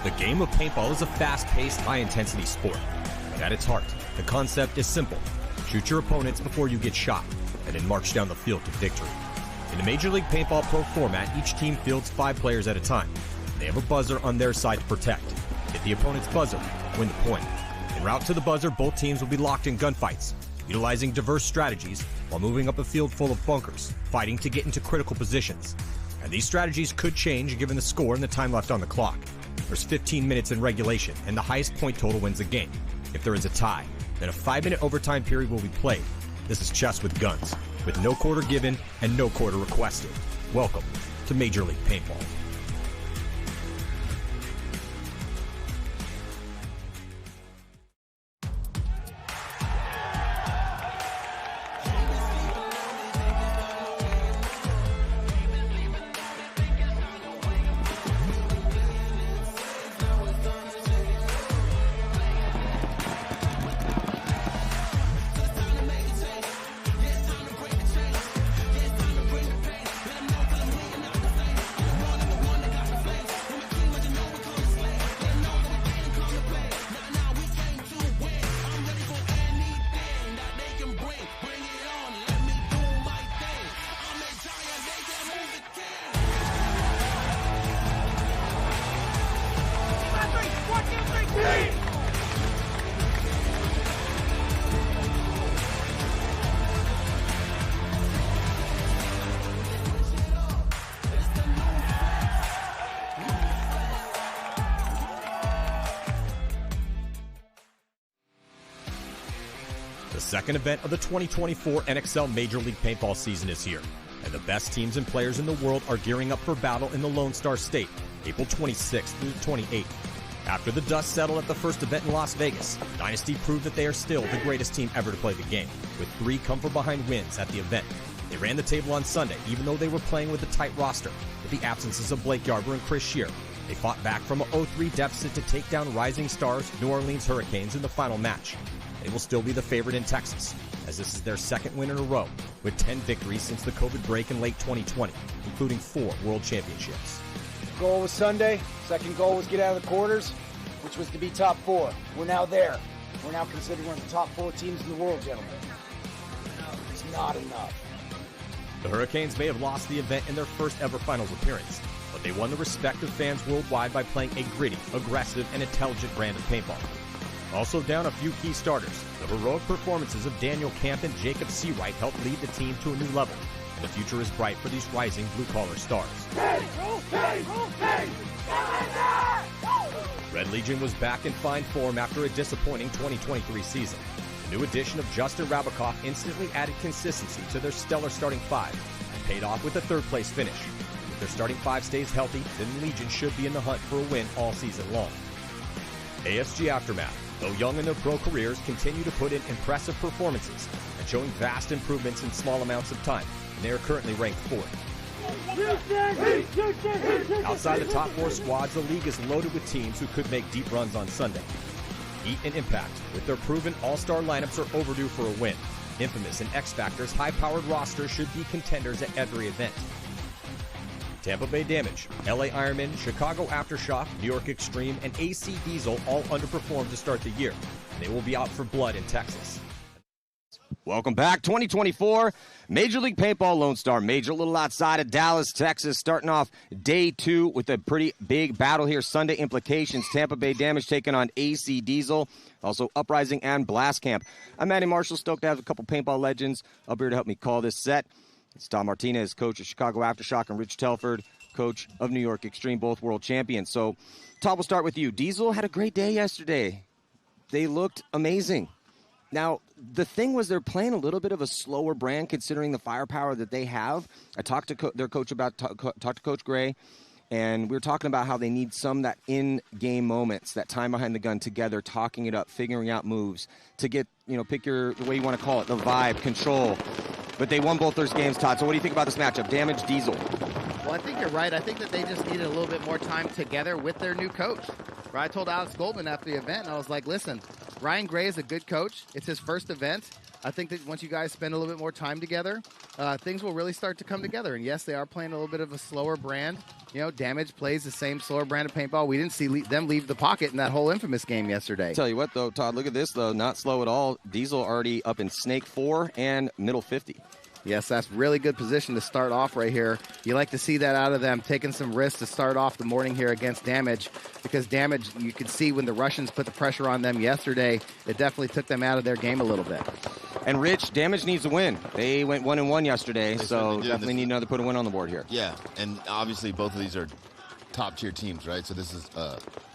The game of paintball is a fast-paced, high-intensity sport. But at its heart, the concept is simple. Shoot your opponents before you get shot, and then march down the field to victory. In the Major League Paintball Pro format, each team fields 5 players at a time. They have a buzzer on their side to protect. Hit the opponent's buzzer, win the point. En route to the buzzer, both teams will be locked in gunfights, utilizing diverse strategies while moving up a field full of bunkers, fighting to get into critical positions. And these strategies could change given the score and the time left on the clock. There's 15 minutes in regulation, and the highest point total wins the game. If there is a tie, then a 5-minute overtime period will be played. This is chess with guns, with no quarter given and no quarter requested. Welcome to Major League Paintball. second event of the 2024 NXL Major League Paintball season is here, and the best teams and players in the world are gearing up for battle in the Lone Star State, April 26th through the 28th. After the dust settled at the first event in Las Vegas, Dynasty proved that they are still the greatest team ever to play the game, with 3 come-from-behind wins at the event. They ran the table on Sunday, even though they were playing with a tight roster. With the absences of Blake Yarber and Chris Shear, they fought back from a 0-3 deficit to take down Rising Stars New Orleans Hurricanes in the final match. They will still be the favorite in Texas, as this is their second win in a row, with 10 victories since the COVID break in late 2020, including 4 World Championships. Goal was Sunday. Second goal was get out of the quarters, which was to be top 4. We're now there. We're now considered one of the top 4 teams in the world, gentlemen. It's not enough. The Hurricanes may have lost the event in their first ever finals appearance, but they won the respect of fans worldwide by playing a gritty, aggressive, and intelligent brand of paintball. Also down a few key starters, the heroic performances of Daniel Camp and Jacob Seawright helped lead the team to a new level, and the future is bright for these rising blue-collar stars. Red Legion was back in fine form after a disappointing 2023 season. The new addition of Justin Rabakoff instantly added consistency to their stellar starting 5 and paid off with a third-place finish. If their starting 5 stays healthy, then Legion should be in the hunt for a win all season long. ASG Aftermath, though young in their pro careers, continue to put in impressive performances and showing vast improvements in small amounts of time, and they are currently ranked 4th. Outside the top 4 squads, the league is loaded with teams who could make deep runs on Sunday. Heat and Impact, with their proven all-star lineups, are overdue for a win. Infamous and X-Factor's high-powered roster should be contenders at every event. Tampa Bay Damage, LA Ironman, Chicago Aftershock, New York Extreme, and AC Diesel all underperformed to start the year. They will be out for blood in Texas. Welcome back, 2024 Major League Paintball Lone Star Major, a little outside of Dallas, Texas, starting off day 2 with a pretty big battle here. Sunday implications, Tampa Bay Damage taking on AC Diesel, also Uprising and Blast Camp. I'm Manny Marshall, stoked to have a couple paintball legends up here to help me call this set. It's Tom Martinez, coach of Chicago Aftershock, and Rich Telford, coach of New York Extreme, both world champions. So, Tom, we'll start with you. Diesel had a great day yesterday. They looked amazing. Now, the thing was they're playing a little bit of a slower brand considering the firepower that they have. I talked to their coach talked to Coach Gray, and we were talking about how they need some that in-game moments, that time behind the gun together, talking it up, figuring out moves to get, pick the way you want to call it, the vibe, control. But they won both those games, Todd. So what do you think about this matchup? Damage, Diesel. Well, I think you're right. I think that they just needed a little bit more time together with their new coach. I told Alex Goldman after the event, and I was like, listen, Ryan Gray is a good coach. It's his first event. I think that once you guys spend a little bit more time together, things will really start to come together. And yes, they are playing a little bit of a slower brand. Damage plays the same slower brand of paintball. We didn't see them leave the pocket in that whole Infamous game yesterday. Tell you what, though, Todd, look at this, though. Not slow at all. Diesel already up in Snake 4 and middle 50. Yes, that's really good position to start off right here. You like to see that out of them, taking some risks to start off the morning here against Damage, because Damage, you could see when the Russians put the pressure on them yesterday, it definitely took them out of their game a little bit. And Rich, Damage needs a win. They went 1-1 yesterday, so definitely need another put a win on the board here. Yeah, and obviously both of these are top-tier teams, right? So this is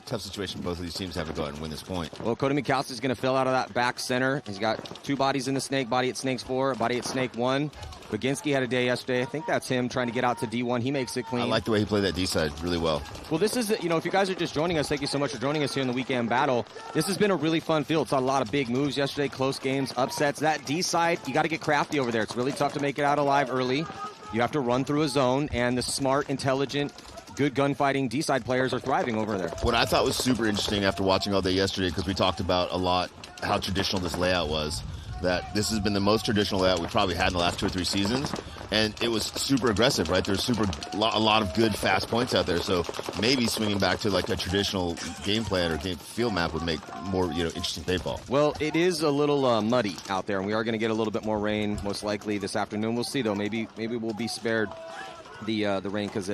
tough situation both of these teams have to go out and win this point. Well, Cody Mikowski is going to fill out of that back center. He's got 2 bodies in the Snake, body at Snakes 4, a body at Snake 1. Baginski had a day yesterday. I think that's him trying to get out to D1. He makes it clean. I like the way he played that D side really well. Well, this is, if you guys are just joining us, thank you so much for joining us here in the weekend battle. This has been a really fun field. Saw a lot of big moves yesterday, close games, upsets. That D side, you got to get crafty over there. It's really tough to make it out alive early. You have to run through a zone, and the smart, intelligent, good gunfighting D-side players are thriving over there. What I thought was super interesting after watching all day yesterday, because we talked about a lot how traditional this layout was, that this has been the most traditional layout we've probably had in the last 2 or 3 seasons, and it was super aggressive, right? There's a lot of good fast points out there, so maybe swinging back to like a traditional game plan or game field map would make more interesting paintball. Well, it is a little muddy out there, and we are going to get a little bit more rain most likely this afternoon. We'll see though. Maybe we'll be spared the rain, because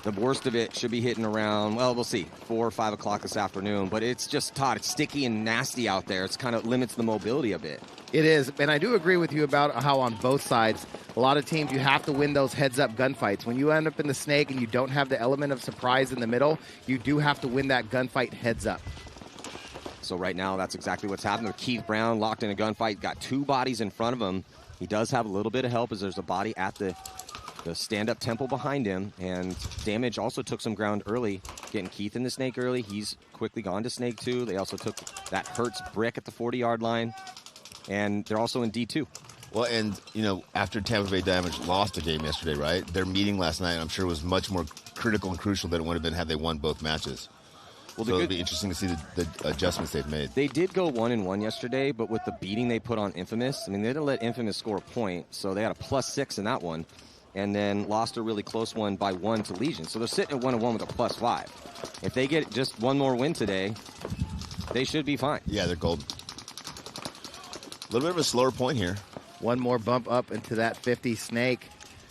the worst of it should be hitting around, well, we'll see, 4 or 5 o'clock this afternoon. But it's just, Todd, it's sticky and nasty out there. It's kind of limits the mobility a bit. It is, and I do agree with you about how on both sides, a lot of teams, you have to win those heads-up gunfights. When you end up in the Snake and you don't have the element of surprise in the middle, you do have to win that gunfight heads-up. So right now, that's exactly what's happening. Keith Brown locked in a gunfight, got 2 bodies in front of him. He does have a little bit of help as there's a body at the stand-up temple behind him, and Damage also took some ground early, getting Keith in the snake early. He's quickly gone to snake 2. They also took that Hertz brick at the 40-yard line, and they're also in D2. Well, and, after Tampa Bay Damage lost the game yesterday, right, their meeting last night, I'm sure, was much more critical and crucial than it would have been had they won both matches. Well, so it'll be interesting to see the adjustments they've made. They did go 1-1 yesterday, but with the beating they put on Infamous, they didn't let Infamous score a point, so they had a +6 in that one, and then lost a really close one by 1 to Legion. So they're sitting at 1-1 with a +5. If they get just one more win today, they should be fine. Yeah, they're golden. A little bit of a slower point here. One more bump up into that 50 snake.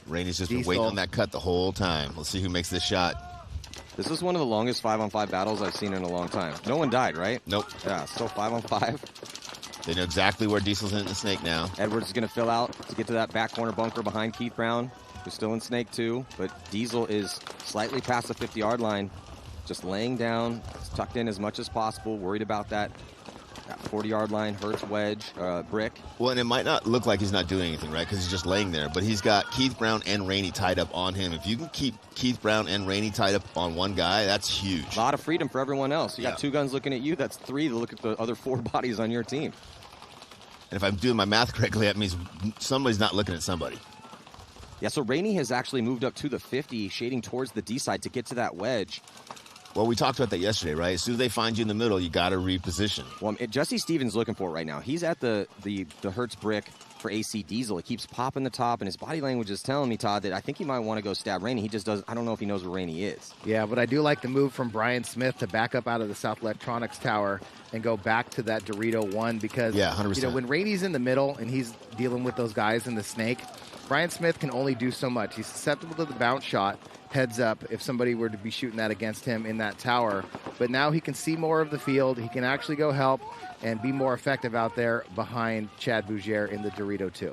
Rainey's just been waiting on that cut the whole time. Let's see who makes this shot. This is one of the longest 5-on-5 battles I've seen in a long time. No one died, right? Nope. Yeah, still 5-on-5. They know exactly where Diesel's in the snake now. Edwards is going to fill out to get to that back corner bunker behind Keith Brown, who's still in snake 2, but Diesel is slightly past the 50-yard line, just laying down, tucked in as much as possible, worried about that 40-yard line, Hertz wedge, brick. Well, and it might not look like he's not doing anything, right, because he's just laying there, but he's got Keith Brown and Rainey tied up on him. If you can keep Keith Brown and Rainey tied up on one guy, that's huge. A lot of freedom for everyone else. You got 2 guns looking at you, that's 3 to look at the other 4 bodies on your team. And if I'm doing my math correctly, that means somebody's not looking at somebody. Yeah, so Rainey has actually moved up to the 50, shading towards the D side to get to that wedge. Well, we talked about that yesterday, right? As soon as they find you in the middle, you got to reposition. Well, Jesse Stevens looking for it right now. He's at the Hertz brick for AC Diesel. He keeps popping the top, and his body language is telling me, Todd, that I think he might want to go stab Rainey. He just does. I don't know if he knows where Rainey is. Yeah, but I do like the move from Brian Smith to back up out of the South Electronics tower and go back to that Dorito 1 because 100%. When Rainey's in the middle and he's dealing with those guys in the snake, Brian Smith can only do so much. He's susceptible to the bounce shot, heads up, if somebody were to be shooting that against him in that tower. But now he can see more of the field. He can actually go help and be more effective out there behind Chad Bougier in the Dorito 2.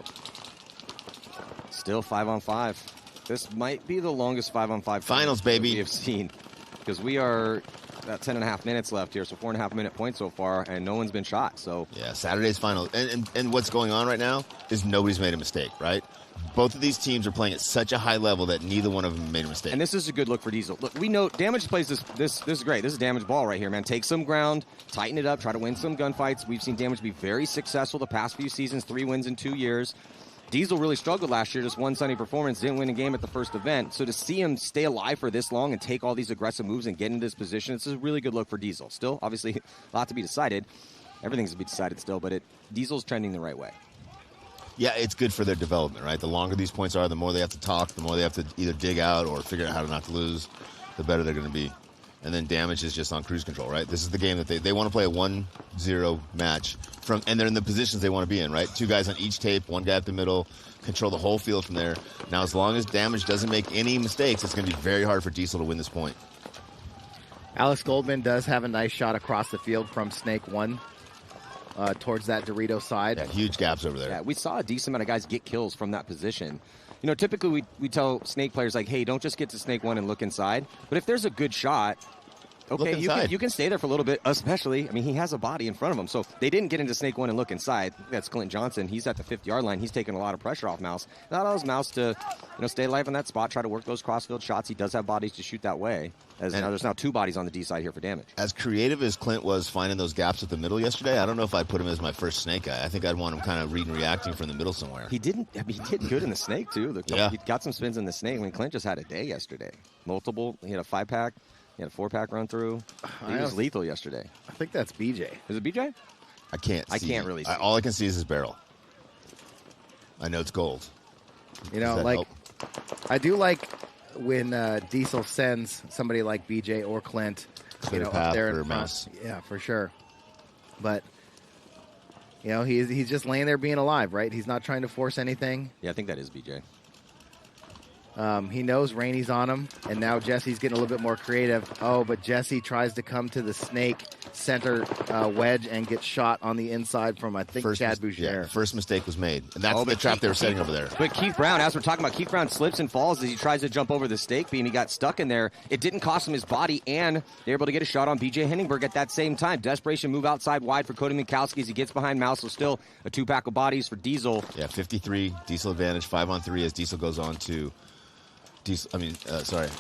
Still 5-on-5. This might be the longest 5-on-5 finals, baby, we have seen, because we are about 10.5 minutes left here, so 4.5-minute points so far, and no one's been shot. So yeah, Saturday's final, and what's going on right now is nobody's made a mistake, right? Both of these teams are playing at such a high level that neither one of them made a mistake. And this is a good look for Diesel. Look, we know Damage plays this is great. This is Damage ball right here, man. Take some ground, tighten it up, try to win some gunfights. We've seen Damage be very successful the past few seasons, 3 wins in 2 years. Diesel really struggled last year, just one Sunday performance, didn't win a game at the first event. So to see him stay alive for this long and take all these aggressive moves and get into this position, it's a really good look for Diesel. Still, obviously, a lot to be decided. Everything's to be decided still, but Diesel's trending the right way. Yeah, it's good for their development, right? The longer these points are, the more they have to talk, the more they have to either dig out or figure out how to not to lose, the better they're going to be. And then Damage is just on cruise control, right? This is the game that they want to play a 1-0 match, and they're in the positions they want to be in, right? 2 guys on each tape, 1 guy at the middle, control the whole field from there. Now, as long as Damage doesn't make any mistakes, it's going to be very hard for Diesel to win this point. Alex Goldman does have a nice shot across the field from Snake 1. Towards that Dorito side. Yeah, huge gaps over there. Yeah, we saw a decent amount of guys get kills from that position. Typically we tell Snake players, like, hey, don't just get to Snake 1 and look inside. But if there's a good shot, okay, you can stay there for a little bit, especially, he has a body in front of him. So they didn't get into Snake 1 and look inside. That's Clint Johnson. He's at the 50-yard line. He's taking a lot of pressure off Mouse. That allows Mouse to, stay alive in that spot, try to work those crossfield shots. He does have bodies to shoot that way. There's now 2 bodies on the D side here for Damage. As creative as Clint was finding those gaps at the middle yesterday, I don't know if I'd put him as my first snake guy. I think I'd want him kind of reading and reacting from the middle somewhere. He did good in the snake, too. He got some spins in the snake. Clint just had a day yesterday. Multiple. He had a 5-pack. He had a 4-pack run through. He was lethal yesterday. I think that's BJ. Is it BJ? I can't really see. All I can see is his barrel. I know it's gold. I do like when Diesel sends somebody like BJ or Clint, up there in front. Yeah, for sure. But he's just laying there being alive, right? He's not trying to force anything. Yeah, I think that is BJ. He knows Rainey's on him, and now Jesse's getting a little bit more creative. Oh, but Jesse tries to come to the snake center wedge and gets shot on the inside from, I think, Chad Boucher. Yeah, first mistake was made. And that's the trap they were setting over there. But Keith Brown, as we're talking about, Keith Brown slips and falls as he tries to jump over the stake beam. He got stuck in there. It didn't cost him his body, and they're able to get a shot on B.J. Henningberg at that same time. Desperation move outside wide for Cody Mikowski as he gets behind Mouse, so still a 2-pack of bodies for Diesel. Yeah, 53, Diesel advantage, 5-on-3 as Diesel goes on to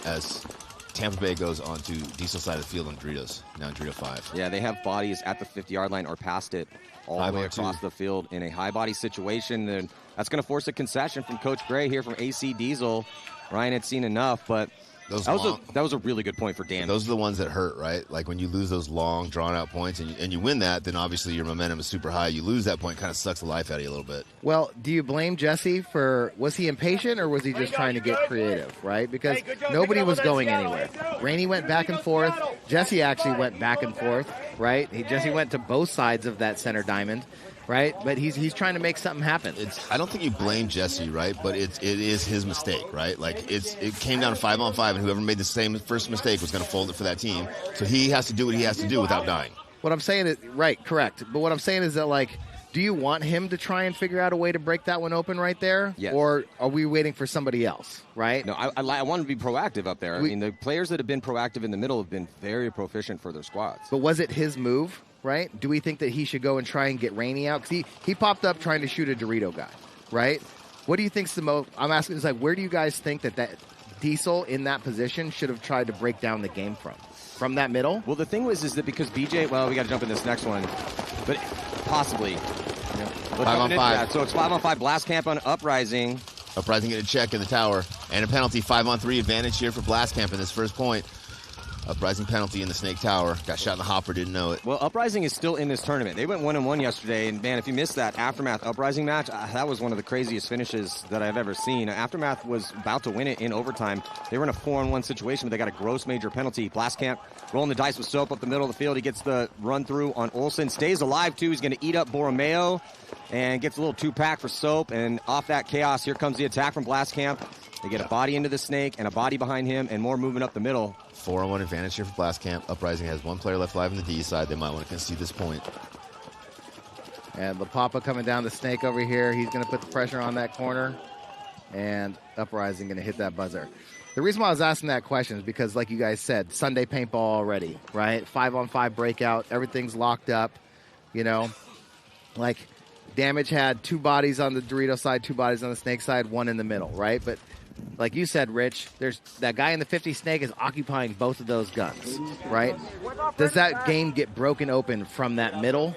as Tampa Bay goes on to Diesel side of the field on Doritos, now in Dorito 5. Yeah, they have bodies at the 50-yard line or past it all the way across the field in a high-body situation. And that's going to force a concession from Coach Gray here from AC Diesel. Ryan had seen enough, but that was a really good point for Dan. Those are the ones that hurt, right? Like when you lose those long, drawn-out points and you win that, then obviously your momentum is super high. You lose that point, kind of sucks the life out of you a little bit. Well, do you blame Jesse was he impatient or was he just trying to get creative, right? Because nobody was going anywhere. Rainey went back and forth. Jesse actually went back and forth, right? Jesse went to both sides of that center diamond. Right, but he's trying to make something happen. I don't think you blame Jesse, right? But it is his mistake, right? Like it came down to 5-on-5, and whoever made the same first mistake was going to fold it for that team. So he has to do what he has to do without dying. What I'm saying is correct. But what I'm saying is that do you want him to try and figure out a way to break that one open right there? Yes. Or are we waiting for somebody else, right? No, I want to be proactive up there. I mean, the players that have been proactive in the middle have been very proficient for their squads. But was it his move? Right? Do we think that he should go and try and get Rainey out? Because he popped up trying to shoot a Dorito guy, right? What do you think's the most? I'm asking, where do you guys think that Diesel in that position should have tried to break down the game from? From that middle? Well, the thing is that because BJ, we got to jump in this next one, but possibly. Yeah. 5-on-5. So it's 5-on-5 blast camp on Uprising. Uprising get a check in the tower and a penalty. 5-on-3 advantage here for blast camp in this first point. Uprising penalty in the Snake Tower. Got shot in the hopper, didn't know it. Well, Uprising is still in this tournament. They went 1-1 yesterday, and man, if you missed that Aftermath Uprising match, that was one of the craziest finishes that I've ever seen. Aftermath was about to win it in overtime. They were in a 4-on-1 situation, but they got a gross major penalty. Blastcamp rolling the dice with Soap up the middle of the field. He gets the run through on Olsen. Stays alive, too. He's going to eat up Borromeo and gets a little 2-pack for Soap. And off that chaos, here comes the attack from Blastcamp. They get a body into the Snake and a body behind him and more movement up the middle. 4-on-1 advantage here for Blast Camp. Uprising has one player left alive on the D side. They might want to concede this point. And LaPapa coming down the Snake over here. He's going to put the pressure on that corner. And Uprising going to hit that buzzer. The reason why I was asking that question is because, like you guys said, Sunday paintball already, right? 5-on-5 breakout. Everything's locked up, Damage had 2 bodies on the Dorito side, 2 bodies on the Snake side, 1 in the middle, right? But like you said, Rich, there's that guy in the 50 Snake is occupying both of those guns, right? Does that game get broken open from that middle?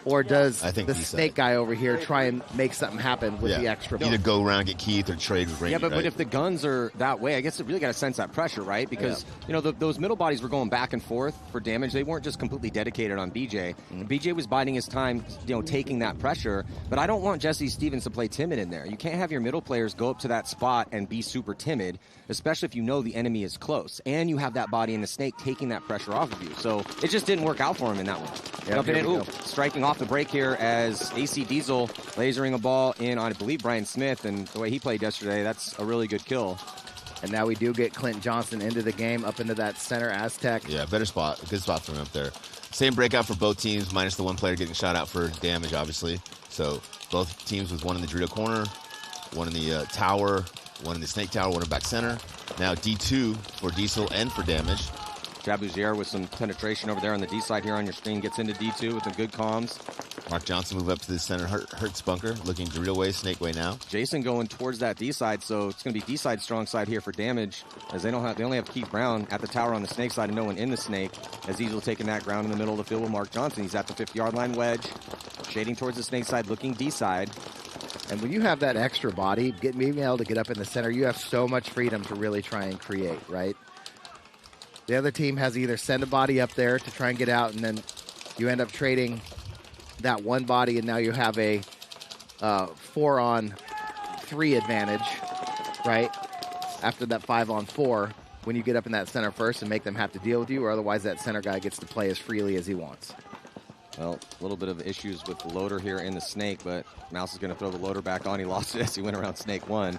Or does the Snake guy over here try and make something happen with the extra ball? Either go around, get Keith, or trade with Rainey. Yeah, but if the guns are that way, I guess it really got to sense that pressure, right? Because, those middle bodies were going back and forth for damage. They weren't just completely dedicated on BJ. BJ was biding his time, taking that pressure. But I don't want Jesse Stevens to play timid in there. You can't have your middle players go up to that spot and be super timid, especially if you know the enemy is close. And you have that body in the Snake taking that pressure off of you. So it just didn't work out for him in that one. Jumping in, striking off the break here as AC Diesel lasering a ball in on, I believe, Brian Smith, and the way he played yesterday, that's a really good kill. And now we do get Clint Johnson into the game, up into that center Aztec. Yeah, better spot. Good spot for him up there. Same breakout for both teams, minus the one player getting shot out for damage, obviously. So both teams with one in the Dorito corner, one in the tower, one in the Snake Tower, one in back center. Now D2 for Diesel and for damage. Jabuzier with some penetration over there on the D side here on your screen. Gets into D2 with some good comms. Mark Johnson move up to the center Hertz bunker, looking Dorito way, Snake way now. Jason going towards that D side, so it's going to be D side strong side here for damage, as they only have Keith Brown at the tower on the Snake side and no one in the Snake. As Diesel taking that ground in the middle of the field with Mark Johnson. He's at the 50-yard line wedge, shading towards the Snake side, looking D side. And when you have that extra body, being able to get up in the center, you have so much freedom to really try and create, right? The other team has either send a body up there to try and get out, and then you end up trading that one body, and now you have a 4-on-3 advantage, right? After that 5-on-4, when you get up in that center first and make them have to deal with you, or otherwise that center guy gets to play as freely as he wants. Well, a little bit of issues with the loader here in the Snake, but Mouse is going to throw the loader back on. He lost it as he went around Snake 1.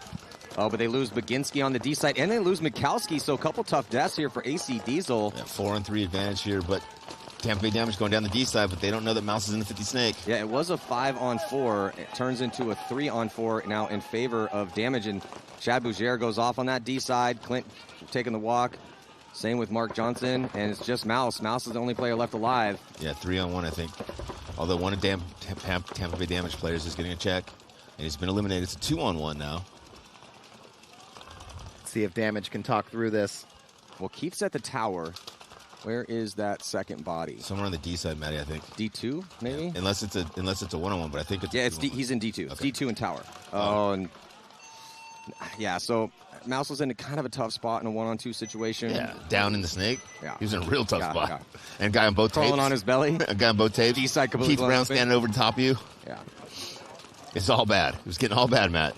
Oh, but they lose Baginski on the D side, and they lose Mikowski, so a couple tough deaths here for AC Diesel. Yeah, 4-on-3 advantage here, but Tampa Bay Damage going down the D side, but they don't know that Mouse is in the 50 Snake. Yeah, it was a 5-on-4. It turns into a 3-on-4 now in favor of Damage, and Chad Bougere goes off on that D side. Clint taking the walk. Same with Mark Johnson, and it's just Mouse. Mouse is the only player left alive. Yeah, 3-on-1, I think. Although one of Tampa Bay Damage players is getting a check, and he's been eliminated. It's a 2-on-1 now. See if Damage can talk through this. Well, Keith's at the tower. Where is that second body? Somewhere on the D side, Matty, I think. D2, maybe? Yeah. Unless it's a 1-on-1, but I think it's he's in D2. Okay. It's D2 and tower. Oh, and yeah, so Mouse was in kind of a tough spot in a 1-on-2 situation. Yeah, down in the snake. Yeah. He was in a real tough spot. And guy on both tapes. Crawling on his belly. A guy on both tapes. D-side completely Keith Brown standing over the top of you. Yeah. It's all bad. It was getting all bad, Matt.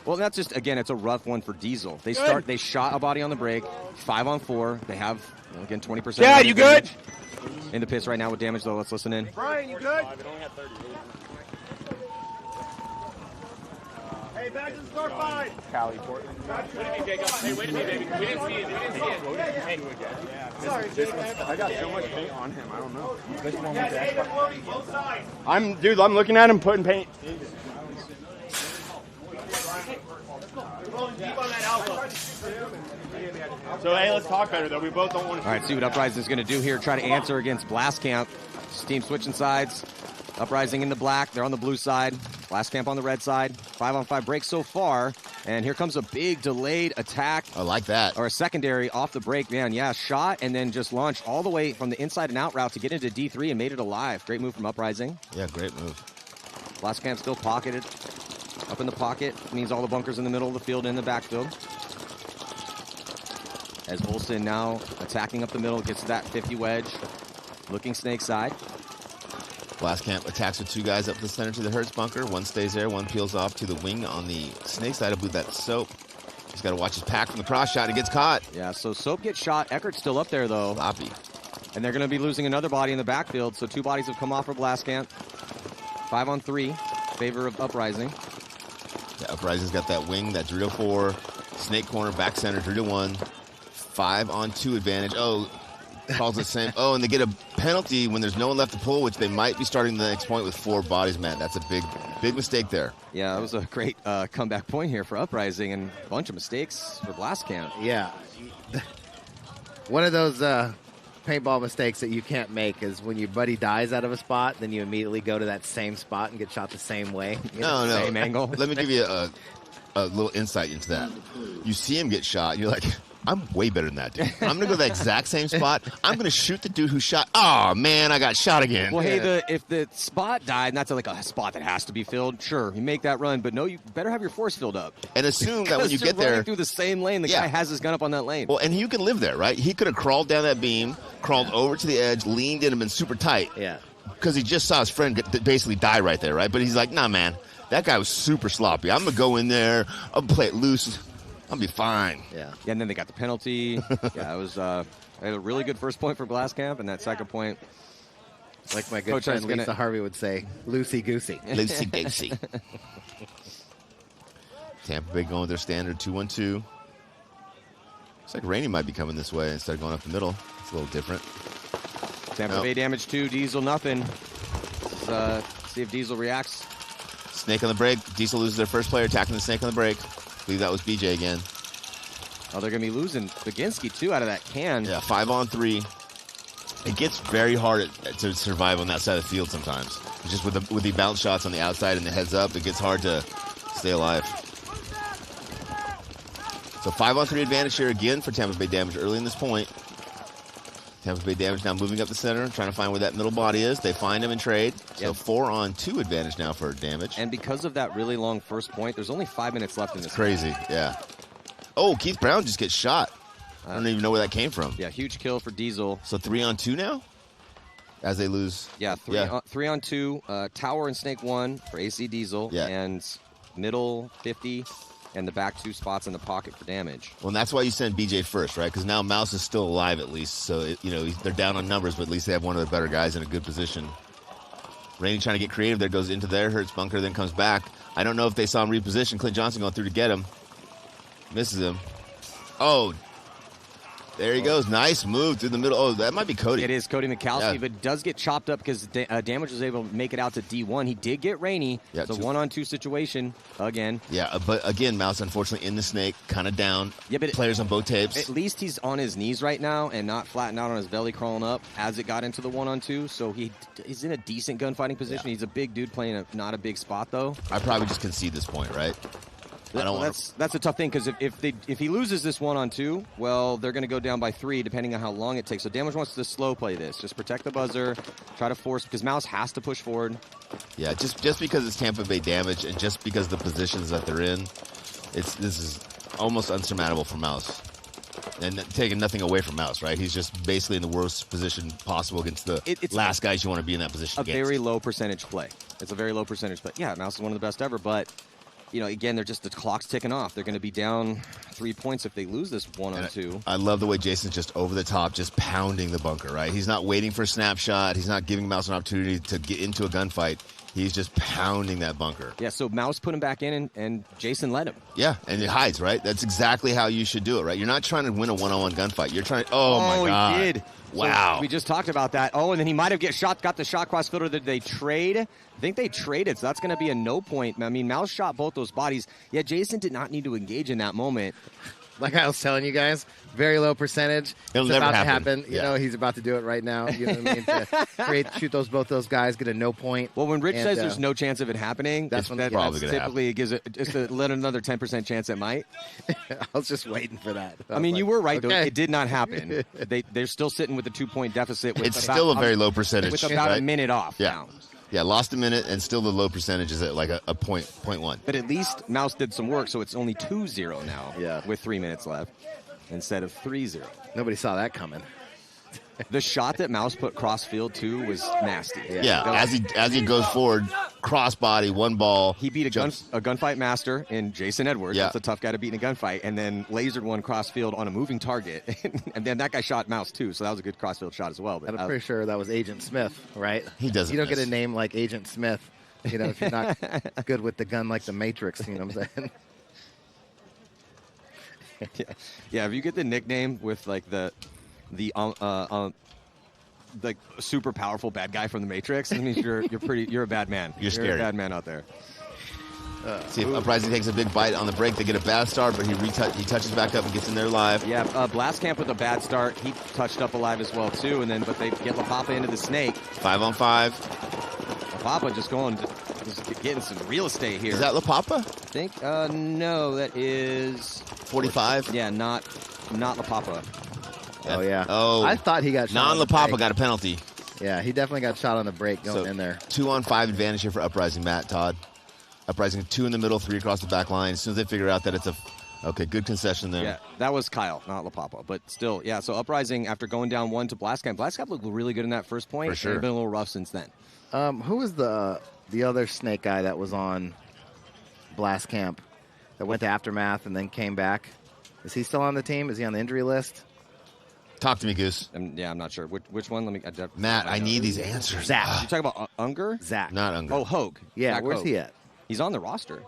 Well, that's just, again, it's a rough one for Diesel. They shot a body on the break, 5-on-4. They have, again, 20%. Yeah, you good? In the pits right now with Damage, though. Let's listen in. Brian, you good? Hey, back to the score 5. Cali, Portland. What do you mean, Jacob? Hey, wait a minute, baby. We didn't see it. Hey, sorry, I got so much paint on him. I don't know. This one was both sides. I'm looking at him putting paint. So, hey, let's talk better, though. We both don't want to... All right, see what Uprising is going to do here. Try to answer against Blast Camp. This team switching sides. Uprising in the black. They're on the blue side. Blast Camp on the red side. 5-on-5 break so far. And here comes a big delayed attack. I like that. Or a secondary off the break. Man, yeah, shot and then just launched all the way from the inside and out route to get into D3 and made it alive. Great move from Uprising. Yeah, great move. Blast Camp still pocketed. Up in the pocket means all the bunkers in the middle of the field and in the backfield. As Olsen now attacking up the middle, gets to that 50 wedge. Looking snake side. Blast Camp attacks with 2 guys up the center to the Hertz bunker. One stays there, one peels off to the wing on the snake side. I believe that's Soap. He's got to watch his pack from the cross shot. He gets caught. Yeah, so Soap gets shot. Eckert's still up there, though. Sloppy. And they're going to be losing another body in the backfield, so 2 bodies have come off for Blast Camp. 5-on-3, favor of Uprising. Yeah, Uprising's got that wing, that Dorito 4, snake corner, back center, Dorito 1. 5-on-2 advantage. Oh, calls it same. Oh, and they get a penalty when there's no one left to pull, which they might be starting the next point with 4 bodies, man. That's a big mistake there. Yeah, that was a great comeback point here for Uprising and a bunch of mistakes for Blast Camp. Yeah. One of those paintball mistakes that you can't make is when your buddy dies out of a spot, then you immediately go to that same spot and get shot the same way. No. Same angle. Let me give you a little insight into that. You see him get shot, and you're like, I'm way better than that dude. I'm going to go to that exact same spot. I'm going to shoot the dude who shot. Oh, man, I got shot again. Well, hey, if the spot died, and that's like a spot that has to be filled, sure, you make that run. But no, you better have your force filled up. And assume that when you get there. Through the same lane, the guy has his gun up on that lane. Well, and you can live there, right? He could have crawled down that beam, crawled over to the edge, leaned in and been super tight. Yeah. Because he just saw his friend basically die right there, right? But he's like, nah, man, that guy was super sloppy. I'm going to go in there. I'll play it loose. I'll be fine. Yeah, and then they got the penalty. Yeah, it was they had a really good first point for Blast Camp, and that second point, like my good friend Lisa Harvey would say, loosey-goosey. Loosey-goosey. Tampa Bay going with their standard 2-1-2. Looks like Rainey might be coming this way instead of going up the middle. It's a little different. Tampa Bay Damage 2, Diesel nothing. Let's see if Diesel reacts. Snake on the break. Diesel loses their first player, attacking the snake on the break. I believe that was BJ again. Oh, they're going to be losing Baginski, too, out of that can. Yeah, 5-on-3. It gets very hard to survive on that side of the field sometimes. Just with the bounce shots on the outside and the heads up, it gets hard to stay alive. So 5-on-3 advantage here again for Tampa Bay Damage early in this point. Tampa Bay Damage now moving up the center, trying to find where that middle body is. They find him and trade. So 4-on-2 advantage now for Damage. And because of that really long first point, there's only 5 minutes left in this. Crazy, yeah. Oh, Keith Brown just gets shot. I don't even know where that came from. Yeah, huge kill for Diesel. So 3-on-2 now? As they lose. Yeah, 3-on-2. Tower and Snake 1 for AC Diesel. Yeah. And middle 50. And the back 2 spots in the pocket for Damage. Well, and that's why you send BJ first, right? Because now Mouse is still alive at least. So, they're down on numbers, but at least they have one of the better guys in a good position. Rainey trying to get creative there, goes into their Hertz bunker, then comes back. I don't know if they saw him reposition. Clint Johnson going through to get him. Misses him. Oh. There he goes. Nice move through the middle. Oh, that might be Cody. It is Cody Mikowski, Yeah. but does get chopped up because Damage was able to make it out to D1. He did get Rainey. Yeah, it's a two. 1-on-2 situation again. Yeah, but again, Mouse unfortunately in the snake, kind of down. Yeah, but players on both tapes. At least he's on his knees right now and not flattened out on his belly crawling up as it got into the 1-on-2. So he's in a decent gunfighting position. He's a big dude playing not a big spot though. I probably just concede this point, right? That's a tough thing because if he loses this 1-on-2, well, they're going to go down by 3 depending on how long it takes. So Damage wants to slow play this. Just protect the buzzer, try to force because Mouse has to push forward. Yeah, just because it's Tampa Bay Damage and just because the positions that they're in, this is almost unsurmountable for Mouse. And taking nothing away from Mouse, right? He's just basically in the worst position possible against the last guys you want to be in that position against. Very low percentage play. It's a very low percentage play. Yeah, Mouse is one of the best ever, but again, the clock's ticking off. They're going to be down 3 points if they lose this 1-on-2. I love the way Jason's just over the top, just pounding the bunker, right? He's not waiting for a snapshot. He's not giving Mouse an opportunity to get into a gunfight. He's just pounding that bunker. Yeah, so Mouse put him back in, and Jason led him. Yeah, and it hides, right? That's exactly how you should do it, right? You're not trying to win a one-on-one gunfight. You're trying. Oh my God! He did. Wow. So we just talked about that. Oh, and then he might have got the shot cross filter. Did they trade? I think they traded, so that's going to be a no point. I mean, Mouse shot both those bodies. Yeah, Jason did not need to engage in that moment. Like I was telling you guys, very low percentage. It'll it's never about happen. to happen. He's about to do it right now. You know what I mean? To shoot both those guys, get a no point. Well, when Rich says there's no chance of it happening, that's when probably going to happen. Typically, it gives it just a little another 10% chance it might. I was just waiting for that. I mean, you were right, though. okay. It did not happen. They're still sitting with a 2-point deficit. It's still a very low percentage. With about right? a minute off now. Yeah, lost a minute, and still the low percentage is at like a point one. But at least Mouse did some work, so it's only 2-0 now. Yeah. With 3 minutes left instead of 3-0. Nobody saw that coming. The shot that Mouse put crossfield to was nasty. Yeah, as he goes forward, crossbody, one ball. He beat a gunfight master in Jason Edwards. Yeah. That's a tough guy to beat in a gunfight. And then lasered one crossfield on a moving target. And then that guy shot Mouse too, so that was a good crossfield shot as well. But I'm pretty sure that was Agent Smith, right? He doesn't. You don't get a name like Agent Smith, if you're not good with the gun like the Matrix. You know what I'm saying? Yeah, if you get the nickname with like the super powerful bad guy from the Matrix, that means you're a bad man. You're scary. You're a bad man out there. See if Uprising takes a big bite on the break. They get a bad start, but he touches back up and gets in there live. Yeah, Blast Camp with a bad start. He touched up alive as well too, but they get La Papa into the snake. 5-on-5. La Papa just getting some real estate here. Is that La Papa? I think no, that is 45. Yeah, not La Papa. Oh yeah. Oh, I thought he got shot. Non La Papa got a penalty. Yeah, he definitely got shot on the break going in there. 2-on-5 advantage here for Uprising, Matt, Todd. Uprising 2 in the middle, 3 across the back line. As soon as they figure out that it's okay, good concession there. Yeah, that was Kyle, not La Papa, but still, yeah. So Uprising, after going down 1 to Blast Camp looked really good in that first point. For sure. They've been a little rough since then. Who was the other snake guy that was on Blast Camp that went to Aftermath and then came back? Is he still on the team? Is he on the injury list? Talk to me, Goose. I'm not sure. Which one? Let me. Matt, I need these answers. Zach. You talking about Unger? Zach. Not Unger. Oh, Hogue. Yeah, Zach where's Hogue. he at? He's on the roster.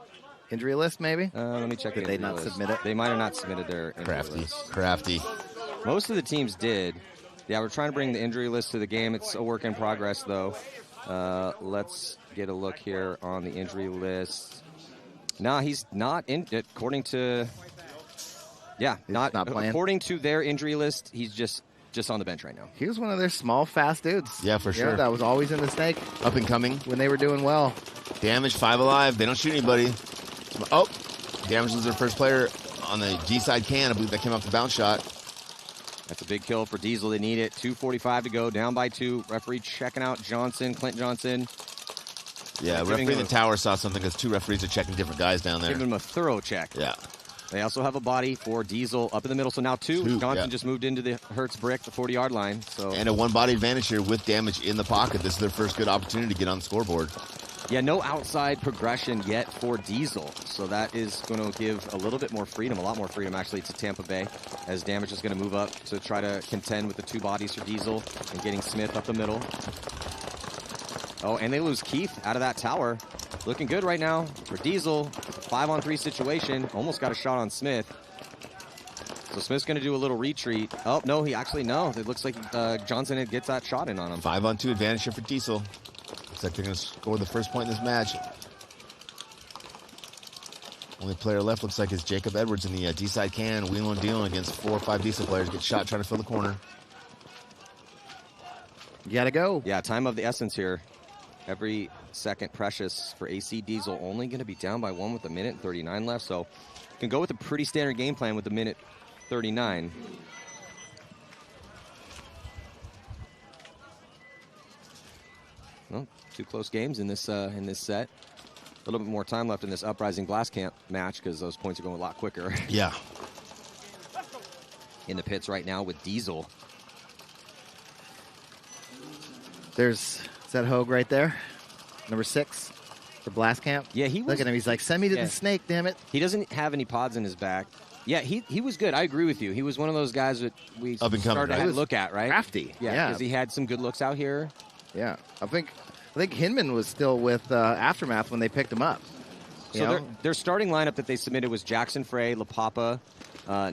Injury list, maybe? Let me check. Did the they injury not list. submit it? They might have not submitted their injury list. Crafty. Most of the teams did. Yeah, we're trying to bring the injury list to the game. It's a work in progress, though. Let's get a look here on the injury list. No, he's not in. According to, not playing? According to their injury list, he's just on the bench right now. He was one of their small, fast dudes. Yeah, for sure. That was always in the snake Up and coming. when they were doing well. Damage, 5 alive. They don't shoot anybody. Oh, Damage was their first player on the G side can. I believe that came off the bounce shot. That's a big kill for Diesel. They need it. 2:45 to go. Down by 2. Referee checking out Clint Johnson. Yeah, referee in the tower saw something because 2 referees are checking different guys down there. Giving him a thorough check. Yeah. They also have a body for Diesel up in the middle. So now 2. Johnson just moved into the Hertz brick, the 40-yard line. So And a 1-body advantage here with Damage in the pocket. This is their first good opportunity to get on the scoreboard. yeah, no outside progression yet for Diesel. So that is going to give a little bit more freedom, a lot more freedom actually to Tampa Bay, as Damage is going to move up to try to contend with the 2 bodies for Diesel and getting Smith up the middle. Oh, and they lose Keith out of that tower. Looking good right now for Diesel. 5-on-3 situation. Almost got a shot on Smith. So Smith's going to do a little retreat. Oh, no, no. It looks like Johnson gets that shot in on him. 5-on-2 advantage here for Diesel. Looks like they're going to score the first point in this match. Only player left looks like is Jacob Edwards in the D-side can. Wheeling and dealing against 4 or 5 Diesel players. Get shot trying to fill the corner. You got to go. Yeah, time of the essence here. Every second precious for AC Diesel. Only going to be down by 1 with 1:39 left. So can go with a pretty standard game plan with 1:39. Well, 2 close games in this set. A little bit more time left in this Uprising Glass Camp match because those points are going a lot quicker. Yeah. In the pits right now with Diesel. Is that Hogue right there? Number 6 for Blast Camp. Yeah, he was. Look at him. He's like, send me to the snake, damn it. He doesn't have any pods in his back. Yeah, he was good. I agree with you. He was one of those guys that we started to look at, right? Crafty. Yeah, because he had some good looks out here. Yeah, I think Hinman was still with Aftermath when they picked him up. So their starting lineup that they submitted was Jackson Frey, La Papa,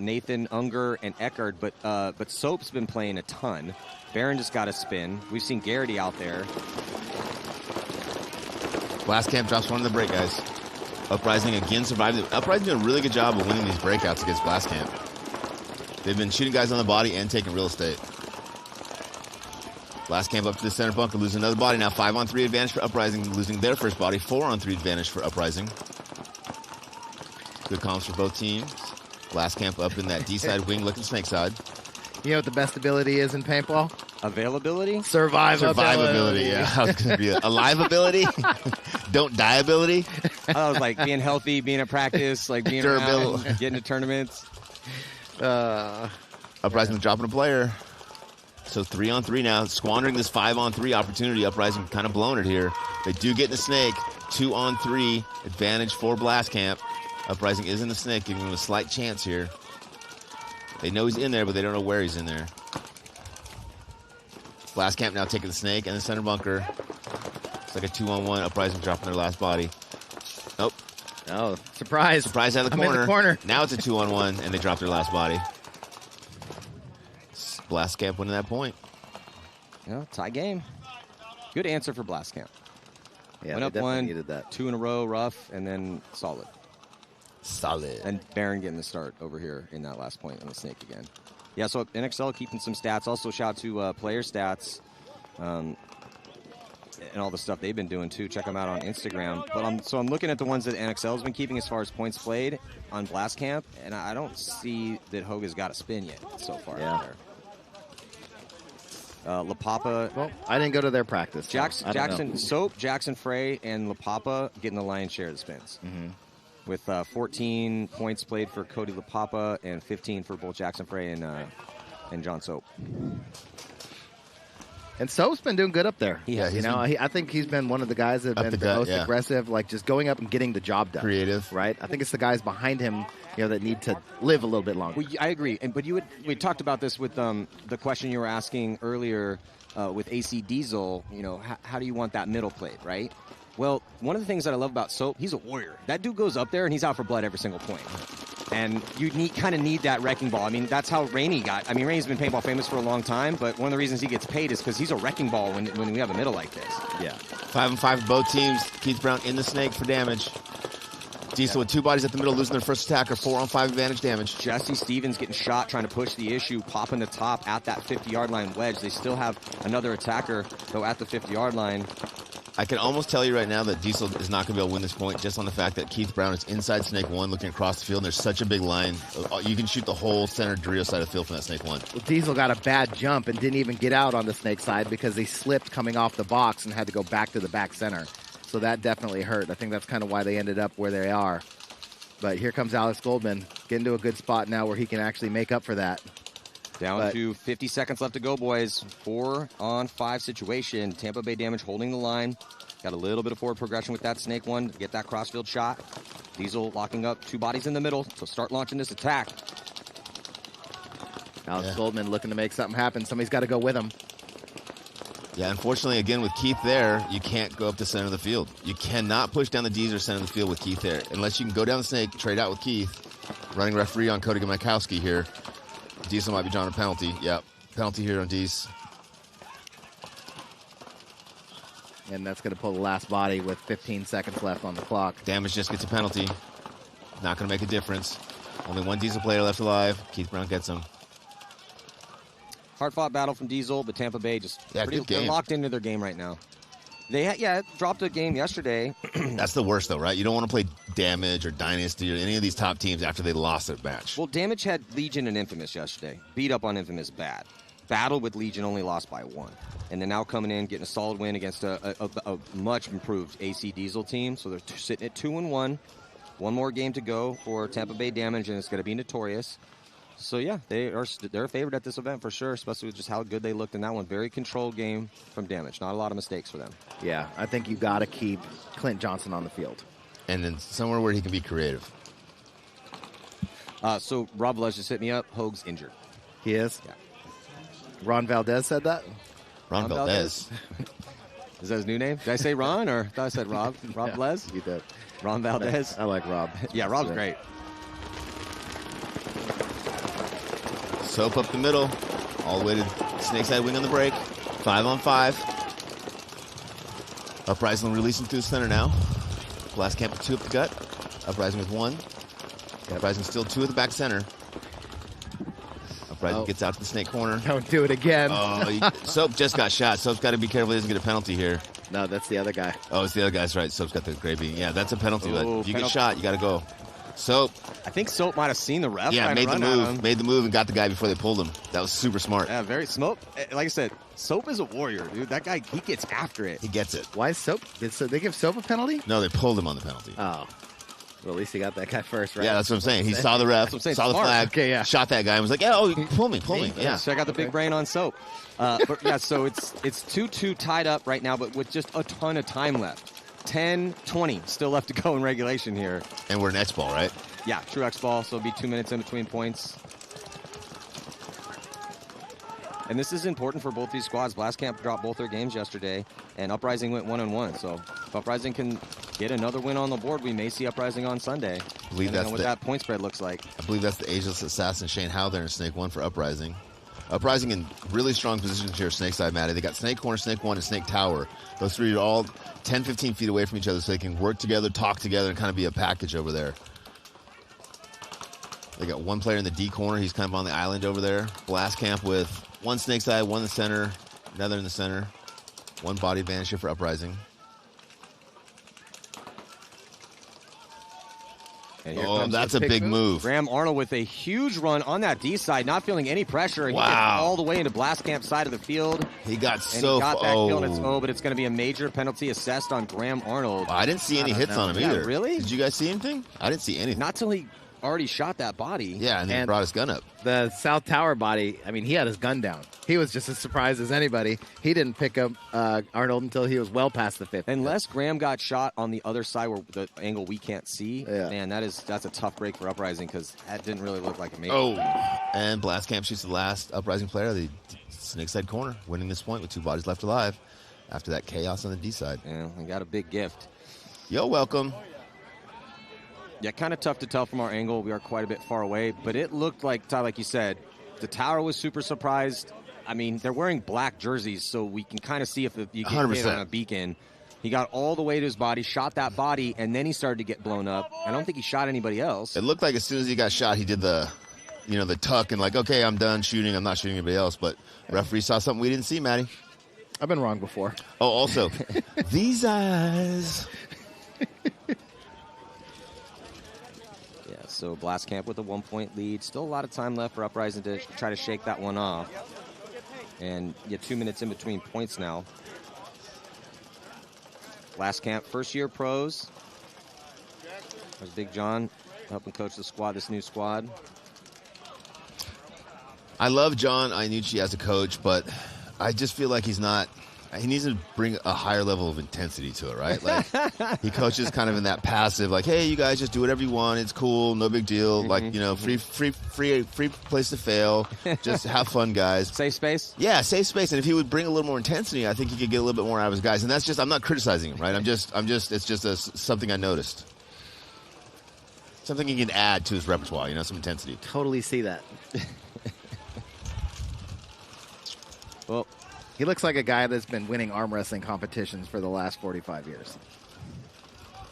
Nathan Unger, and Eckard. But Soap's been playing a ton. Barron just got a spin. We've seen Garrity out there. Blast Camp drops one in the break, guys. Uprising again survived. Uprising doing a really good job of winning these breakouts against Blast Camp. They've been shooting guys on the body and taking real estate. Blast Camp up to the center bunker, losing another body. Now 5-on-3 advantage for Uprising, losing their first body. 4-on-3 advantage for Uprising. Good comms for both teams. Blast Camp up in that D-side wing looking snake side. You know what the best ability is in paintball? Availability? Survivability, yeah. I was going to be a live ability. Don't die ability. I was like being healthy, being at practice, like being around, getting to tournaments. Uprising dropping a player. So 3-on-3 now, squandering this 5-on-3 opportunity. Uprising kind of blown it here. They do get in the snake. 2-on-3 advantage for Blast Camp. Uprising is in the snake, giving him a slight chance here. They know he's in there, but they don't know where he's in there. Blast Camp now taking the snake and the center bunker. It's like a 2-on-1. Uprising dropping their last body. Nope. Oh, surprise. Surprise out of the corner. I'm in the corner. Now it's a 2-on-1, and they drop their last body. Blast Camp winning that point. Yeah, tie game. Good answer for Blast Camp. Yeah, went up one, needed that. 2 in a row, rough, and then solid. And Barron getting the start over here in that last point on the snake again. Yeah, so NXL keeping some stats. Also, shout out to player stats and all the stuff they've been doing, too. Check them out on Instagram. But I'm looking at the ones that NXL has been keeping as far as points played on Blast Camp, and I don't see that Hogue has got a spin yet so far out there. La Papa. Well, I didn't go to their practice. Jackson Soap, Jackson Frey, and La Papa getting the lion's share of the spins. Mm-hmm. With 14 points played for Cody La Papa and 15 for both Jackson Frey and John Soap. And Soap's been doing good up there. I think he's been one of the guys that have been the most aggressive, like just going up and getting the job done. Creative. Right? I think it's the guys behind him, that need to live a little bit longer. Well, I agree. But we talked about this with the question you were asking earlier with AC Diesel, how do you want that middle played, right? Well, one of the things that I love about Soap, he's a warrior. That dude goes up there and he's out for blood every single point. And you kind of need that wrecking ball. I mean, that's how Rainey got. I mean, Rainey's been paintball famous for a long time, but one of the reasons he gets paid is because he's a wrecking ball when we have a middle like this. Yeah. 5-on-5 both teams. Keith Brown in the snake for damage. Diesel with 2 bodies at the middle, losing their first attacker. 4-on-5 advantage damage. Jesse Stevens getting shot, trying to push the issue, popping the top at that 50-yard line wedge. They still have another attacker, though, at the 50-yard line. I can almost tell you right now that Diesel is not going to be able to win this point just on the fact that Keith Brown is inside Snake 1 looking across the field, and there's such a big line. You can shoot the whole center Drio side of the field from that Snake 1. Well, Diesel got a bad jump and didn't even get out on the Snake side because he slipped coming off the box and had to go back to the back center. So that definitely hurt. I think that's kind of why they ended up where they are. But here comes Alex Goldman, getting to a good spot now where he can actually make up for that. Down to 50 seconds left to go, boys. 4-on-5 situation. Tampa Bay Damage holding the line. Got a little bit of forward progression with that Snake 1 to get that crossfield shot. Diesel locking up 2 bodies in the middle. So start launching this attack. Alex Goldman looking to make something happen. Somebody's got to go with him. Yeah, unfortunately, again, with Keith there, you can't go up the center of the field. You cannot push down the D's or center of the field with Keith there. Unless you can go down the Snake, trade out with Keith. Running referee on Cody Gamakowski here. Diesel might be drawing a penalty. Yep. Penalty here on Dees. And that's going to pull the last body with 15 seconds left on the clock. Damage just gets a penalty. Not going to make a difference. Only one Diesel player left alive. Keith Brown gets him. Hard-fought battle from Diesel, but Tampa Bay just good game. locked into their game right now. They dropped a game yesterday. That's the worst, though, right? You don't want to play Damage or Dynasty or any of these top teams after they lost their match. Well, Damage had Legion and Infamous yesterday. Beat up on Infamous bad. Battle with Legion only lost by 1. And then now coming in, getting a solid win against a much improved AC Diesel team. So they're sitting at 2-1. One more game to go for Tampa Bay Damage, and it's going to be Notorious. So, yeah, they're favored at this event for sure, especially with just how good they looked in that one. Very controlled game from Damage. Not a lot of mistakes for them. Yeah, I think you got to keep Clint Johnson on the field. And then somewhere where he can be creative. So Rob Les just hit me up. Hoag's injured. He is? Yeah. Ron Valdez said that? Ron Valdez. Is that his new name? Did I say Ron or I thought I said Rob? Rob Yeah, Les? You did. Ron Valdez? I like Rob. Yeah, Rob's great. Soap up the middle. All the way to snake side wing on the break. 5-on-5. Uprising releasing through the center now. Blast Camp with 2 up the gut. Uprising with 1. Uprising still 2 at the back center. Uprising gets out to the snake corner. Don't do it again. Soap just got shot. Soap's got to be careful he doesn't get a penalty here. No, that's the other guy. Oh, it's the other guy's right. Soap's got the gray bean. Yeah, that's a penalty. If you get shot, you got to go. Soap. I think Soap might have seen the ref. Yeah, made the move. Made the move and got the guy before they pulled him. That was super smart. Yeah, very Smoke. Like I said, Soap is a warrior, dude. That guy, he gets after it. He gets it. Why is Soap? Did they give Soap a penalty? No, they pulled him on the penalty. Oh. Well, at least he got that guy first, right? Yeah, that's what I'm saying. He saw the ref, saw the flag, shot that guy, and was like, pull me. Yeah. So I got the big brain on Soap. But yeah, so it's 2-2 tied up right now, but with just a ton of time left. 10-20 still left to go in regulation here. And we're in X ball, right? Yeah, true X ball, so it'll be 2 minutes in between points. And this is important for both these squads. Blast Camp dropped both their games yesterday, and Uprising went 1-1. So if Uprising can get another win on the board, we may see Uprising on Sunday. I believe that's what that point spread looks like. I believe that's the Ageless Assassin Shane Howe there in Snake 1 for Uprising. Uprising in really strong positions here, Snake side, Matty. They got Snake Corner, Snake 1, and Snake Tower. Those 3 are all 10, 15 feet away from each other so they can work together, talk together, and kind of be a package over there. They got one player in the D corner. He's kind of on the island over there. Blast Camp with 1 Snake side, 1 in the center, another in the center. 1 body advantage here for Uprising. And that's a big move. Graham Arnold with a huge run on that D side, not feeling any pressure. He gets all the way into Blast Camp side of the field. He got that kill, and it's but it's going to be a major penalty assessed on Graham Arnold. I didn't see any hits on him either. Really? Did you guys see anything? I didn't see anything. Not till he already shot that body. Yeah, and then he brought his gun up. The South Tower body, I mean, he had his gun down. He was just as surprised as anybody. He didn't pick up Arnold until he was well past the 5th. Unless Graham got shot on the other side where the angle we can't see, man, that's a tough break for Uprising because that didn't really look like a major. And Blast Camp shoots the last Uprising player, the snake side corner, winning this point with 2 bodies left alive after that chaos on the D side. Yeah, we got a big gift. You're welcome. Yeah, kind of tough to tell from our angle. We are quite a bit far away, but it looked like, Ty, like you said, the tower was super surprised. I mean, they're wearing black jerseys, so we can kind of see if you get hit on a beacon. He got all the way to his body, shot that body, and then he started to get blown up. I don't think he shot anybody else. It looked like as soon as he got shot, he did the tuck and like, okay, I'm done shooting. I'm not shooting anybody else. But referee saw something we didn't see, Matty. I've been wrong before. Oh, also, these eyes. So Blast Camp with a 1-point lead. Still a lot of time left for Uprising to try to shake that one off. And 2 minutes in between points now. Blast Camp, first-year pros. There's Big John helping coach the squad, this new squad. I love John Iannucci as a coach, but I just feel like he needs to bring a higher level of intensity to it, right? Like he coaches kind of in that passive, like, hey, you guys just do whatever you want. It's cool, no big deal. Like, free place to fail. Just have fun, guys. Safe space? Yeah, safe space. And if he would bring a little more intensity, I think he could get a little bit more out of his guys. And that's just, I'm not criticizing him, right? It's just something I noticed. Something he can add to his repertoire, some intensity. Totally see that. Well, he looks like a guy that's been winning arm wrestling competitions for the last 45 years.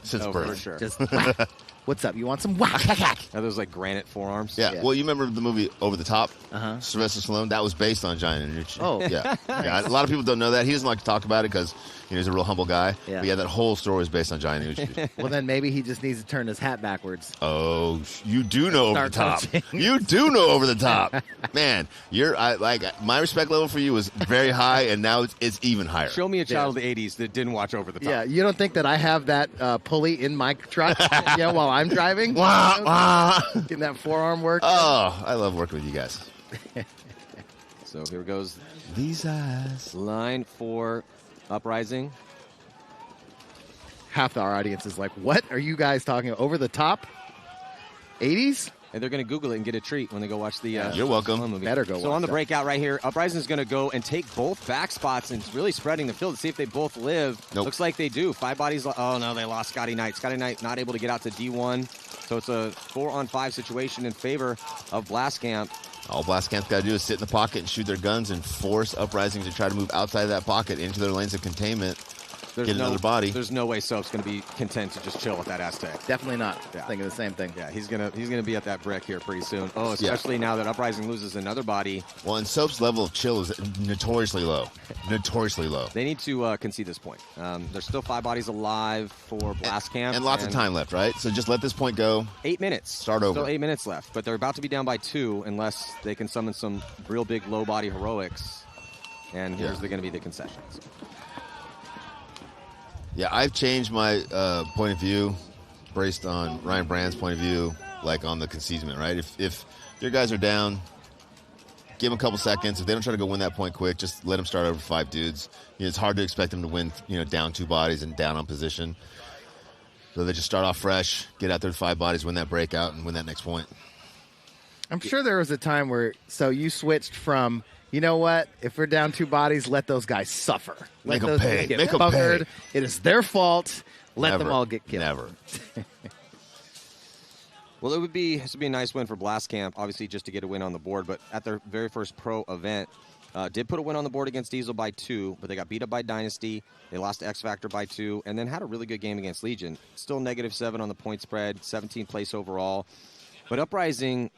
Since for birth. sure. Just whack. What's up? You want some whack? Are those like granite forearms? Yeah. Well, you remember the movie Over the Top? Uh-huh. Sylvester Stallone? That was based on Giant Inucci. Oh. Yeah. Yeah. A lot of people don't know that. He doesn't like to talk about it because he's a real humble guy. Yeah. But yeah, that whole story is based on Giant Inucci. Well, then maybe he just needs to turn his hat backwards. Oh, you do know Over the Start Top. coaching. You do know Over the Top. Man, my respect level for you was very high, and now it's even higher. Show me a child of the 80s that didn't watch Over the Top. Yeah, you don't think that I have that pulley in my truck while I'm driving? Getting that forearm work? Oh, I love working with you guys. So here goes These eyes. line for Uprising. Half our audience is like, what are you guys talking about? Over the top? 80s? And they're going to Google it and get a treat when they go watch the You're welcome. Stallone movie. Better go So watch on the that. breakout right here, Uprising is going to go and take both back spots and really spreading the field to see if they both live. Nope. Looks like they do. 5 bodies. Oh, no, they lost Scotty Knight. Scotty Knight not able to get out to D1. So it's a 4-on-5 situation in favor of Blastcamp. All Blastcamp's got to do is sit in the pocket and shoot their guns and force Uprising to try to move outside of that pocket into their lanes of containment. Get another body. There's no way Soap's going to be content to just chill with that Aztec. Definitely not. Yeah. Thinking the same thing. Yeah, he's gonna be at that brick here pretty soon. Oh, especially now that Uprising loses another body. Well, and Soap's level of chill is notoriously low. Notoriously low. They need to concede this point. There's still 5 bodies alive for Blastcamp. And lots of time left, right? So just let this point go. 8 minutes. Start over. Still 8 minutes left, but they're about to be down by 2 unless they can summon some real big low body heroics. And here's going to be the concessions. Yeah, I've changed my point of view based on Ryan Brand's point of view, like on the concealment, right? If your guys are down, give them a couple seconds. If they don't try to go win that point quick, just let them start over 5 dudes. It's hard to expect them to win, down 2 bodies and down on position. So they just start off fresh, get out there with 5 bodies, win that breakout, and win that next point. I'm sure there was a time where, so you switched from, you know what? If we're down 2 bodies, let those guys suffer. Make Let 'em those pay. guys get Make 'em bunkered. pay. It is their fault. Let them Never. all get killed. Never. Well, this would be a nice win for Blastcamp, obviously just to get a win on the board. But at their very first pro event, did put a win on the board against Diesel by 2, but they got beat up by Dynasty. They lost to X Factor by 2, and then had a really good game against Legion. Still -7 on the point spread, 17th place overall. But Uprising,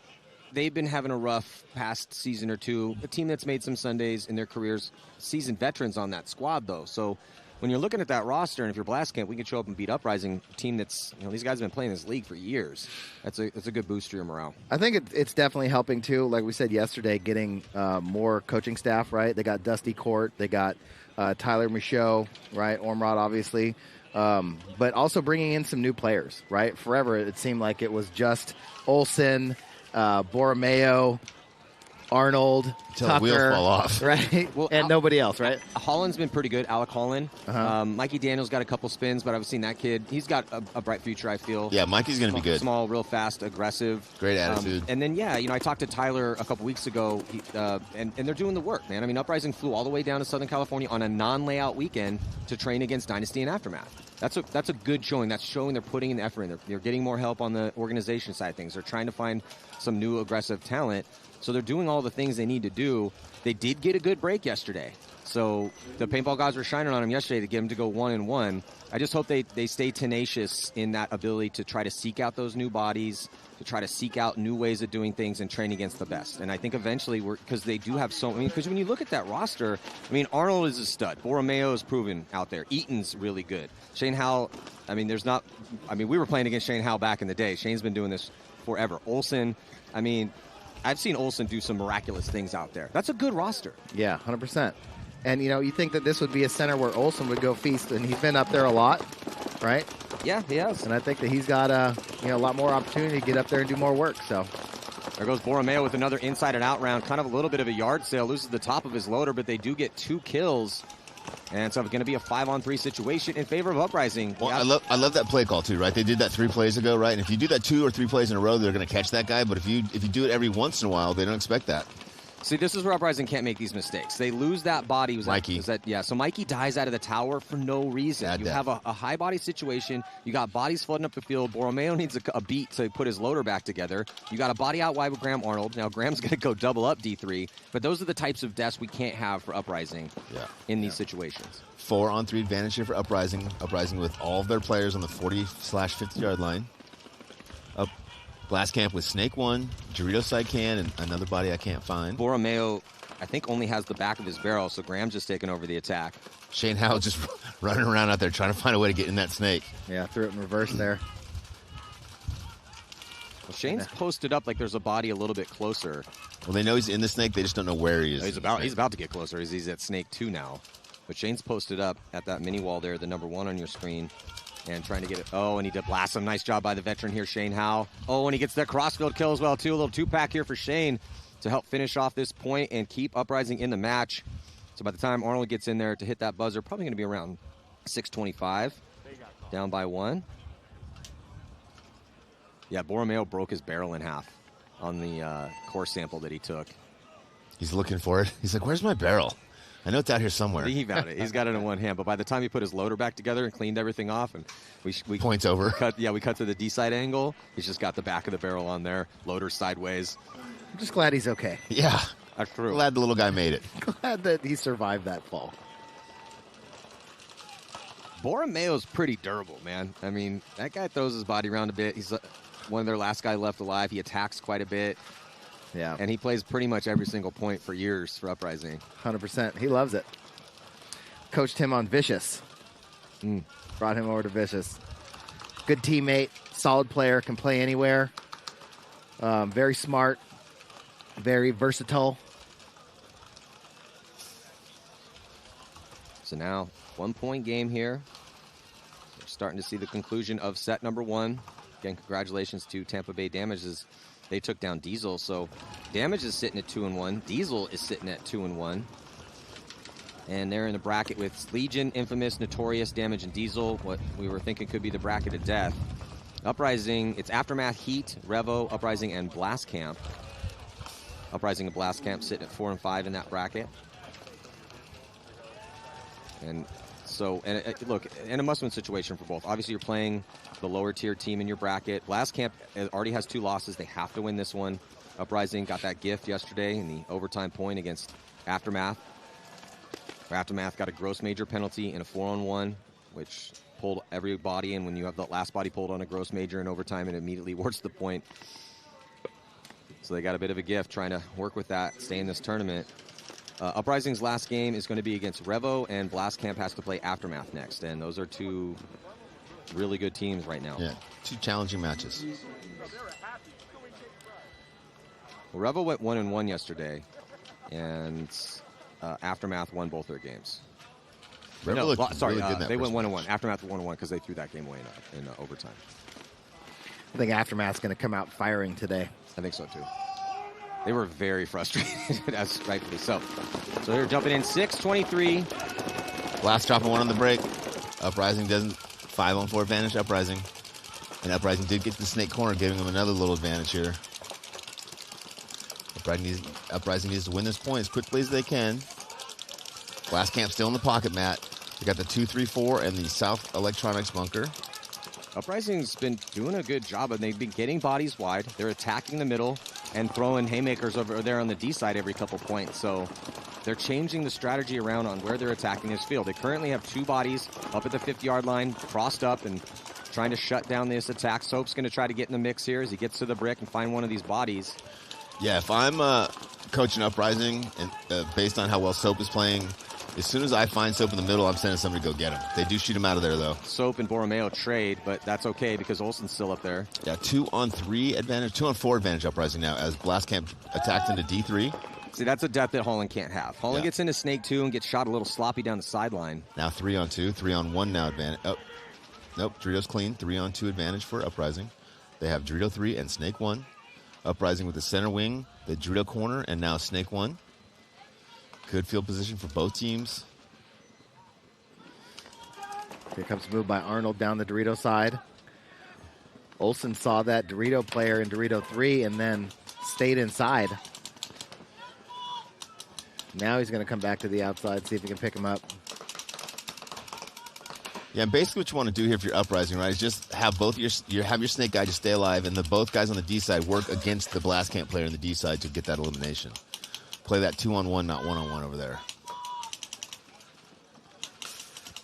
they've been having a rough past season or two. A team that's made some Sundays in their careers, seasoned veterans on that squad, though. So when you're looking at that roster, and if you're Blastcamp, we can show up and beat Uprising, a team that's, these guys have been playing this league for years. That's a good boost to your morale. I think it's definitely helping, too. Like we said yesterday, getting more coaching staff, right? They got Dusty Court. They got Tyler Michaud, right? Ormrod, obviously. But also bringing in some new players, right? Forever, it seemed like it was just Olsen, Borromeo, Arnold, Until Tucker, the wheels fall off. right? Well, and nobody else, right? Holland's been pretty good, Alec Holland. Uh-huh. Mikey Daniels got a couple spins, but I've seen that kid. He's got a bright future, I feel. Yeah, Mikey's going to be good. Small, real fast, aggressive. Great attitude. And then, I talked to Tyler a couple weeks ago, and they're doing the work, man. I mean, Uprising flew all the way down to Southern California on a non-layout weekend to train against Dynasty and Aftermath. That's a good showing. That's showing they're putting in the effort in. They're getting more help on the organization side of things. They're trying to find some new aggressive talent. So they're doing all the things they need to do. They did get a good break yesterday. So the paintball guys were shining on them yesterday to get them to go 1-1. I just hope they stay tenacious in that ability to try to seek out those new bodies, to try to seek out new ways of doing things and train against the best. And I think eventually, because they do have because when you look at that roster, Arnold is a stud. Borromeo is proven out there. Eaton's really good. Shane Howell, we were playing against Shane Howell back in the day. Shane's been doing this forever. Olsen, I've seen Olsen do some miraculous things out there. That's a good roster. Yeah, 100%. And, you think that this would be a center where Olsen would go feast, and he's been up there a lot, right? Yeah, he has. And I think that he's got a lot more opportunity to get up there and do more work. So there goes Borromeo with another inside and out round. Kind of a little bit of a yard sale. Loses the top of his loader, but they do get 2 kills. And so it's going to be a 5-on-3 situation in favor of Uprising. Well, I love that play call too, right? They did that 3 plays ago, right? And if you do that 2 or 3 plays in a row, they're going to catch that guy. But if you do it every once in a while, they don't expect that. See, this is where Uprising can't make these mistakes. They lose that body. Mikey. So Mikey dies out of the tower for no reason. Bad you death. have a high body situation. You got bodies flooding up the field. Borromeo needs a beat to put his loader back together. You got a body out wide with Graham Arnold. Now, Graham's going to go double up D3. But those are the types of deaths we can't have for Uprising in these situations. 4-on-3 advantage here for Uprising. Uprising with all of their players on the 40/50-yard line. Up Blast Camp with Snake 1, Dorito Sidecan, and another body I can't find. Borromeo, I think, only has the back of his barrel, so Graham's just taking over the attack. Shane Howell just running around out there trying to find a way to get in that snake. Yeah, threw it in reverse there. Well, Shane's posted up like there's a body a little bit closer. Well, they know he's in the snake. They just don't know where he is. He's about to get closer. He's at Snake 2 now. But Shane's posted up at that mini wall there, the number 1 on your screen, and trying to get it. Oh, and he did blast him. Nice job by the veteran here, Shane Howe. Oh, and he gets that crossfield kill as well, too. A little 2-pack here for Shane to help finish off this point and keep Uprising in the match. So by the time Arnold gets in there to hit that buzzer, probably going to be around 6:25, down by 1. Yeah, Borromeo broke his barrel in half on the core sample that he took. He's looking for it. He's like, where's my barrel? I know it's out here somewhere. He found it. He's got it in one hand. But by the time he put his loader back together and cleaned everything off, and we Points over. We cut to the D-side angle. He's just got the back of the barrel on there, loader sideways. I'm just glad he's okay. Yeah. That's true. Glad the little guy made it. Glad that he survived that fall. Borromeo's pretty durable, man. I mean, that guy throws his body around a bit. He's one of their last guy left alive. He attacks quite a bit. Yeah. And he plays pretty much every single point for years for Uprising. 100%. He loves it. Coached him on Vicious. Brought him over to Vicious. Good teammate, solid player, can play anywhere. Very smart, very versatile. So now, 1-point game here. We're starting to see the conclusion of set number 1. Again, congratulations to Tampa Bay Damages. They took down Diesel, so Damage is sitting at 2-1. Diesel is sitting at 2-1. And they're in the bracket with Legion, Infamous, Notorious, Damage, and Diesel. What we were thinking could be the bracket of death. Uprising, it's Aftermath, Heat, Revo, Uprising, and Blast Camp. Uprising and Blast Camp sitting at 4 and 5 in that bracket. And so, look, in a must-win situation for both. Obviously, you're playing the lower tier team in your bracket. Blast Camp already has 2 losses. They have to win this one. Uprising got that gift yesterday in the overtime point against Aftermath. Aftermath got a gross major penalty in a 4-on-1, which pulled every body in. When you have the last body pulled on a gross major in overtime, it immediately awards the point. So they got a bit of a gift trying to work with that, stay in this tournament. Uprising's last game is going to be against Revo, and Blast Camp has to play Aftermath next. And those are 2 really good teams right now. Yeah, 2 challenging matches. Well, Revo went 1-1 yesterday, and Aftermath won both their games. Revo looked really good in that they went first 1-1. match. Aftermath won 1-1 because they threw that game away in overtime. I think Aftermath's going to come out firing today. I think so, too. They were very frustrated, as rightfully so. So they're jumping in 6:23. Blast dropping 1 on the break. Uprising doesn't. 5-on-4 advantage, Uprising. And Uprising did get to the snake corner, giving them another little advantage here. Uprising needs to win this point as quickly as they can. Blast Camp still in the pocket, Matt. They got the 2-3-4 and the South Electronics bunker. Uprising's been doing a good job, and they've been getting bodies wide. They're attacking the middle and throwing haymakers over there on the D side every couple points. So they're changing the strategy around on where they're attacking this field. They currently have 2 bodies up at the 50-yard line, crossed up and trying to shut down this attack. Soap's going to try to get in the mix here as he gets to the brick and find one of these bodies. Yeah, if I'm coaching Uprising, and based on how well Soap is playing, as soon as I find Soap in the middle, I'm sending somebody to go get him. They do shoot him out of there, though. Soap and Borromeo trade, but that's okay because Olsen's still up there. Yeah, 2-on-3 advantage, 2-on-4 advantage Uprising now as Blast Camp attacked into D3. See, that's a death that Holland can't have. Holland gets into Snake 2 and gets shot a little sloppy down the sideline. Now 3-on-2, 3-on-1 now advantage. Oh, nope, Dorito's clean. 3-on-2 advantage for Uprising. They have Dorito 3 and Snake 1. Uprising with the center wing, the Dorito corner, and now Snake 1. Good field position for both teams. Here comes a move by Arnold down the Dorito side. Olsen saw that Dorito player in Dorito 3 and then stayed inside. Now he's going to come back to the outside, see if he can pick him up. Yeah, basically what you want to do here if you're Uprising, right, is just have both have your snake guy just stay alive, and both guys on the D side work against the blast camp player on the D side to get that elimination. Play that 2-on-1, not 1-on-1 over there.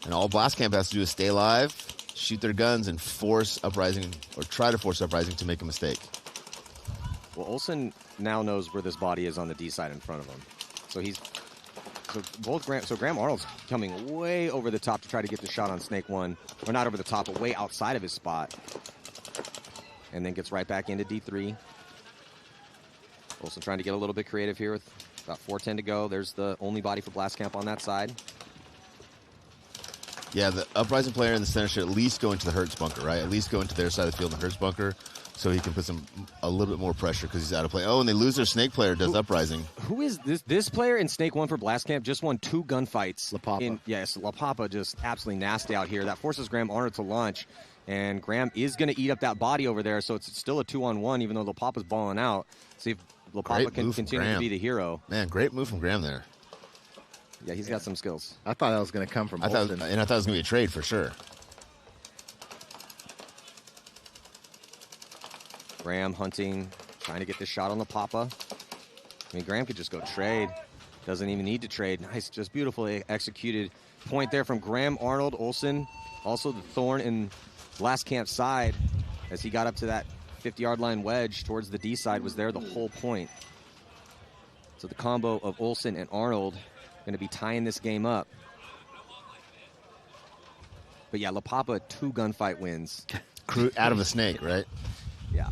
And all blast camp has to do is stay alive, shoot their guns, and force Uprising, or try to force Uprising to make a mistake. Well, Olsen now knows where this body is on the D side in front of him. So Graham Arnold's coming way over the top to try to get the shot on Snake 1. Or not over the top, but way outside of his spot. And then gets right back into D3. Olsen trying to get a little bit creative here with about 4:10 to go. There's the only body for blast camp on that side. Yeah, the Uprising player in the center should at least go into the Hertz bunker, right? At least go into their side of the field in the Hertz bunker so he can put a little bit more pressure because he's out of play. Oh, and they lose their Snake player, does Uprising. Who is this? This player in Snake 1 for blast camp just won 2 gunfights. La Papa. Yes, La Papa just absolutely nasty out here. That forces Graham Arnold to launch. And Graham is going to eat up that body over there, so it's still a 2-on-1, even though La Papa's balling out. See if La Papa can continue to be the hero. Man, great move from Graham there. Yeah, he's got some skills. I thought that was going to come from I thought Olsen. it was going to be a trade for sure. Graham hunting, trying to get this shot on La Papa. I mean, Graham could just go trade. Doesn't even need to trade. Nice, just beautifully executed point there from Graham Arnold. Olsen, also the thorn in blast camp side as he got up to that 50-yard line wedge towards the D side was there the whole point. So the combo of Olsen and Arnold going to be tying this game up. But yeah, La Papa 2 gunfight wins. Out of a snake, right? Yeah.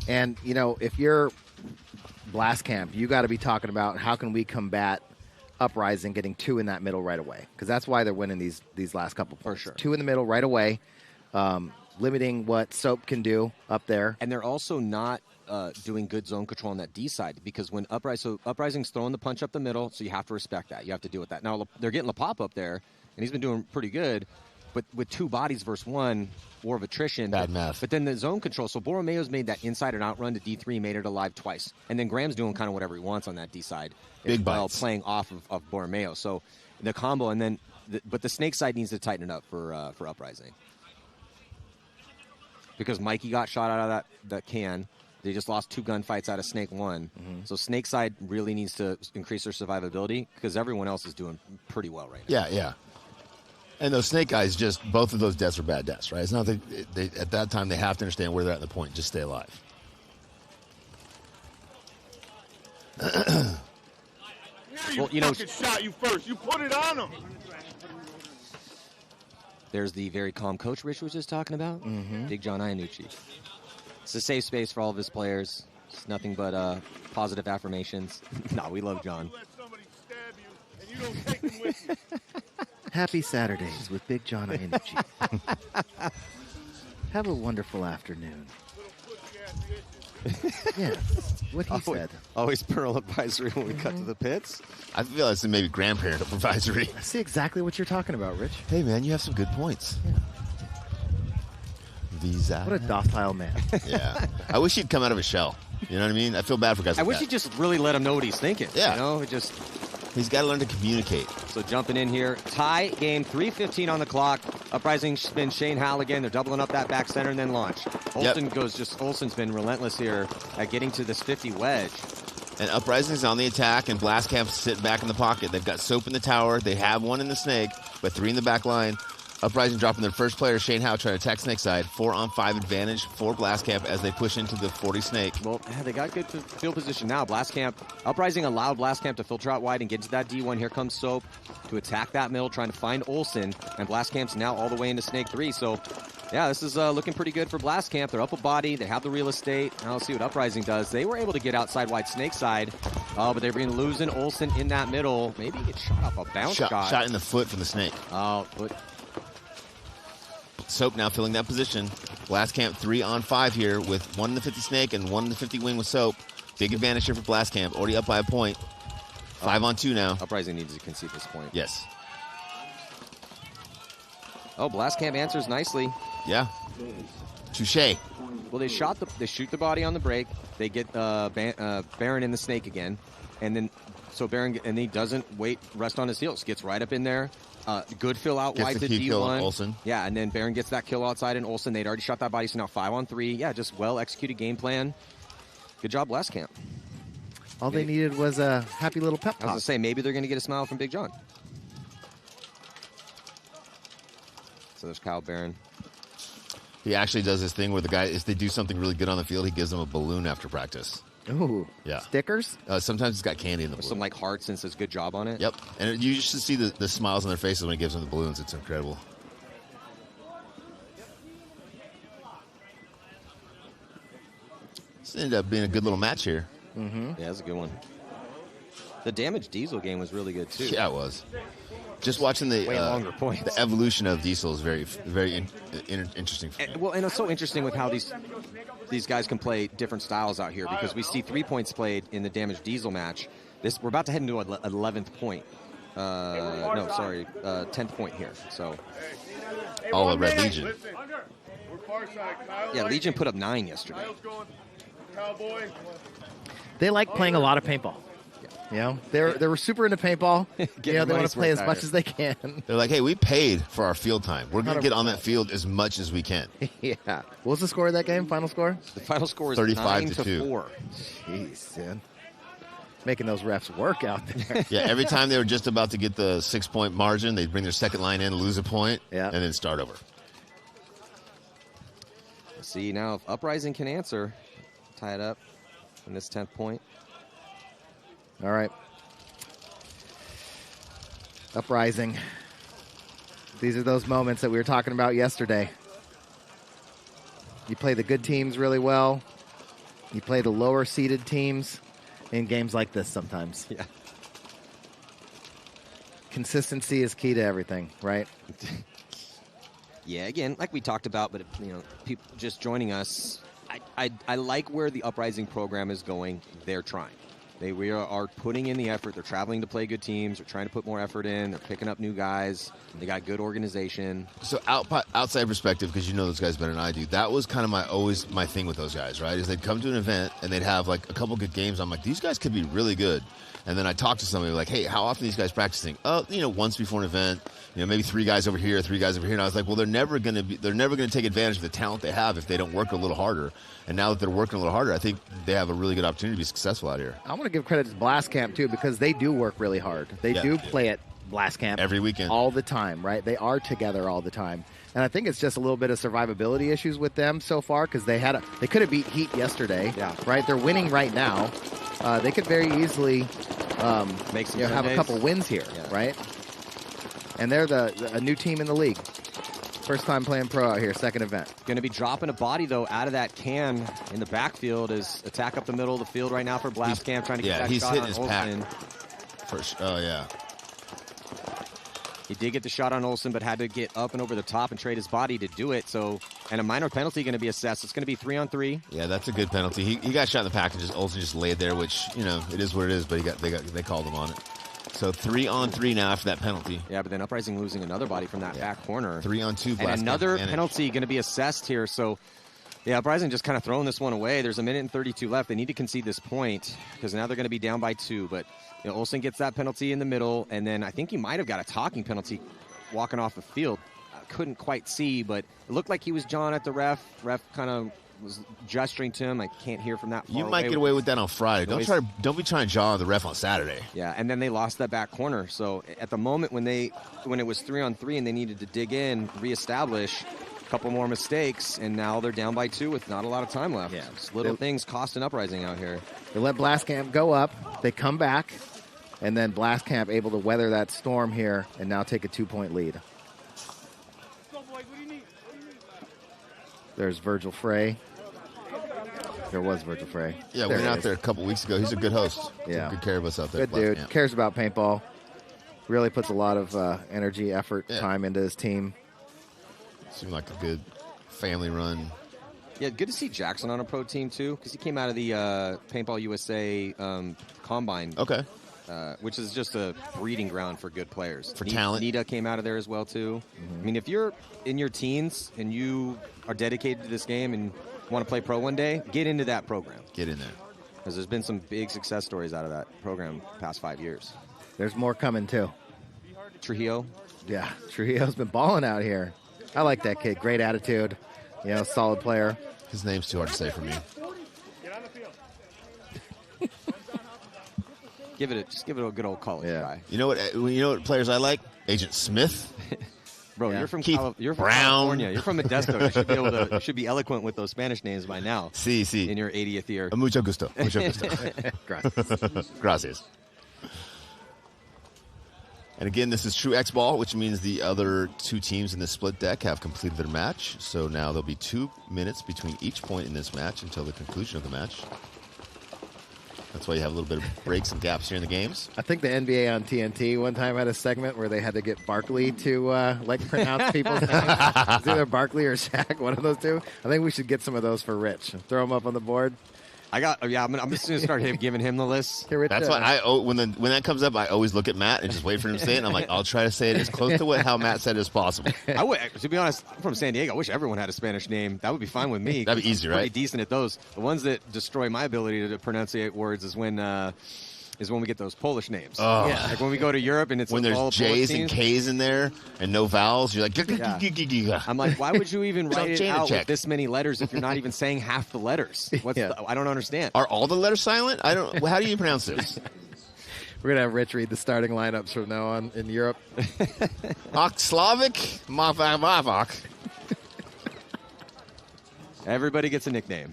And, you know, if you're blast camp, you got to be talking about how can we combat Uprising getting 2 in that middle right away. Because that's why they're winning these last couple points. For sure. 2 in the middle right away. Limiting what Soap can do up there. And they're also not doing good zone control on that D side because when Uprising's throwing the punch up the middle, so you have to respect that. You have to deal with that. Now, they're getting La Pop up there, and he's been doing pretty good, but with 2 bodies versus 1, war of attrition. Bad math. But then the zone control, so Borromeo's made that inside and out run to D3, made it alive twice. And then Graham's doing kind of whatever he wants on that D side. Big bites. Playing off of Borromeo. So the combo, and then, but the snake side needs to tighten it up for Uprising. Because Mikey got shot out of that can. They just lost 2 gunfights out of Snake 1. Mm-hmm. So Snake side really needs to increase their survivability because everyone else is doing pretty well right now. Yeah. And those Snake guys, both of those deaths are bad deaths, right? It's not that they at that time they have to understand where they're at in the point. Just stay alive. Well, you know, shot you first. You put it on him. There's the very calm coach Rich was just talking about, Big John Iannucci. It's a safe space for all of his players. It's nothing but positive affirmations. No, we love John. Let somebody stab you, and you don't take them with you. Happy Saturdays with Big John Iannucci. Have a wonderful afternoon. Yes, what he said. Always parental advisory when we cut to the pits. I feel like it's maybe grandparent advisory. I see exactly what you're talking about, Rich. Hey, man, you have some good points. Yeah. Visa. What a docile man. Yeah. I wish he'd come out of his shell. You know what I mean? I feel bad for guys I like wish that. he'd just really let him know what he's thinking. Yeah. You know, He's got to learn to communicate. So jumping in here, tie game, 3:15 on the clock. Uprising spin Shane Howell again. They're doubling up that back center and then launch. Olsen's been relentless here at getting to this 50 wedge. And Uprising's on the attack, and Blast Camp's sitting back in the pocket. They've got Soap in the tower. They have 1 in the snake, but 3 in the back line. Uprising dropping their first player, Shane Howe, trying to attack snake side. 4-on-5 advantage for Blast Camp as they push into the 40 snake. Well, they got good field position now. Blast Camp, Uprising allowed Blast Camp to filter out wide and get to that D1. Here comes Soap to attack that middle, trying to find Olsen. And Blast Camp's now all the way into snake 3. So, yeah, this is looking pretty good for Blast Camp. They're up a body. They have the real estate. Now let's see what Uprising does. They were able to get outside wide snake side, but they've been losing Olsen in that middle. Maybe he gets shot off a bounce shot. Shot in the foot from the snake. But Soap now filling that position. Blast Camp 3-on-5 here with 1 in the 50 snake and 1 in the 50 wing with Soap. Big advantage here for Blast Camp. Already up by a point. 5-on-2 now. Uprising needs to concede this point. Yes. Oh, Blast Camp answers nicely. Yeah. Touche. Well, they shoot the body on the break. They get Baron in the snake again, and then So Barron, and he doesn't rest on his heels. Gets right up in there. Good fill out wide to Gets the key kill on D1. Olsen. Yeah, and then Barron gets that kill outside in Olsen. They'd already shot that body, so now 5-on-3. Yeah, just well-executed game plan. Good job, Blastcamp. All they needed was a happy little pep I was talk. going to say, maybe they're going to get a smile from Big John. So there's Kyle Barron. He actually does this thing where the guy, if they do something really good on the field, he gives them a balloon after practice. Ooh. Yeah. Stickers? Sometimes it's got candy in the With balloon. some like hearts and says good job on it. Yep. And you should see the smiles on their faces when he gives them the balloons. It's incredible. This ended up being a good little match here. Yeah, that's a good one. The Damage Diesel game was really good, too. Yeah, it was. Just watching the Way longer points. The evolution of Diesel is very, very interesting. For me. And it's so interesting with how these guys can play different styles out here because we see 3 points played in the Damage Diesel match. We're about to head into an 11th point. 10th point here. So all of Red Legion. Yeah, Legion put up 9 yesterday. They like playing a lot of paintball. You know, they were super into paintball. They want to play as much as they can. They're like, hey, we paid for our field time. We're going to get on that field as much as we can. Yeah. What was the score of that game? Final score? The final score is 35-2. Jeez, man. Making those refs work out there. Yeah, every time they were just about to get the 6-point margin, they'd bring their second line in, lose a point, and then start over. Let's see now if Uprising can answer. Tie it up in this 10th point. All right. Uprising. These are those moments that we were talking about yesterday. You play the good teams really well. You play the lower seeded teams in games like this sometimes. Yeah. Consistency is key to everything, right? Yeah, again, like we talked about, but people just joining us, I like where the Uprising program is going. They're trying. They are putting in the effort. They're traveling to play good teams. They're trying to put more effort in. They're picking up new guys. They got good organization. So outside perspective, because you know those guys better than I do, that was kind of always my thing with those guys, right? Is they'd come to an event and they'd have like a couple good games. I'm like, these guys could be really good. And then I talk to somebody like, hey, how often are these guys practicing? Oh, once before an event. Maybe 3 guys over here, 3 guys over here. And I was like, well, they're never going to take advantage of the talent they have if they don't work a little harder. And now that they're working a little harder, I think they have a really good opportunity to be successful out here. I want to give credit to Blastcamp, too, because they do work really hard. They do play at Blastcamp every weekend. All the time, right? They are together all the time. And I think it's just a little bit of survivability issues with them so far because they could have beat Heat yesterday, right? They're winning right now. They could very easily make some have a couple wins here, right? And they're a new team in the league. First time playing pro out here, second event. Going to be dropping a body, though, out of that can in the backfield is attack up the middle of the field right now for Blastcamp, trying to get that shot on Olsen. Yeah, he's hitting his pack. Oh, yeah. He did get the shot on Olsen, but had to get up and over the top and trade his body to do it. So, and a minor penalty going to be assessed. It's going to be 3-on-3. Yeah, that's a good penalty. He got shot in the pack and Olsen just laid there, which it is what it is. But they called him on it. So 3-on-3 now after that penalty. Yeah, but then Uprising losing another body from that back corner. 3-on-2. And another penalty going to be assessed here. So, yeah, Uprising just kind of throwing this one away. There's 1:32 left. They need to concede this point because now they're going to be down by 2. But Olsen gets that penalty in the middle, and then I think he might have got a talking penalty walking off the field. I couldn't quite see, but it looked like he was jawing at the ref. Ref kind of was gesturing to him. I can't hear from that far You might get away with that on Friday. Don't be trying to jaw the ref on Saturday. Yeah, and then they lost that back corner. So at the moment when it was 3-on-3 and they needed to dig in, reestablish, a couple more mistakes, and now they're down by 2 with not a lot of time left. Yeah. Just little things cost an Uprising out here. They let Blastcamp go up. They come back, and then Blastcamp able to weather that storm here and now take a 2-point lead. There's Virgil Frey. There was Virgil Frey. Yeah, we went out there a couple weeks ago. He's a good host. Yeah. Took good care of us out there. Good dude. Cares about paintball. Really puts a lot of energy, effort, time into his team. Seemed like a good family run. Yeah, good to see Jackson on a pro team, too, because he came out of the Paintball USA Combine. Okay. Which is just a breeding ground for good players. For talent. Nita came out of there as well, too. I mean, if you're in your teens and you are dedicated to this game and want to play pro one day, get into that program. Get in there. Because there's been some big success stories out of that program the past 5 years. There's more coming, too. Trujillo. Yeah, Trujillo's been balling out here. I like that kid. Great attitude. You know, solid player. His name's too hard to say for me. Just give it a good old college guy. You know what players I like? Agent Smith. Bro, you're from Keith you're from Brown. California. You're from Modesto. You should be eloquent with those Spanish names by now. Sí. In your 80th year. Mucho gusto. Gracias. Gracias. And again, this is true X ball, which means the other two teams in the split deck have completed their match. So now there'll be 2 minutes between each point in this match until the conclusion of the match. That's why you have a little bit of breaks and gaps here in the games. I think the NBA on TNT one time had a segment where they had to get Barkley to pronounce people's names. It's either Barkley or Shaq, one of those two. I think we should get some of those for Rich. Throw them up on the board. I'm just going to start giving him the list. Here, Rich, that's why when that comes up, I always look at Matt and just wait for him to say it. And I'm like, I'll try to say it as close to how Matt said it as possible. I would, to be honest, I'm from San Diego. I wish everyone had a Spanish name. That would be fine with me. That'd be easy, right? Pretty decent at those. The ones that destroy my ability to pronunciate words is when we get those Polish names. Oh. Yeah, like when we go to Europe and it's when all there's J's Polish and teams. K's in there and no vowels, you're like, I'm like, why would you even write it out check. with this many letters if you're not even saying half the letters? I don't understand. Are all the letters silent? How do you pronounce this? We're going to have Rich read the starting lineups from now on in Europe. Slavic, Mavak. Everybody gets a nickname.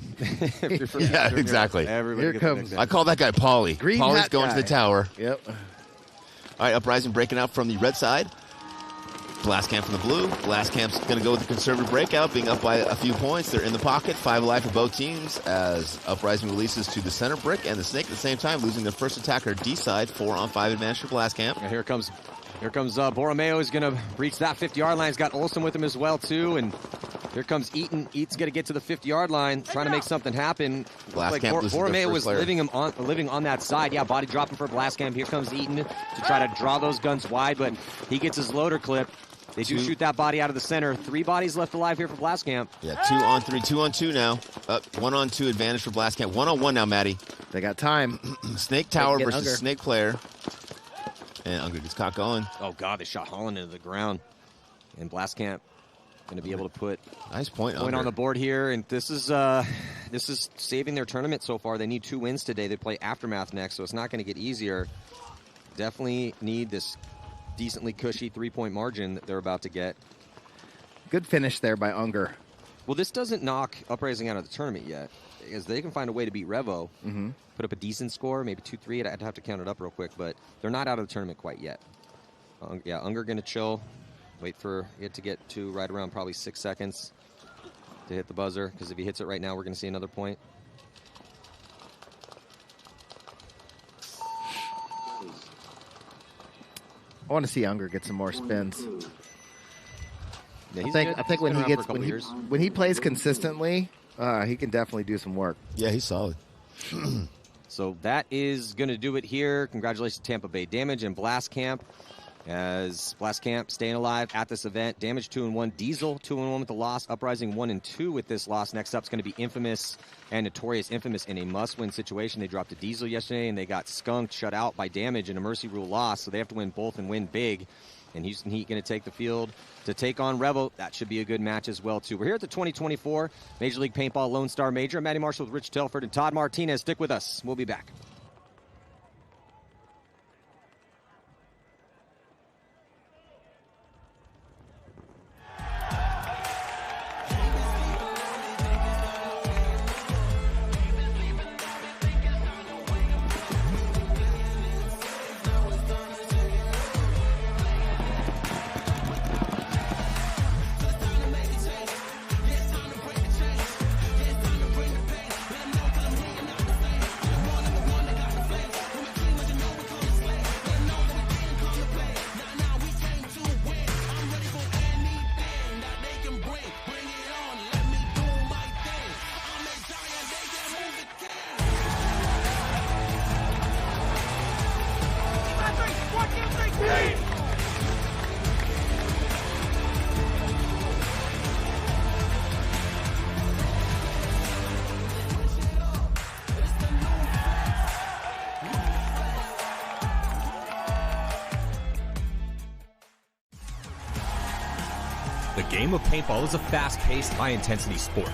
Yeah, exactly. Everybody gets a nickname. I call that guy Paulie. Green Paulie's hat going guy. to the tower. Yep. All right, Uprising breaking out from the red side. Blast Camp from the blue. Blast Camp's going to go with the conservative breakout, being up by a few points. They're in the pocket, 5 alive for both teams as Uprising releases to the center brick and the snake at the same time, losing their first attacker D side, 4-on-5 advantage for Blast Camp. Here comes Borromeo is going to reach that 50-yard line. He's got Olsen with him as well, too. And here comes Eaton. Eaton's going to get to the 50-yard line, trying to make something happen. Blast Camp loses their Borromeo first was player. living on that side. Yeah, body dropping for Blast Camp. Here comes Eaton to try to draw those guns wide, but he gets his loader clip. They do shoot that body out of the center. 3 bodies left alive here for Blast Camp. Yeah, 2-on-3, 2-on-2 now. 1-on-2 advantage for Blast Camp. 1-on-1 now, Maddie. They got time. Snake Tower versus Unger. Snake player. And Unger gets caught going. Oh, God, they shot Holland into the ground. And Blast Camp going to be able to put nice point on the board here. And this is saving their tournament so far. They need 2 wins today. They play Aftermath next, so it's not going to get easier. Definitely need this decently cushy 3-point margin that they're about to get. Good finish there by Unger. Well, this doesn't knock Uprising out of the tournament yet, because they can find a way to beat Revo, put up a decent score, maybe 2-3. I'd have to count it up real quick, but they're not out of the tournament quite yet. Unger going to chill, wait for it to get to right around probably 6 seconds to hit the buzzer, because if he hits it right now, we're going to see another point. I want to see Unger get some more spins. Yeah, I think when he plays consistently, he can definitely do some work. Yeah, he's solid. So that is going to do it here. Congratulations to Tampa Bay Damage and Blast Camp. As Blast Camp staying alive at this event. Damage 2-1. Diesel 2-1 with the loss. Uprising 1-2 with this loss. Next up is going to be Infamous and Notorious. Infamous in a must-win situation. They dropped a Diesel yesterday and they got skunked, shut out by Damage in a Mercy Rule loss. So they have to win both and win big. And Houston Heat going to take the field to take on Revo. That should be a good match as well, too. We're here at the 2024 Major League Paintball Lone Star Major. Matty Marshall with Rich Telford and Todd Martinez. Stick with us. We'll be back. The game of paintball is a fast-paced, high-intensity sport.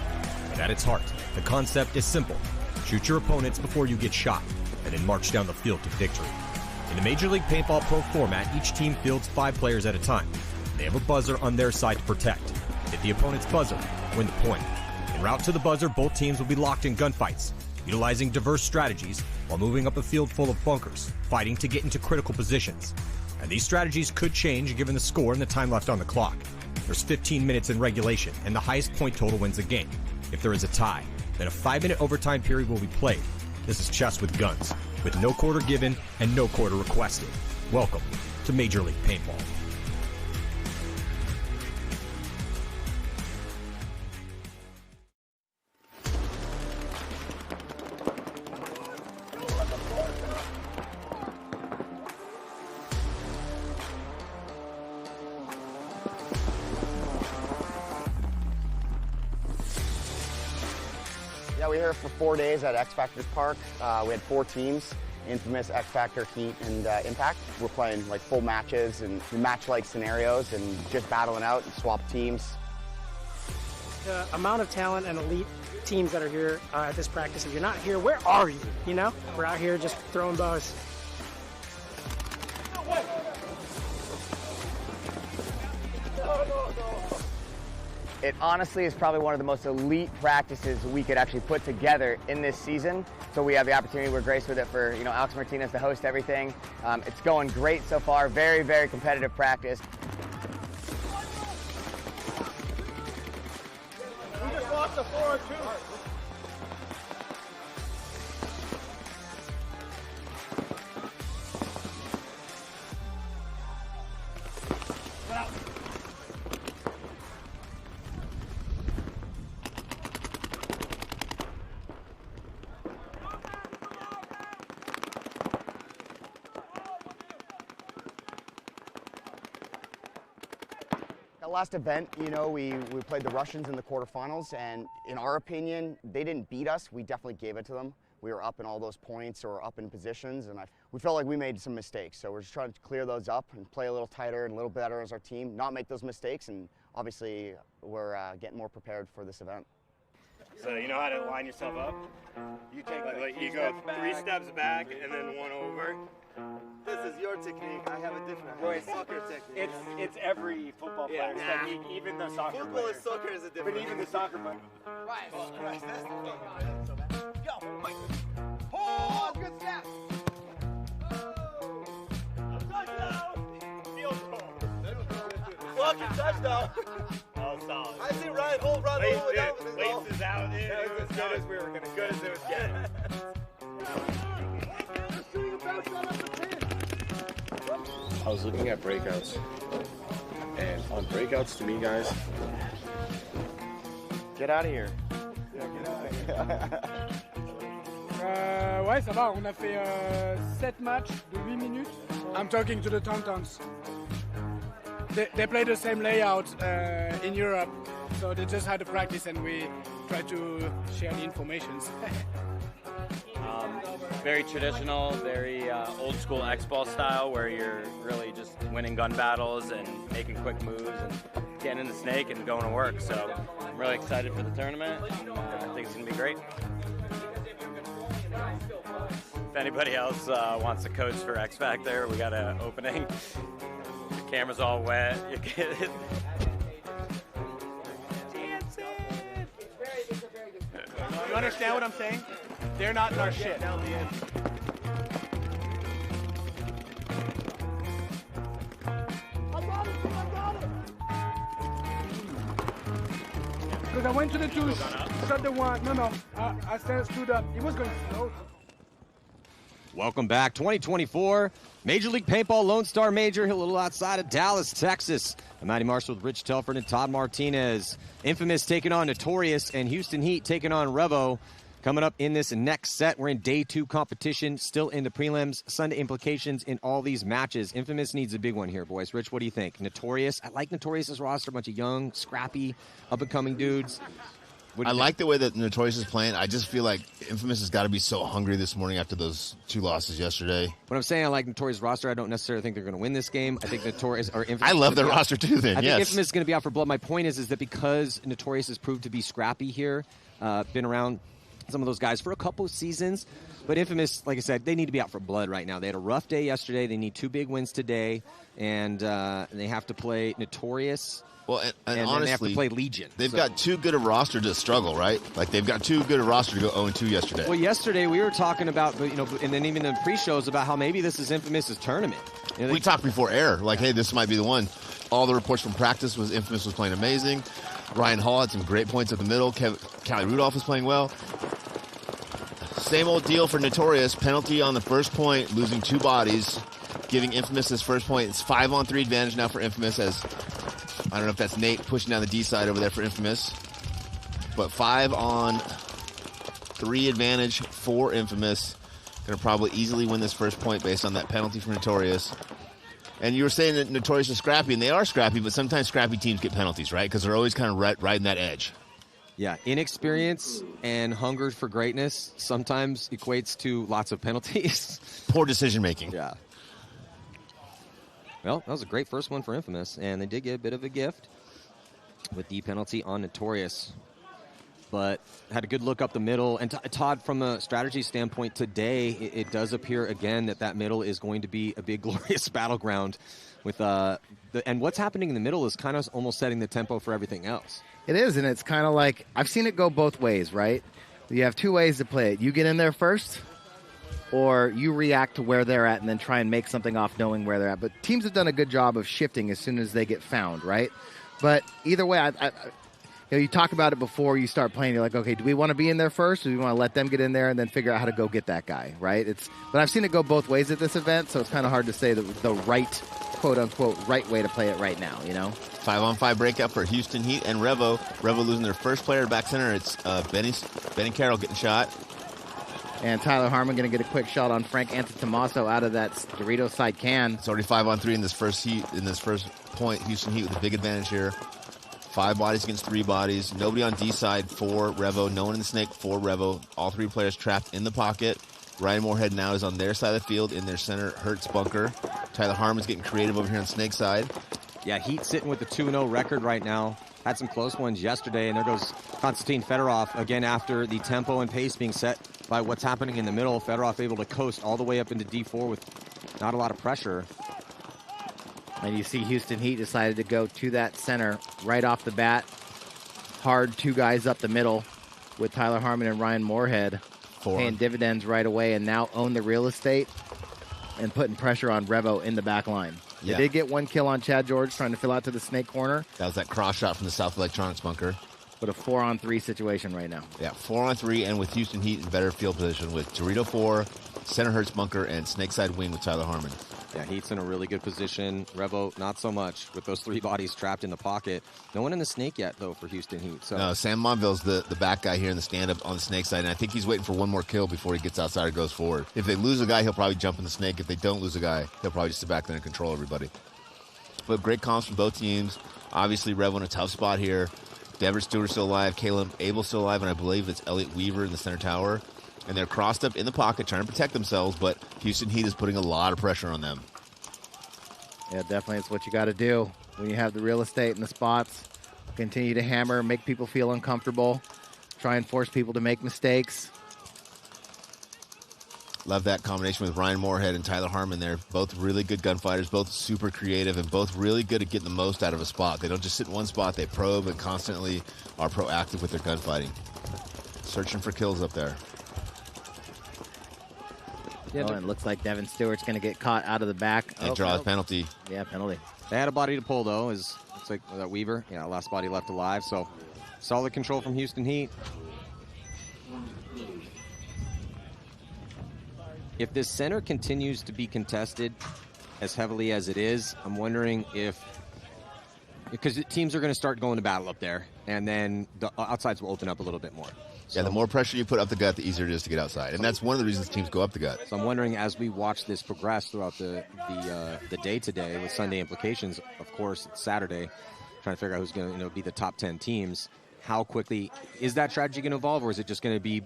And at its heart, the concept is simple. Shoot your opponents before you get shot, and then march down the field to victory. In the Major League Paintball Pro format, each team fields 5 players at a time. They have a buzzer on their side to protect. Hit the opponent's buzzer, win the point. En route to the buzzer, both teams will be locked in gunfights, utilizing diverse strategies while moving up a field full of bunkers, fighting to get into critical positions. And these strategies could change given the score and the time left on the clock. There's 15 minutes in regulation, and the highest point total wins the game. If there is a tie, then a 5-minute overtime period will be played. This is chess with guns, with no quarter given and no quarter requested. Welcome to Major League Paintball. Yeah, we were here for 4 days at X Factor Park. We had 4 teams, Infamous, X Factor, Heat, and Impact. We're playing like full matches and match-like scenarios and just battling out and swap teams. The amount of talent and elite teams that are here at this practice, if you're not here, where are you? You know? We're out here just throwing bows. It honestly is probably one of the most elite practices we could actually put together in this season. So we have the opportunity, we're graced with it for Alex Martinez to host everything. It's going great so far, very, very competitive practice. We just lost a 4-2. That last event, we played the Russians in the quarterfinals, and in our opinion, they didn't beat us. We definitely gave it to them. We were up in all those points or up in positions, and we felt like we made some mistakes. So we're just trying to clear those up and play a little tighter and a little better as our team, not make those mistakes, and obviously we're getting more prepared for this event. So you know how to line yourself up? You take like you go 3 steps back and then 1 over. This is your technique. I have a different soccer technique. It's every football player. Yeah. Like, even the soccer Football player. and soccer is a different. But even the soccer player. Right. Oh, Christ, that's the thing. Go. Oh, good snap. Field goal. Fucking touchdown. Oh, solid. I see Ryan Holt run all the way down with his ball. Laces out, dude. That was as good as we were going to Good as it was getting. I was looking at breakouts, and on breakouts, to me, guys, Get out of here. Ouais, ça va, on a fait 7 matchs de 8 minutes. I'm talking to the Tauntauns. They play the same layout in Europe, so they just had to practice and we try to share the information. Very traditional, very old school X-Ball style where you're really just winning gun battles and making quick moves and getting in the snake and going to work. So I'm really excited for the tournament. I think it's going to be great. If anybody else wants to coach for X Factor, we got an opening. The camera's all wet. You get it. You understand what I'm saying? They're not in our shit. Because I went to the touche, shot the one. No, I stood up. He was going slow. Welcome back. 2024 Major League Paintball Lone Star Major, a little outside of Dallas, Texas. I'm Matty Marshall with Rich Telford and Todd Martinez. Infamous taking on Notorious, and Houston Heat taking on Revo. Coming up in this next set, we're in day 2 competition, still in the prelims. Sunday implications in all these matches. Infamous needs a big one here, boys. Rich, what do you think? Notorious, I like Notorious's roster, a bunch of young, scrappy, up-and-coming dudes. I like the way that Notorious is playing. I just feel like Infamous has got to be so hungry this morning after those 2 losses yesterday. When I'm saying I like Notorious roster, I don't necessarily think they're going to win this game. I think Notorious or Infamous. I love their roster too. Then I yes. think Infamous is going to be out for blood. My point is that because Notorious has proved to be scrappy here, been around some of those guys for a couple of seasons, but Infamous, like I said, they need to be out for blood right now. They had a rough day yesterday. They need 2 big wins today, and they have to play Notorious. Well, and honestly, they have to play Legion. They've got too good a roster to struggle, right? Like they've got too good a roster to go 0-2 yesterday. Well, yesterday we were talking about, and then even in the pre-shows about how maybe this is Infamous's tournament. We talked before air, like, hey, this might be the one. All the reports from practice was Infamous was playing amazing. Ryan Hall had some great points at the middle. Callie Rudolph was playing well. Same old deal for Notorious. Penalty on the first point, losing 2 bodies, giving Infamous his first point. It's 5-on-3 advantage now for Infamous as, I don't know if that's Nate pushing down the D side over there for Infamous, but 5-on-3 advantage for Infamous. Going to probably easily win this first point based on that penalty from Notorious. And you were saying that Notorious is scrappy, and they are scrappy, but sometimes scrappy teams get penalties, right? Because they're always kind of riding that edge. Yeah, inexperience and hunger for greatness sometimes equates to lots of penalties. Poor decision making. Yeah. Well, that was a great first one for Infamous, and they did get a bit of a gift with the penalty on Notorious. But had a good look up the middle. And Todd, from a strategy standpoint today, it does appear again that middle is going to be a big, glorious battleground. With and what's happening in the middle is kind of almost setting the tempo for everything else. It is, and it's kind of like, I've seen it go both ways, right? You have 2 ways to play it. You get in there first, or you react to where they're at and then try and make something off knowing where they're at. But teams have done a good job of shifting as soon as they get found, right? But either way, you talk about it before you start playing. You're like, okay, do we want to be in there first, or do we want to let them get in there and then figure out how to go get that guy, right? But I've seen it go both ways at this event, so it's kind of hard to say the right, quote-unquote, right way to play it right now, 5-on-5 breakout for Houston Heat and Revo. Revo losing their first player back center. It's Benny Carroll getting shot. And Tyler Harmon going to get a quick shot on Frank Antetomaso out of that Dorito side can. It's already 5-on-3 in this first point. Houston Heat with a big advantage here. 5 bodies against 3 bodies. Nobody on D side for Revo. No one in the snake for Revo. All 3 players trapped in the pocket. Ryan Moorhead now is on their side of the field in their center Hertz bunker. Tyler Harmon's getting creative over here on snake side. Yeah, Heat sitting with a 2-0 record right now. Had some close ones yesterday, and there goes Konstantin Fedorov again after the tempo and pace being set by what's happening in the middle. Fedorov able to coast all the way up into D4 with not a lot of pressure. And you see Houston Heat decided to go to that center right off the bat. Hard 2 guys up the middle with Tyler Harmon and Ryan Moorhead paying dividends right away, and now own the real estate and putting pressure on Revo in the back line. Yeah. They did get 1 kill on Chad George trying to fill out to the snake corner. That was that cross shot from the South Electronics bunker. But a 4-on-3 situation right now. Yeah, 4-on-3, and with Houston Heat in better field position with Dorito 4, center Hertz bunker, and snake side wing with Tyler Harmon. Yeah, Heat's in a really good position. Revo, not so much with those 3 bodies trapped in the pocket. No one in the snake yet, though, for Houston Heat. So. No, Sam Monville's the back guy here in the stand-up on the snake side, and I think he's waiting for 1 more kill before he gets outside or goes forward. If they lose a guy, he'll probably jump in the snake. If they don't lose a guy, he'll probably just sit back there and control everybody. But great comps from both teams. Obviously, Revo in a tough spot here. Dever Stewart still alive, Caleb Abel still alive, and I believe it's Elliot Weaver in the center tower. And they're crossed up in the pocket trying to protect themselves, but Houston Heat is putting a lot of pressure on them. Yeah, definitely. It's what you got to do when you have the real estate and the spots. Continue to hammer, make people feel uncomfortable, try and force people to make mistakes. Love that combination with Ryan Moorhead and Tyler Harmon there. Both really good gunfighters, both super creative, and both really good at getting the most out of a spot. They don't just sit in one spot. They probe and constantly are proactive with their gunfighting. Searching for kills up there. Yeah, and it looks like Devin Stewart's going to get caught out of the back. And draws penalty. Yeah, penalty. They had a body to pull, though. Looks like that Weaver. Yeah, last body left alive. So solid control from Houston Heat. If this center continues to be contested as heavily as it is, I'm wondering because teams are going to start going to battle up there, and then the outsides will open up a little bit more. Yeah, the more pressure you put up the gut, the easier it is to get outside. And that's one of the reasons teams go up the gut. So I'm wondering, as we watch this progress throughout the day today with Sunday implications, of course, it's Saturday, trying to figure out who's going to be the top 10 teams. how quickly is that strategy going to evolve, or is it just going to be,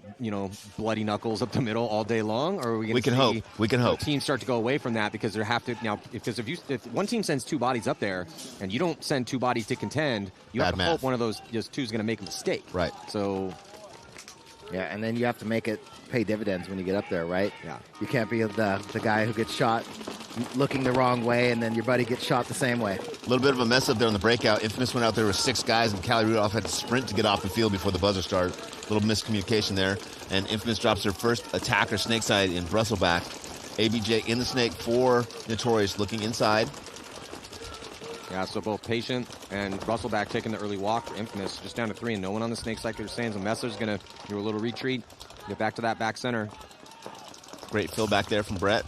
bloody knuckles up the middle all day long? Or are we going to see We can hope. teams start to go away from that because they have to now? Because if one team sends 2 bodies up there and you don't send 2 bodies to contend, you have to hope one of those 2 is going to make a mistake. Right. So. Yeah, and then you have to make it pay dividends when you get up there, right? Yeah. You can't be the guy who gets shot looking the wrong way and then your buddy gets shot the same way. A little bit of a mess up there on the breakout. Infamous went out there with 6 guys, and Callie Rudolph had to sprint to get off the field before the buzzer started. A little miscommunication there. And Infamous drops their first attacker snakeside in Brustleback. ABJ in the snake for Notorious, looking inside. Yeah, so both Patient and Brustleback taking the early walk for Infamous, just down to 3 and no one on the snake side. They're saying Messer's going to do a little retreat, get back to that back center. Great fill back there from Brett.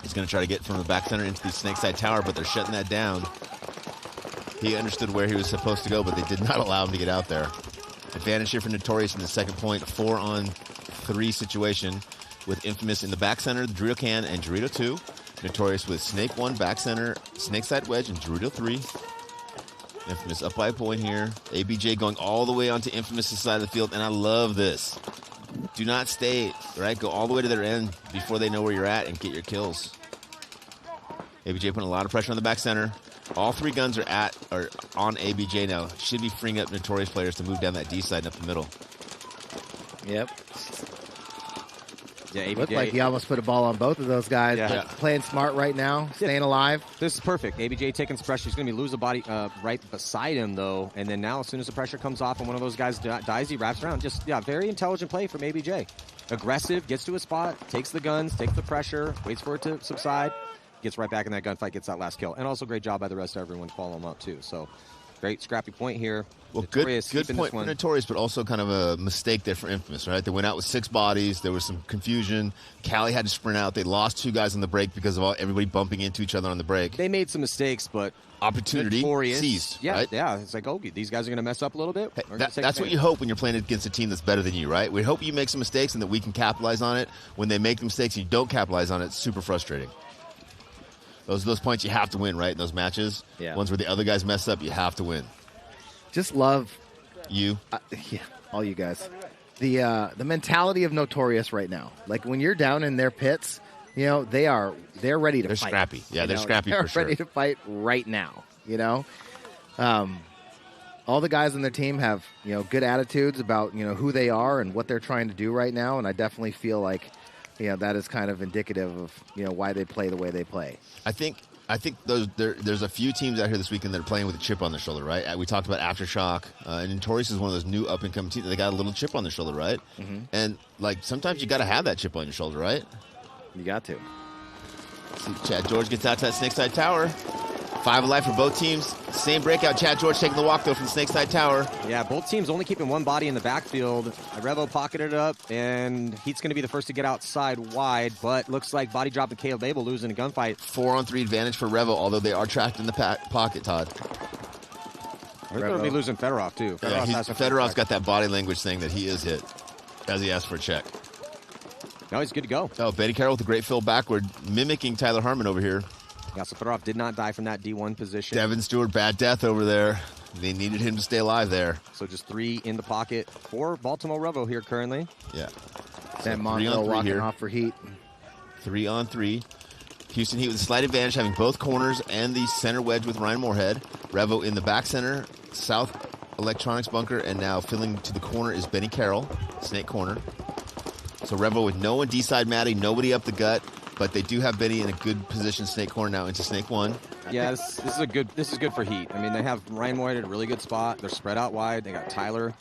He's going to try to get from the back center into the snake side tower, but they're shutting that down. He understood where he was supposed to go, but they did not allow him to get out there. Advantage here for Notorious in the second point, 4-on-3 situation with Infamous in the back center, the Dorito can, and Dorito 2. Notorious with Snake 1 back center, Snake side wedge, and Dorito 3. Infamous up by a point here. ABJ going all the way onto Infamous' side of the field, and I love this. Do not stay, right? Go all the way to their end before they know where you're at and get your kills. ABJ putting a lot of pressure on the back center. All 3 guns are on ABJ now. Should be freeing up Notorious players to move down that D side and up the middle. Yep. Yeah, ABJ. Looked like he almost put a ball on both of those guys. Yeah. Playing smart right now, staying alive. This is perfect. ABJ taking some pressure. He's going to be lose a body right beside him, though. And then now, as soon as the pressure comes off and one of those guys dies, he wraps around. Just, very intelligent play from ABJ. Aggressive, gets to a spot, takes the guns, takes the pressure, waits for it to subside, gets right back in that gunfight, gets that last kill. And also great job by the rest of everyone to follow him up, too. So, great scrappy point here. Well, good point for Notorious, but also kind of a mistake there for Infamous, right? They went out with 6 bodies. There was some confusion. Callie had to sprint out. They lost 2 guys on the break because of everybody bumping into each other on the break. They made some mistakes, but opportunity Notorious seized, yeah, right? Yeah, it's like, okay, these guys are going to mess up a little bit. Hey, that's what you hope when you're playing against a team that's better than you, right? We hope you make some mistakes and that we can capitalize on it. When they make mistakes and you don't capitalize on it, it's super frustrating. Those points you have to win, right, in those matches. Yeah. Ones where the other guys mess up, you have to win. Just love you. All you guys. The mentality of Notorious right now. Like when you're down in their pits, they're ready to they're fight. Scrappy. Yeah, they're scrappy for sure. They're ready to fight right now. All the guys on their team have good attitudes about who they are and what they're trying to do right now, and I definitely feel like that is kind of indicative of why they play the way they play. I think there's a few teams out here this weekend that are playing with a chip on their shoulder, right? We talked about Aftershock, and Notorious is one of those new up-and-coming teams. They got a little chip on their shoulder, right? Mm-hmm. And sometimes you got to have that chip on your shoulder, right? You got to. See, Chad George gets out to that Snakeside Tower. 5 alive for both teams. Same breakout. Chad George taking the walk, though, from the Snakeside Tower. Yeah, both teams only keeping 1 body in the backfield. Revo pocketed it up, and Heat's going to be the first to get outside wide, but looks like body drop to Caleb Abel losing a gunfight. 4-on-3 advantage for Revo, although they are trapped in the pocket, Todd. They're going to be losing Fedorov, too. Fedorov's got that body language saying that he is hit as he asks for a check. No, he's good to go. Oh, Betty Carroll with a great fill backward, mimicking Tyler Harmon over here. Yeah, so Fedorov did not die from that D1 position. Devin Stewart, bad death over there. They needed him to stay alive there. So just 3 in the pocket for Baltimore Revo here currently. Yeah. Sam Monroe walking off for Heat. 3-on-3. Houston Heat with a slight advantage, having both corners and the center wedge with Ryan Moorhead. Revo in the back center, South Electronics bunker, and now filling to the corner is Benny Carroll, Snake corner. So Revo with no one D-side Maddie, nobody up the gut. But they do have Benny in a good position, Snake corner now into Snake 1. Yeah, this is good for Heat. I mean, they have Ryan Moorhead at a really good spot. They're spread out wide. They got Tyler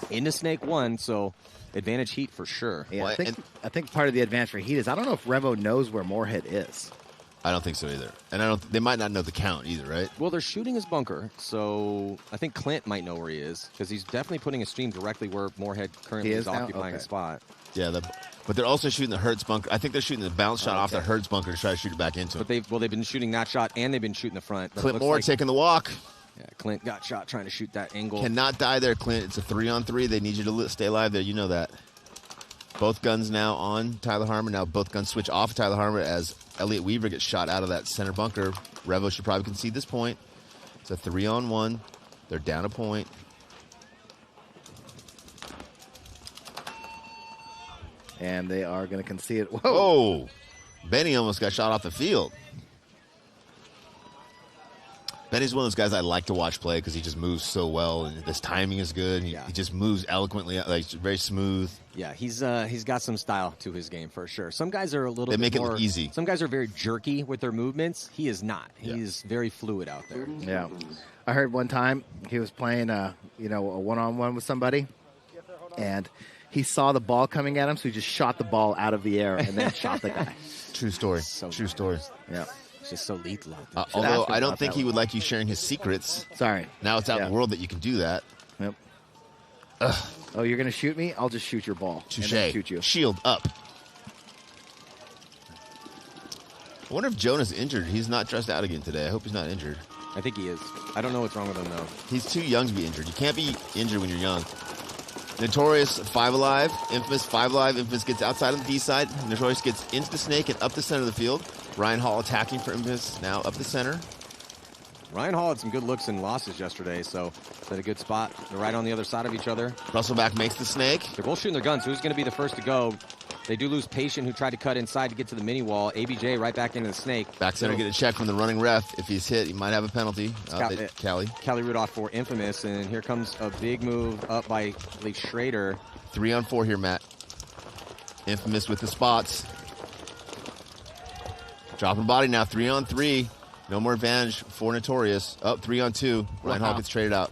into Snake 1, so advantage Heat for sure. Yeah, I think part of the advantage for Heat is I don't know if Revo knows where Moorhead is. I don't think so either. And they might not know the count either, right? Well, they're shooting his bunker, so I think Clint might know where he is because he's definitely putting a stream directly where Moorhead currently is occupying a spot. Yeah, but they're also shooting the Hertz bunker. I think they're shooting the bounce shot off the Hertz bunker to try to shoot it back into him. But they've been shooting that shot and they've been shooting the front. Clint Moore taking the walk. Yeah, Clint got shot trying to shoot that angle. Cannot die there, Clint. It's a 3-on-3. They need you to stay alive there. You know that. Both guns now on Tyler Harmon. Now both guns switch off of Tyler Harmon as Elliot Weaver gets shot out of that center bunker. Revo should probably concede this point. It's a 3-on-1. They're down a point. And they are going to concede it. Whoa. Whoa. Benny almost got shot off the field. Benny's one of those guys I like to watch play because he just moves so well, and his timing is good. And he just moves eloquently, like very smooth. Yeah, he's got some style to his game for sure. Some guys are a little They bit make it more look easy. Some guys are very jerky with their movements. He is not. He's very fluid out there. Yeah. I heard one time he was playing a one-on-one with somebody, and he saw the ball coming at him, so he just shot the ball out of the air and then shot the guy. True story. True story. Yeah. It's just so lethal out there. Although I don't think he would like you sharing his secrets. Sorry. Now it's out in the world that you can do that. Yep. Oh, you're going to shoot me? I'll just shoot your ball. Touche. And then shoot you. Shield up. I wonder if Jonah's injured. He's not dressed out again today. I hope he's not injured. I think he is. I don't know what's wrong with him, though. He's too young to be injured. You can't be injured when you're young. Notorious, 5 alive. Infamous, 5 alive. Infamous gets outside on the D side. Notorious gets into the snake and up the center of the field. Ryan Hall attacking for Infamous, now up the center. Ryan Hall had some good looks and losses yesterday, so it's at a good spot. They're right on the other side of each other. Brustleback makes the snake. They're both shooting their guns. Who's going to be the first to go? They do lose Patient, who tried to cut inside to get to the mini wall. ABJ right back into the snake. Back center get a check from the running ref. If he's hit, he might have a penalty. Callie Rudolph for Infamous, and here comes a big move up by Lee Schrader. 3-on-4 here, Matt. Infamous with the spots. Dropping body now, 3-on-3. No more advantage for Notorious. Up 3-on-2. Ryan Hall gets traded out.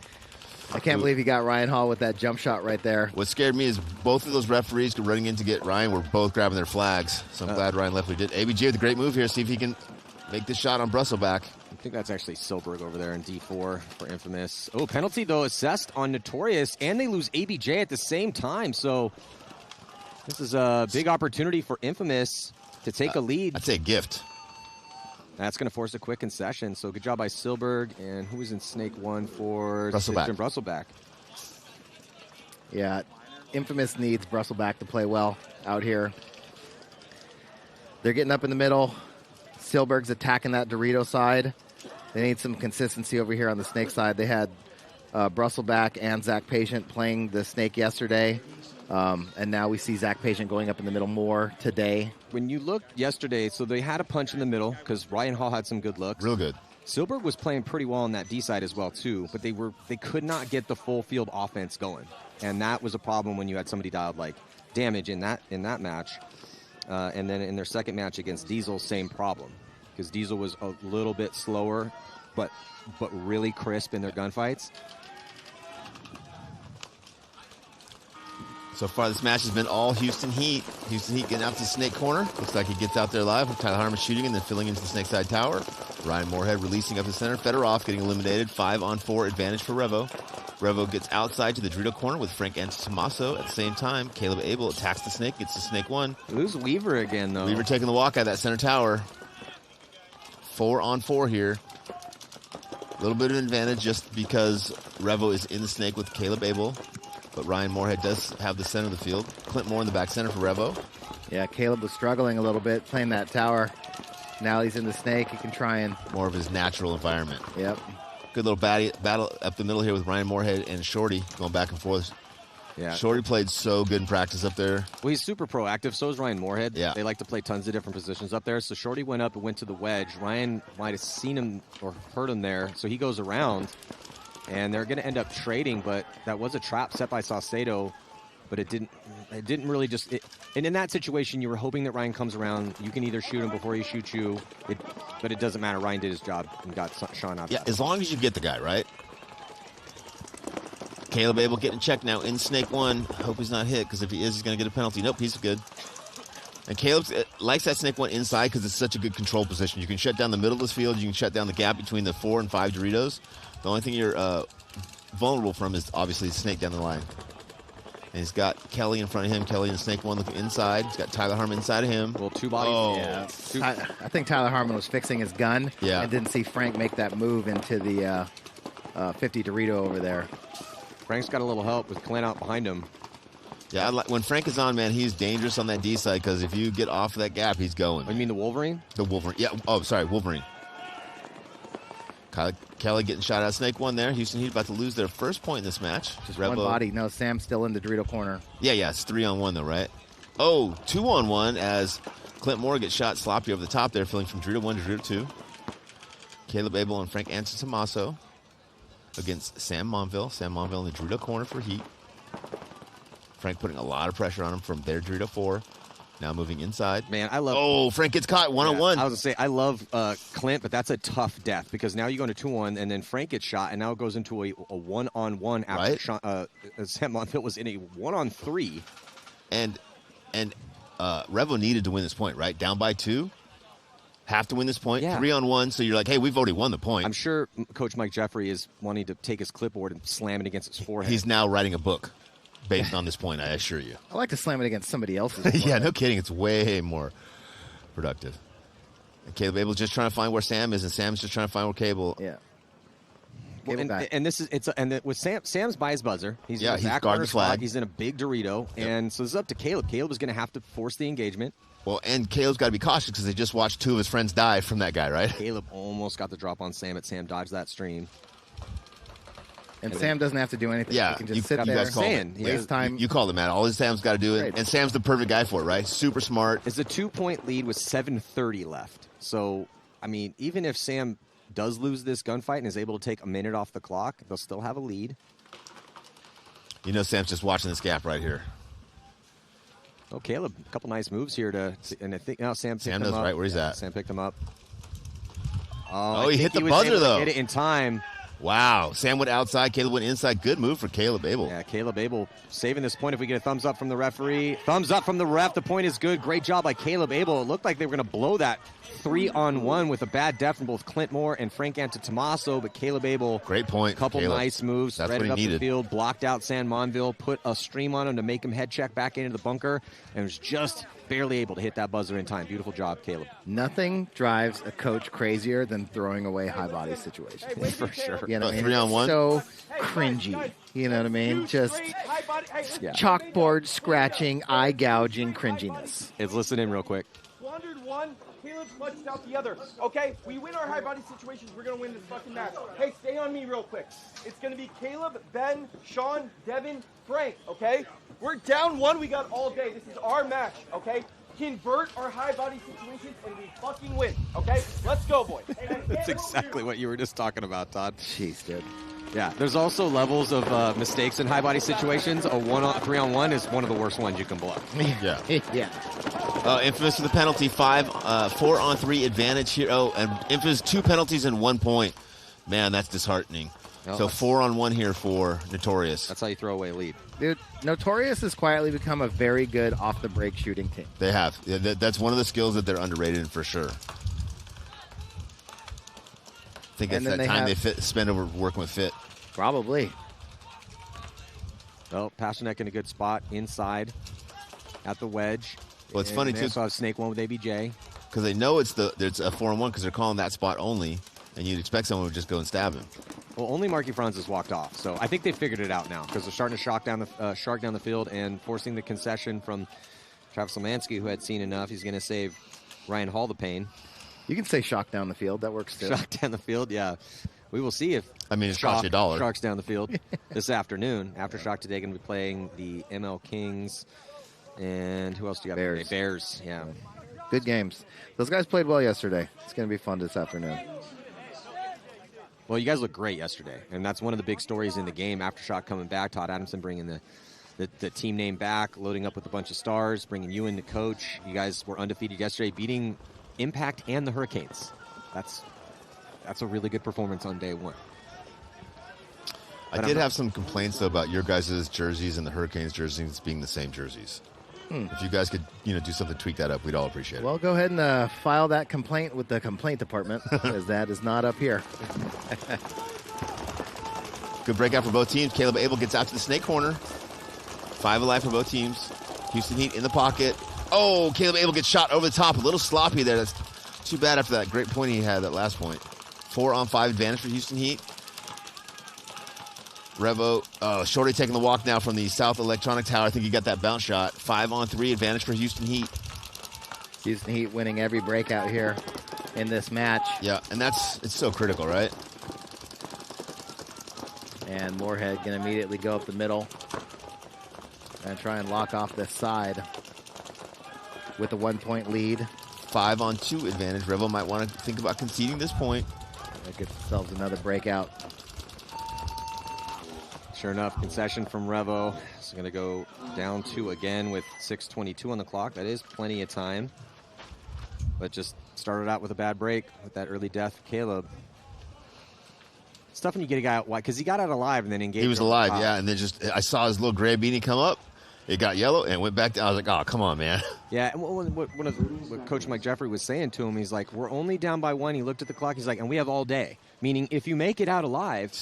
I can't believe he got Ryan Hall with that jump shot right there. What scared me is both of those referees running in to get Ryan were both grabbing their flags. So I'm glad Ryan left what he did. ABJ with a great move here. See if he can make this shot on Brustleback. I think that's actually Silberg over there in D4 for Infamous. Oh, penalty, though, assessed on Notorious, and they lose ABJ at the same time. So this is a big opportunity for Infamous to take a lead. I'd say a gift. That's going to force a quick concession. So good job by Silberg. And who was in Snake 1 for Brustleback? Yeah, Infamous needs Brustleback to play well out here. They're getting up in the middle. Silberg's attacking that Dorito side. They need some consistency over here on the Snake side. They had Brustleback and Zach Patient playing the Snake yesterday. And now we see Zach Patient going up in the middle more today. When you look yesterday, so they had a punch in the middle because Ryan Hall had some good looks. Real good. Silberg was playing pretty well on that D side as well too, but they could not get the full field offense going, and that was a problem when you had somebody dialed like Damage in that match, and then in their second match against Diesel, same problem because Diesel was a little bit slower, but really crisp in their gunfights. So far, this match has been all Houston Heat. Houston Heat getting out to the Snake corner. Looks like he gets out there live with Tyler Harmon shooting and then filling into the Snake side tower. Ryan Moorhead releasing up the center. Fedorov getting eliminated. 5-on-4 advantage for Revo. Revo gets outside to the Dorito corner with Frank and Tommaso. At the same time, Caleb Abel attacks the Snake, gets the Snake 1. Lose Weaver again, though. Weaver taking the walk out of that center tower. 4-on-4 here. A little bit of an advantage just because Revo is in the Snake with Caleb Abel. But Ryan Moorhead does have the center of the field. Clint Moore in the back center for Revo. Yeah, Caleb was struggling a little bit playing that tower. Now he's in the Snake. He can try and... More of his natural environment. Yep. Good little battle up the middle here with Ryan Moorhead and Shorty going back and forth. Yeah. Shorty played so good in practice up there. Well, he's super proactive. So is Ryan Moorhead. Yeah. They like to play tons of different positions up there. So Shorty went up and went to the wedge. Ryan might have seen him or heard him there. So he goes around. And they're going to end up trading, but that was a trap set by Saucedo, but it didn't really just... and in that situation, you were hoping that Ryan comes around. You can either shoot him before he shoots you, but it doesn't matter. Ryan did his job and got Sean out. Yeah, as long as you get the guy, right? Caleb Abel getting checked now in Snake 1. Hope he's not hit, because if he is, he's going to get a penalty. Nope, he's good. And Caleb likes that Snake 1 inside because it's such a good control position. You can shut down the middle of this field. You can shut down the gap between the 4 and 5 Doritos. The only thing you're vulnerable from is obviously the Snake down the line. And he's got Kelly in front of him. Kelly and Snake 1 looking inside. He's got Tyler Harmon inside of him. Well, two bodies. Oh. Yeah. I think Tyler Harmon was fixing his gun and didn't see Frank make that move into the 50 Dorito over there. Frank's got a little help with Clint out behind him. Yeah, when Frank is on, man, he's dangerous on that D side because if you get off of that gap, he's going. You mean the Wolverine? The Wolverine. Yeah. Oh, sorry, Wolverine. Kelly getting shot out. Snake one there. Houston Heat about to lose their first point in this match. Just Revo. one body. No, Sam's still in the Dorito corner. Yeah, it's 3-on-1 though, right? Oh, 2-on-1 as Clint Moore gets shot sloppy over the top there, filling from Dorito 1 to Dorito 2. Caleb Abel and Frank Anson Tommaso against Sam Monville. Sam Monville in the Dorito corner for Heat. Frank putting a lot of pressure on him from their Dorito 4. Now moving inside. Man, I love... Oh, Frank gets caught 1-on-1. I was going to say, I love Clint, but that's a tough death because now you go into 2-1, and then Frank gets shot, and now it goes into a 1-on-1 after Sam Monville was in a 1-on-3. And Revo needed to win this point, right? Down by 2. Have to win this point. Yeah. 3-on-1, so you're like, hey, we've already won the point. I'm sure Coach Mike Jeffrey is wanting to take his clipboard and slam it against his forehead. He's now writing a book based on this point, I assure you. I like to slam it against somebody else's. Yeah, no kidding. It's way more productive. And Caleb Abel's just trying to find where Sam is, and Sam's just trying to find where Cable. Yeah. Well, and this is with Sam's by his buzzer. He's he's guarding the flag. He's in a big Dorito, and so this is up to Caleb. Caleb is going to have to force the engagement. Well, and Caleb's got to be cautious because they just watched 2 of his friends die from that guy, right? Caleb almost got the drop on Sam, but Sam dodged that stream. And Sam doesn't have to do anything. Yeah, he can just sit there. Waste time. You called it, Matt. All Sam's got to do it, and Sam's the perfect guy for it, right? Super smart. It's a 2-point lead with 7:30 left. So, I mean, even if Sam does lose this gunfight and is able to take a minute off the clock, they'll still have a lead. You know, Sam's just watching this gap right here. Oh, Caleb, a couple nice moves here and I think now Sam picked him knows up. right where he's at. Sam picked him up. Oh, he hit the buzzer though. Hit it in time. Wow. Sam went outside. Caleb went inside. Good move for Caleb Abel. Yeah, Caleb Abel saving this point if we get a thumbs up from the referee. Thumbs up from the ref. The point is good. Great job by Caleb Abel. It looked like they were going to blow that 3-on-1 with a bad death from both Clint Moore and Frank Antetomaso, but Caleb Abel. Great point. Couple Caleb. Nice moves. That's Threaded what he up needed. the field, blocked out San Monville, put a stream on him to make him head check back into the bunker, and was just barely able to hit that buzzer in time. Beautiful job, Caleb. Nothing drives a coach crazier than throwing away high body situations. For sure. You know what I mean? 3-on-1? So cringy. You know what I mean? Just chalkboard scratching, eye gouging cringiness. Let's listen in real quick. Squandered one, Caleb clutched out the other. Okay, we win our high body situations, we're gonna win this fucking match. Hey, stay on me real quick. It's gonna be Caleb, Ben, Sean, Devin, Frank, okay? We're down 1, we got all day. This is our match, okay? Convert our high body situations and we fucking win, okay? Let's go, boys. That's exactly what you were just talking about, Todd. Jeez, dude. Yeah, there's also levels of mistakes in high body situations. A 3-on-1 is one of the worst ones you can blow. Yeah. Yeah. Infamous for the penalty, 4-on-3 advantage here. Oh, and Infamous 2 penalties and 1 point. Man, that's disheartening. Oh, So 4-on-1 here for Notorious. That's how you throw away a lead. Dude, Notorious has quietly become a very good off-the-break shooting team. They have. Yeah, that's one of the skills that they're underrated in for sure. I think it's that time they spend over working with Fit. Probably. Well, Pasternak in a good spot inside at the wedge. Well, it's funny, too. So I have Snake one with ABJ. Because they know it's a 4-on-1 because they're calling that spot only, and you'd expect someone would just go and stab him. Well, only Marky Franz has walked off, so I think they figured it out now because they're starting to shark down the field and forcing the concession from Travis Lemansky, who had seen enough. He's going to save Ryan Hall the pain. You can say shock down the field. That works too. Shock down the field, yeah. We will see if it costs you $1. Sharks down the field this afternoon. Aftershock today going to be playing the ML Kings. And who else do you got? Bears. Bears, yeah. Good games. Those guys played well yesterday. It's going to be fun this afternoon. Well, you guys look great yesterday, and that's one of the big stories in the game. Aftershock coming back, Todd Adamson bringing the team name back, loading up with a bunch of stars, bringing you in to coach. You guys were undefeated yesterday, beating Impact and the Hurricanes. That's a really good performance on day one. I did have some complaints, though, about your guys' jerseys and the Hurricanes jerseys being the same jerseys. If you guys could, do something to tweak that up, we'd all appreciate it. Well, go ahead and file that complaint with the complaint department, because that is not up here. Good breakout for both teams. Caleb Abel gets out to the snake corner. 5 alive for both teams. Houston Heat in the pocket. Oh, Caleb Abel gets shot over the top. A little sloppy there. That's too bad after that great point he had, that last point. 4-on-5 advantage for Houston Heat. Revo, Shorty taking the walk now from the South Electronic Tower. I think he got that bounce shot. 5-on-3 advantage for Houston Heat. Houston Heat winning every breakout here in this match. Yeah, and it's so critical, right? And Moorhead going to immediately go up the middle and try and lock off this side with a 1-point lead. 5-on-2 advantage. Revo might want to think about conceding this point. That gets themselves another breakout. Sure enough, concession from Revo. It's going to go down 2 again with 6:22 on the clock. That is plenty of time. But just started out with a bad break with that early death of Caleb. It's tough when you get a guy out wide, because he got out alive and then engaged. He was alive, yeah, and then I saw his little gray beanie come up. It got yellow and it went back down. I was like, oh, come on, man. Yeah, and what Coach Mike Jeffrey was saying to him, he's like, we're only down by 1. He looked at the clock. He's like, and we have all day. Meaning, if you make it out alive,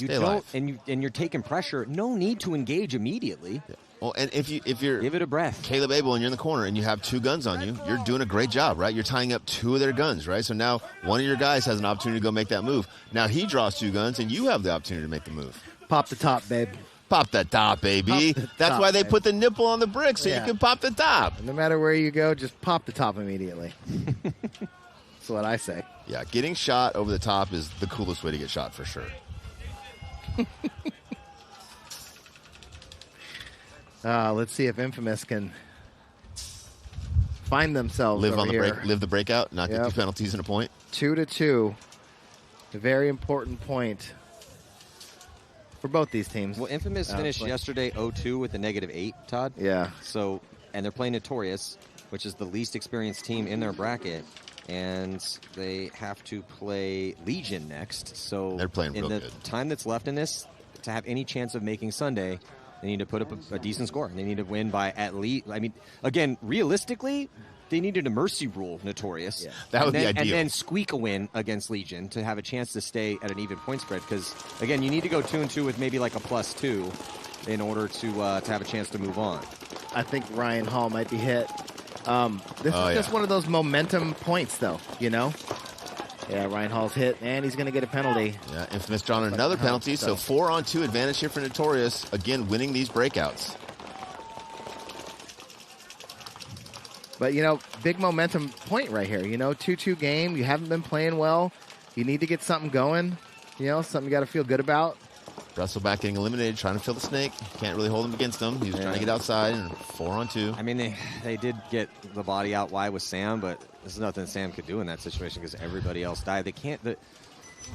and you're taking pressure, no need to engage immediately. Yeah. Well, and if you're give it a breath, Caleb Abel, and you're in the corner and you have 2 guns on you, you're doing a great job, right? You're tying up 2 of their guns, right? So now one of your guys has an opportunity to go make that move. Now he draws 2 guns, and you have the opportunity to make the move. Pop the top, babe. Pop the top, baby. That's why they put the nipple on the brick, so you can pop the top. No matter where you go, just pop the top immediately. That's what I say. Yeah, getting shot over the top is the coolest way to get shot for sure. Let's see if Infamous can find themselves live over on the here. break, live the breakout, not get 2 penalties in a point. 2-2, a very important point for both these teams. Well, Infamous finished yesterday 0-2 with a -8, Todd. Yeah. So, and they're playing Notorious, which is the least experienced team in their bracket, and they have to play Legion next. So they're playing in real the good. time that's left in this, to have any chance of making Sunday, they need to put up a decent score. They need to win by at least, I mean, again, realistically, they needed a mercy rule Notorious. Yeah. That would be ideal. And then squeak a win against Legion to have a chance to stay at an even point spread. Because, again, you need to go 2-2 with maybe like a +2 in order to have a chance to move on. I think Ryan Hall might be hit. This is just one of those momentum points, though, you know? Yeah, Ryan Hall's hit, and he's going to get a penalty. Yeah, Infamous drawing another penalty, so 4-on-2 advantage here for Notorious. Again, winning these breakouts. But, you know, big momentum point right here. You know, 2-2 game. You haven't been playing well. You need to get something going. You know, something you got to feel good about. Brustleback getting eliminated, trying to fill the snake. Can't really hold him against him. He was trying to get outside, and 4-on-2. I mean, they did get the body out wide with Sam, but there's nothing Sam could do in that situation because everybody else died. They can't.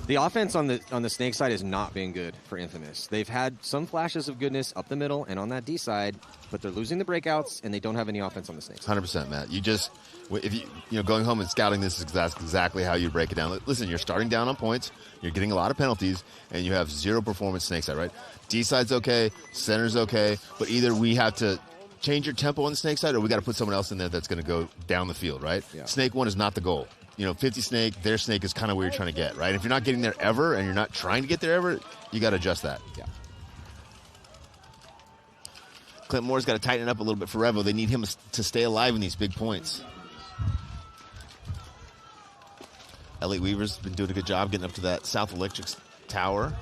The offense on the snake side has not been good for Infamous. They've had some flashes of goodness up the middle and on that D side, but they're losing the breakouts and they don't have any offense on the snakes. 100%, Matt. You just, if you know, going home and scouting this is exactly how you break it down. Listen, you're starting down on points, you're getting a lot of penalties, and you have 0 performance snake side, right? D side's okay, center's okay, but either we have to change your tempo on the snake side or we got to put someone else in there that's going to go down the field, right? Yeah. Snake 1 is not the goal. You know, 50 snake, their snake is kind of where you're trying to get, right? If you're not getting there ever and you're not trying to get there ever, you got to adjust that. Yeah. Clint Moore's got to tighten it up a little bit for Revo. They need him to stay alive in these big points. Elliot Weaver's been doing a good job getting up to that South Electric tower,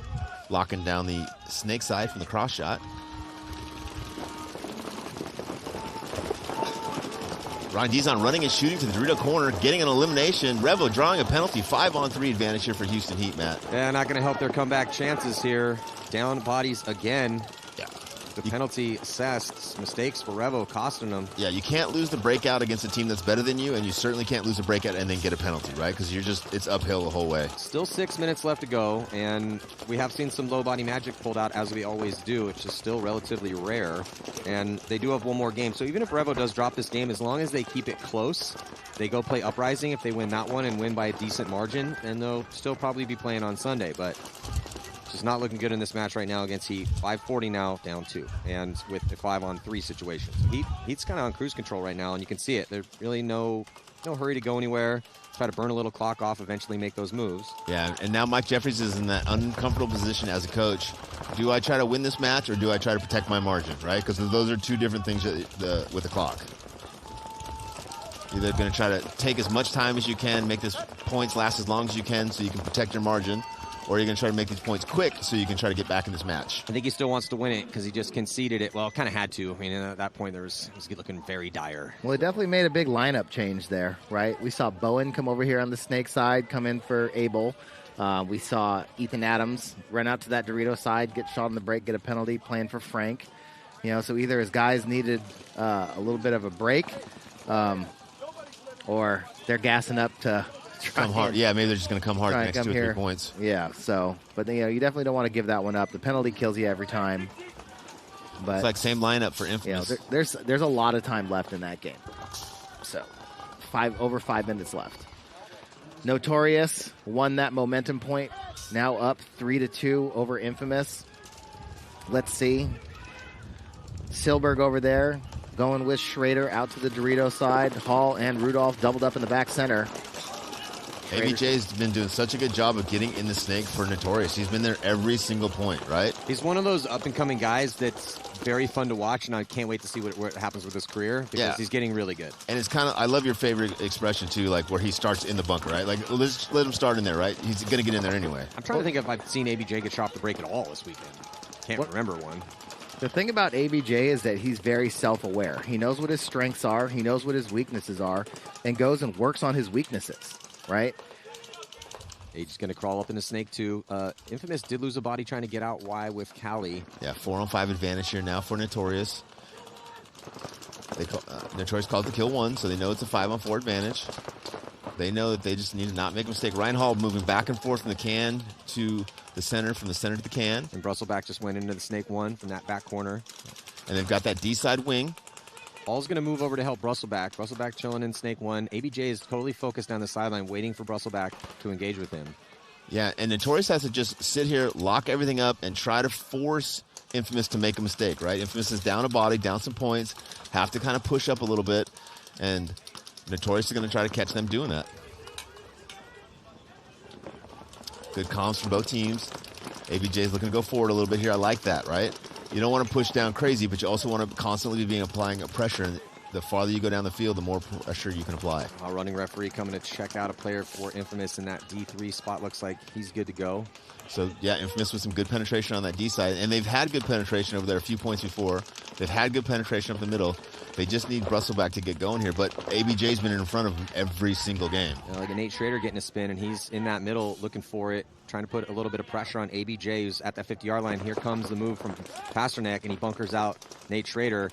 locking down the snake side from the cross shot. Ryan Dizon running and shooting to the Dorito corner, getting an elimination. Revo drawing a penalty, 5-on-3 advantage here for Houston Heat, Matt. Yeah, not going to help their comeback chances here. Down bodies again. Yeah. The penalty assessed. Mistakes for Revo costing them. Yeah, you can't lose the breakout against a team that's better than you, and you certainly can't lose a breakout and then get a penalty, right? Because it's uphill the whole way. Still 6 minutes left to go, and we have seen some low body magic pulled out, as we always do, which is still relatively rare. And they do have one more game. So even if Revo does drop this game, as long as they keep it close, they go play Uprising. If they win that one and win by a decent margin, then they'll still probably be playing on Sunday. But just not looking good in this match right now against Heat. 5:40 now, down 2, and with the 5-on-3 situation. So Heat's kind of on cruise control right now, and you can see it. There's really no hurry to go anywhere. Try to burn a little clock off, eventually make those moves. Yeah, and now Mike Jeffries is in that uncomfortable position as a coach. Do I try to win this match or do I try to protect my margin, right? Because those are 2 different things with the clock. You're either going to try to take as much time as you can, make these points last as long as you can so you can protect your margin, or you're going to try to make these points quick so you can try to get back in this match. I think he still wants to win it because he just conceded it. Well, kind of had to. I mean, at that point, he was looking very dire. Well, it definitely made a big lineup change there, right? We saw Bowen come over here on the snake side, come in for Abel. We saw Ethan Adams run out to that Dorito side, get shot on the break, get a penalty, playing for Frank. So either his guys needed a little bit of a break, or they're gassing up to come hard. Yeah, maybe they're just going to come hard the next 2 or 3 points. Yeah, but you definitely don't want to give that one up. The penalty kills you every time. But it's like same lineup for Infamous. There's a lot of time left in that game. So over 5 minutes left. Notorious won that momentum point. Now up 3-2 over Infamous. Let's see. Silberg over there going with Schrader out to the Dorito side. Hall and Rudolph doubled up in the back center. ABJ's been doing such a good job of getting in the snake for Notorious. He's been there every single point, right? He's one of those up-and-coming guys that's very fun to watch, and I can't wait to see what happens with his career because he's getting really good. And it's kind of, I love your favorite expression, too, like where he starts in the bunker, right? Like, let's let him start in there, right? He's going to get in there anyway. I'm trying to think if I've seen ABJ get shot off the break at all this weekend. Can't remember one. The thing about ABJ is that he's very self-aware. He knows what his strengths are, he knows what his weaknesses are, and goes and works on his weaknesses, right? He's going to crawl up in the snake, too. Infamous did lose a body trying to get out wide with Callie. Yeah, 4-on-5 advantage here now for Notorious. Notorious called the kill 1, so they know it's a 5-on-4 advantage. They know that they just need to not make a mistake. Ryan Hall moving back and forth from the can to the center, from the center to the can. And Brusselback just went into the snake 1 from that back corner. And they've got that D-side wing. Hall's going to move over to help Brusselback. Brusselback chilling in snake 1. ABJ is totally focused down the sideline, waiting for Brusselback to engage with him. Yeah, and Notorious has to just sit here, lock everything up, and try to force Infamous to make a mistake, right? Infamous is down a body, down some points, have to kind of push up a little bit, and Notorious is going to try to catch them doing that. Good comms from both teams. ABJ is looking to go forward a little bit here. I like that, right? You don't want to push down crazy, but you also want to constantly be applying a pressure. And the farther you go down the field, the more pressure you can apply. Our running referee coming to check out a player for Infamous in that D3 spot. Looks like he's good to go. So, yeah, Infamous with some good penetration on that D side. And they've had good penetration over there a few points before. They've had good penetration up the middle. They just need Brusselback to get going here. But ABJ's been in front of them every single game. Like Nate Schrader getting a spin, and he's in that middle looking for it, trying to put a little bit of pressure on ABJ, who's at that 50-yard line. Here comes the move from Pasternak, and he bunkers out Nate Schrader.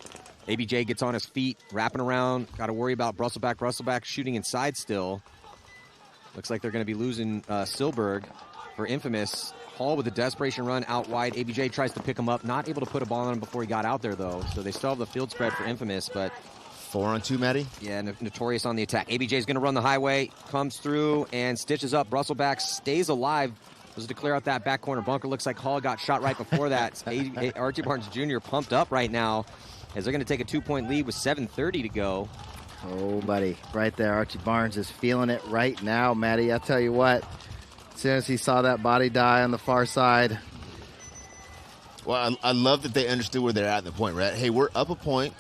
ABJ gets on his feet, wrapping around. Got to worry about Brusselback. Brusselback shooting inside still. Looks like they're going to be losing Silberg for Infamous. Hall with a desperation run out wide. ABJ tries to pick him up. Not able to put a ball on him before he got out there, though. So they still have the field spread for Infamous, but 4-on-2, Matty? Yeah, Notorious on the attack. ABJ is going to run the highway, comes through and stitches up. Brusselback stays alive. Was to clear out that back corner bunker. Looks like Hall got shot right before that. Archie Barnes Jr. pumped up right now as they're going to take a 2-point lead with 7:30 to go. Oh, buddy. Right there. Archie Barnes is feeling it right now, Matty. I'll tell you what. As soon as he saw that body die on the far side. Well, I love that they understood where they're at in the point, right? Hey, we're up a point.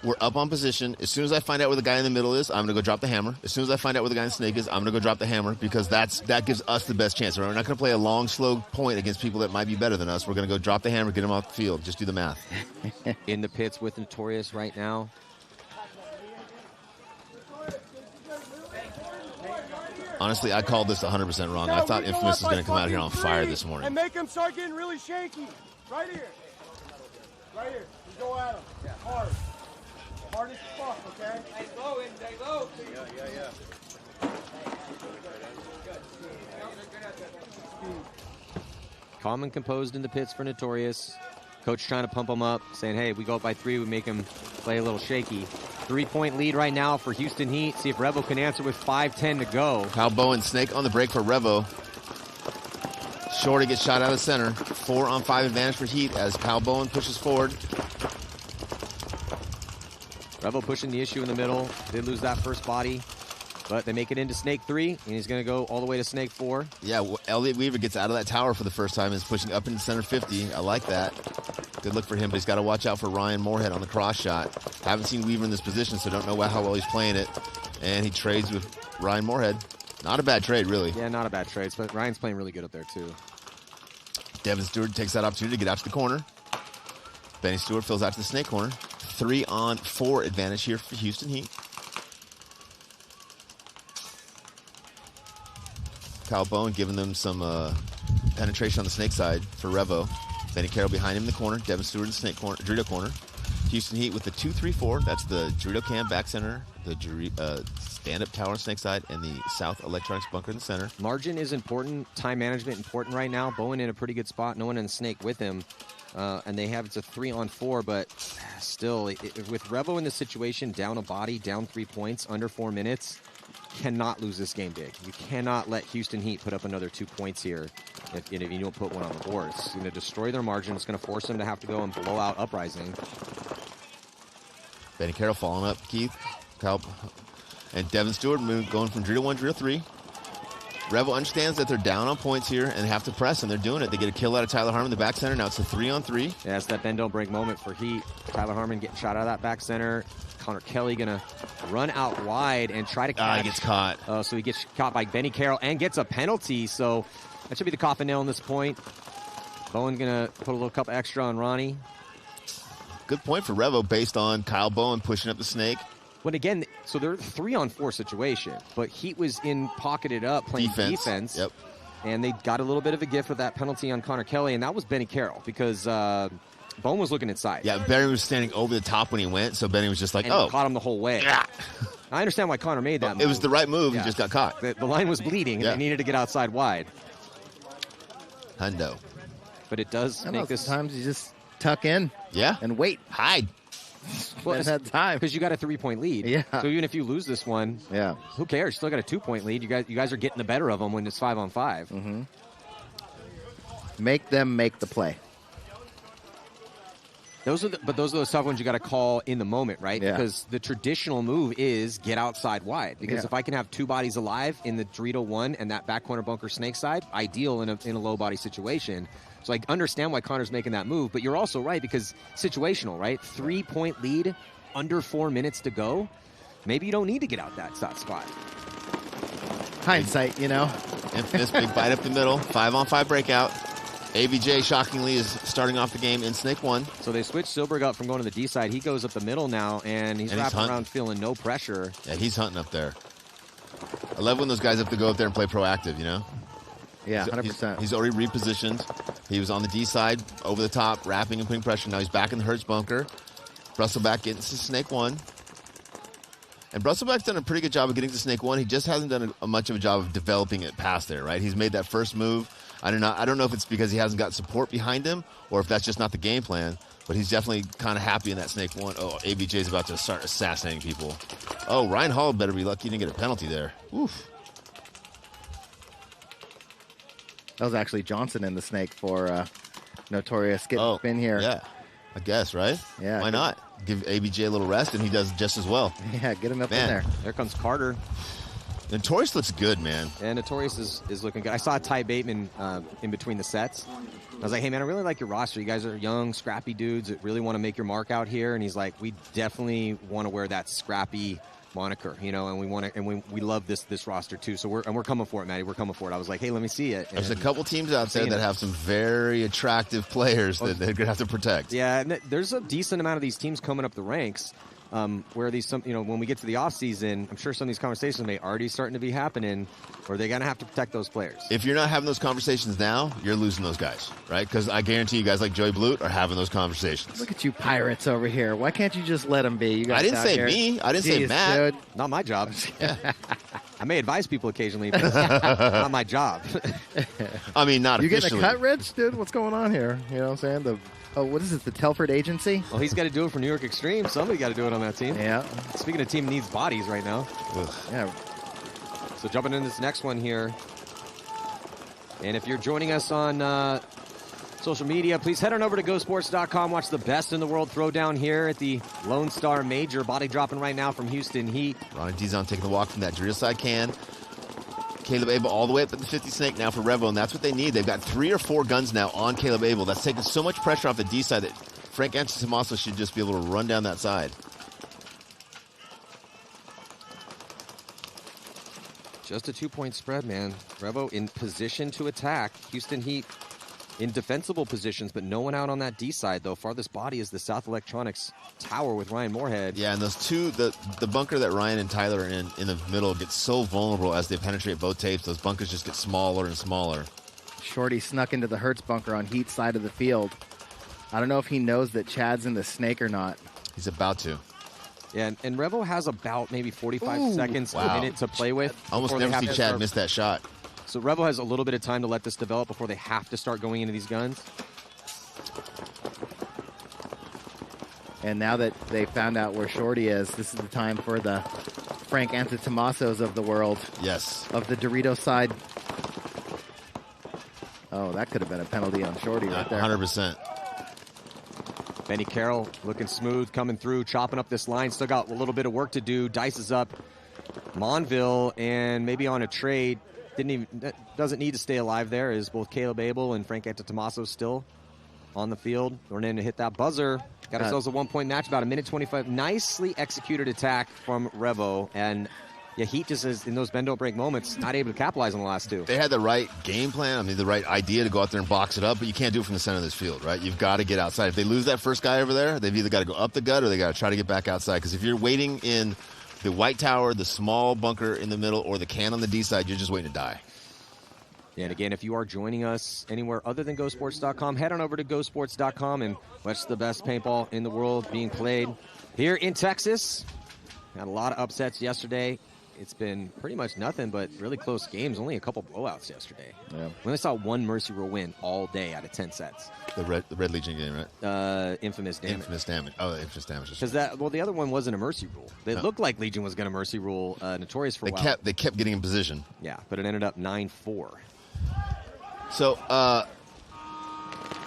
We're up on position. As soon as I find out where the guy in the middle is, I'm going to go drop the hammer. As soon as I find out where the guy in the snake is, I'm going to go drop the hammer because that gives us the best chance. We're not going to play a long, slow point against people that might be better than us. We're going to go drop the hammer, get them off the field. Just do the math. In the pits with Notorious right now. Honestly, I called this 100% wrong. I thought Infamous was going to come out here on fire this morning. And make them start getting really shaky. Right here. Right here. You go at them. Yeah. Hard. Hard as fuck, okay? Stay low and stay low. Yeah. Calm and composed in the pits for Notorious. Coach trying to pump him up, saying, hey, we go up by 3, we make him play a little shaky. 3-point lead right now for Houston Heat. See if Revo can answer with 5:10 to go. Kyle Bowen, snake on the break for Revo. Shorty gets shot out of the center. 4-on-5 advantage for Heat as Kyle Bowen pushes forward. Revo pushing the issue in the middle. Did lose that first body, but they make it into snake 3, and he's going to go all the way to snake 4. Yeah, Elliott Weaver gets out of that tower for the first time and is pushing up into center 50. I like that. Good look for him, but he's got to watch out for Ryan Moorhead on the cross shot. Haven't seen Weaver in this position, so don't know how well he's playing it. And he trades with Ryan Moorhead. Not a bad trade, really. Yeah, not a bad trade, but Ryan's playing really good up there, too. Devin Stewart takes that opportunity to get out to the corner. Benny Stewart fills out to the snake corner. 3-on-4 advantage here for Houston Heat. Kyle Bowen giving them some penetration on the snake side for Revo. Benny Carroll behind him in the corner. Devin Stewart in the snake corner, Dorito corner. Houston Heat with the 2-3-4. That's the Dorito cam back center, the stand-up tower snake side, and the South Electronics bunker in the center. Margin is important. Time management important right now. Bowen in a pretty good spot. No one in the snake with him. And it's a 3-on-4, but still, with Revo in this situation, down a body, down 3 points, under 4 minutes, cannot lose this game big. You cannot let Houston Heat put up another 2 points here if you don't put one on the board. It's going to destroy their margin. It's going to force them to have to go and blow out Uprising. Benny Carroll following up, Keith. Kyle, and Devin Stewart going from 3-1, 3-3. Revo understands that they're down on points here and have to press, and they're doing it. They get a kill out of Tyler Harmon in the back center. Now it's a 3-on-3. Yeah, it's that bend don't break moment for Heat. Tyler Harmon getting shot out of that back center. Connor Kelly gonna run out wide and try to catch. He gets caught. So he gets caught by Benny Carroll and gets a penalty. So that should be the coffin nail in this point. Bowen gonna put a little cup extra on Ronnie. Good point for Revo based on Kyle Bowen pushing up the snake. When again, so they're 3-on-4 situation, but Heat was pocketed up playing defense. Yep. And they got a little bit of a gift with that penalty on Connor Kelly, and that was Benny Carroll because Bowen was looking inside. Yeah, Benny was standing over the top when he went, so Benny was just like, and he caught him the whole way. Yeah. I understand why Connor made that move. It was the right move. Yeah. He just got caught. The line was bleeding, and they needed to get outside wide. Hundo. But it does make this... Sometimes you just tuck in and wait. Hide. Well, that time because you got a 3-point lead. Yeah. So even if you lose this one, who cares? You still got a 2-point lead. You guys are getting the better of them when it's 5-on-5. Mm-hmm. Make them make the play. Those are those tough ones you got to call in the moment, right? Yeah. Because the traditional move is get outside wide. Because if I can have 2 bodies alive in the Dorito 1 and that back corner bunker snake side, ideal in a low body situation. So I understand why Connor's making that move, but you're also right because situational, right? 3-point lead, under 4 minutes to go. Maybe you don't need to get out that spot. Hindsight, Infamous big bite up the middle, 5-on-5 breakout. AVJ, shockingly, is starting off the game in Snake 1. So they switched Silberg up from going to the D side. He goes up the middle now, and he's wrapping around feeling no pressure. Yeah, he's hunting up there. I love when those guys have to go up there and play proactive, Yeah, 100%. He's already repositioned. He was on the D side, over the top, wrapping and putting pressure. Now he's back in the Hertz bunker. Brusselback getting to Snake 1. And Brusselback's done a pretty good job of getting to Snake 1. He just hasn't done much of a job of developing it past there, right? He's made that first move. I don't know if it's because he hasn't got support behind him or if that's just not the game plan, but he's definitely kind of happy in that Snake 1. Oh, ABJ's about to start assassinating people. Oh, Ryan Hall better be lucky he didn't get a penalty there. Oof. That was actually Johnson in the snake for Notorious getting spin here. Yeah, I guess, right? Yeah. Why not? Give ABJ a little rest, and he does just as well. Yeah, get him up in there. There comes Carter. Notorious looks good, man. And Notorious is looking good. I saw Ty Bateman in between the sets. I was like, hey, man, I really like your roster. You guys are young, scrappy dudes that really want to make your mark out here. And he's like, we definitely want to wear that scrappy moniker, and we love this roster too. So we're coming for it, Matty. We're coming for it. I was like, hey, let me see it. There's a couple teams out there that have some very attractive players that they're gonna have to protect. Yeah, and there's a decent amount of these teams coming up the ranks. Where when we get to the offseason, I'm sure some of these conversations may already starting to be happening where they're going to have to protect those players. If you're not having those conversations now, you're losing those guys, right? Because I guarantee you guys like Joey Blute are having those conversations. Look at you pirates over here. Why can't you just let them be? You guys I didn't say here. Me. I didn't say Matt. Dude. Not my job. I may advise people occasionally, but not my job. I mean, not you officially. You getting a cut, Rich? Dude, what's going on here? You know what I'm saying? What is it, the Telford Agency? Well, he's got to do it for New York Extreme. Somebody got to do it on that team. Yeah. Speaking of team needs bodies right now. Ugh. Yeah. So jumping in this next one here. And if you're joining us on social media, please head on over to gosports.com. Watch the best in the world throwdown here at the Lone Star Major. Body dropping right now from Houston Heat. Ronnie Dizon taking the walk from that drill side can. Caleb Abel all the way up at the 50 snake now for Revo, and that's what they need. They've got 3 or 4 guns now on Caleb Abel. That's taking so much pressure off the D side that Frank Anchitomaso should just be able to run down that side. Just a 2-point spread, man. Revo in position to attack. Houston Heat in defensible positions, but no one out on that D side, though. Farthest body is the South Electronics tower with Ryan Moorhead. Yeah, and those two, the bunker that Ryan and Tyler are in the middle gets so vulnerable as they penetrate both tapes. Those bunkers just get smaller and smaller. Shorty snuck into the Hertz bunker on Heat's side of the field. I don't know if he knows that Chad's in the snake or not. He's about to. Yeah, and Revo has about maybe 45 seconds a minute to play with. Almost never see Chad miss that shot. So Revo has a little bit of time to let this develop before they have to start going into these guns. And now that they found out where Shorty is, this is the time for the Frank Antetomasos of the world. Yes. Of the Dorito side. Oh, that could have been a penalty on Shorty right there. 100%. Benny Carroll looking smooth, coming through, chopping up this line. Still got a little bit of work to do. Dice is up. Monville, and maybe on a trade, doesn't need to stay alive there, is both Caleb Abel and Frank Antetomaso still on the field. We're in to hit that buzzer. Got ourselves a 1-point match, about 1:25. Nicely executed attack from Revo, and yeah, Heat just is, in those bend don't break moments, not able to capitalize on the last two. They had the right game plan, I mean, the right idea to go out there and box it up, but you can't do it from the center of this field, right? You've got to get outside. If they lose that first guy over there, they've either got to go up the gut or they got to try to get back outside, because if you're waiting in the white tower, the small bunker in the middle, or the can on the D side, you're just waiting to die. Yeah, and again, if you are joining us anywhere other than gosports.com, head on over to gosports.com and watch the best paintball in the world being played here in Texas. Had a lot of upsets yesterday. It's been pretty much nothing but really close games. Only a couple blowouts yesterday. Yeah. We only saw one Mercy Rule win all day out of 10 sets. The Red Legion game, right? Infamous Damage. Infamous Damage. Oh, Infamous Damage. Because the other one wasn't a Mercy Rule. It looked like Legion was going to Mercy Rule Notorious for a while. They kept getting in position. Yeah, but it ended up 9-4. So,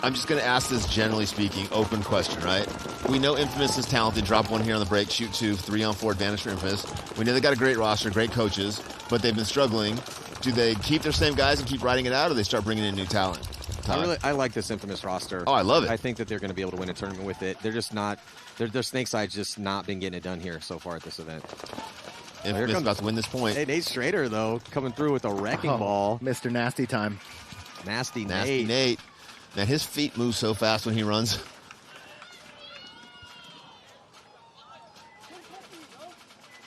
I'm just going to ask this, generally speaking, open question, right? We know Infamous is talented. Drop one here on the break, shoot 2, 3-on-4 advantage for Infamous. We know they got a great roster, great coaches, but they've been struggling. Do they keep their same guys and keep riding it out, or do they start bringing in new talent? I like this Infamous roster. Oh, I love it. I think that they're going to be able to win a tournament with it. They're just not. Their snake side's just not been getting it done here so far at this event. Infamous about to win this point. Hey, Nate Strader, though, coming through with a wrecking ball. Mr. Nasty time. Nasty Nate. Man, his feet move so fast when he runs.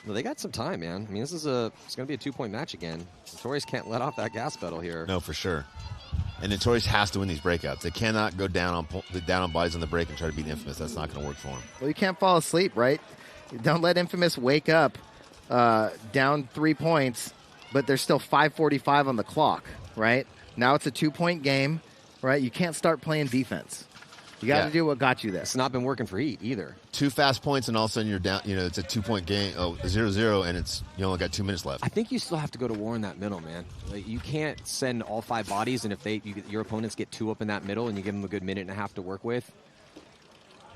Well, they got some time, man. I mean, it's going to be a 2-point match again. Notorious can't let off that gas pedal here. No, for sure. And Notorious has to win these breakouts. They cannot go down on bodies on the break and try to beat Infamous. That's not going to work for them. Well, you can't fall asleep, right? Don't let Infamous wake up down 3 points, but there's still 5:45 on the clock, right? Now it's a 2-point game, right? You can't start playing defense. You got to do what got you there. It's not been working for Heat either. 2 fast points, and all of a sudden you're down. You know, it's a 2-point game. 0-0, and you only got 2 minutes left. I think you still have to go to war in that middle, man. Like, you can't send all 5 bodies, and if your opponents get 2 up in that middle, and you give them a good minute and a half to work with,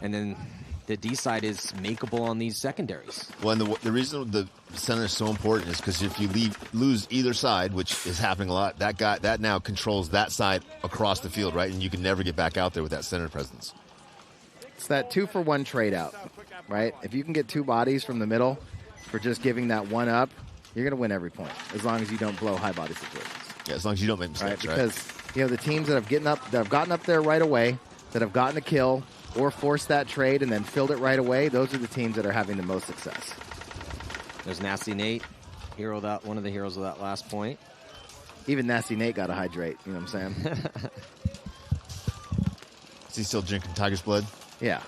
and then the D side is makeable on these secondaries. Well, and the reason the center is so important is because if you lose either side, which is happening a lot, that now controls that side across the field, right? And you can never get back out there with that center presence. It's that 2-for-1 trade out, right? If you can get 2 bodies from the middle for just giving that 1 up, you're going to win every point, as long as you don't blow high body situations. Yeah, as long as you don't make mistakes, right? Because the teams that have gotten up there right away, that have gotten a kill, or forced that trade and then filled it right away, those are the teams that are having the most success. There's Nasty Nate, one of the heroes of that last point. Even Nasty Nate got to hydrate, you know what I'm saying? Is he still drinking Tiger's blood? Yeah.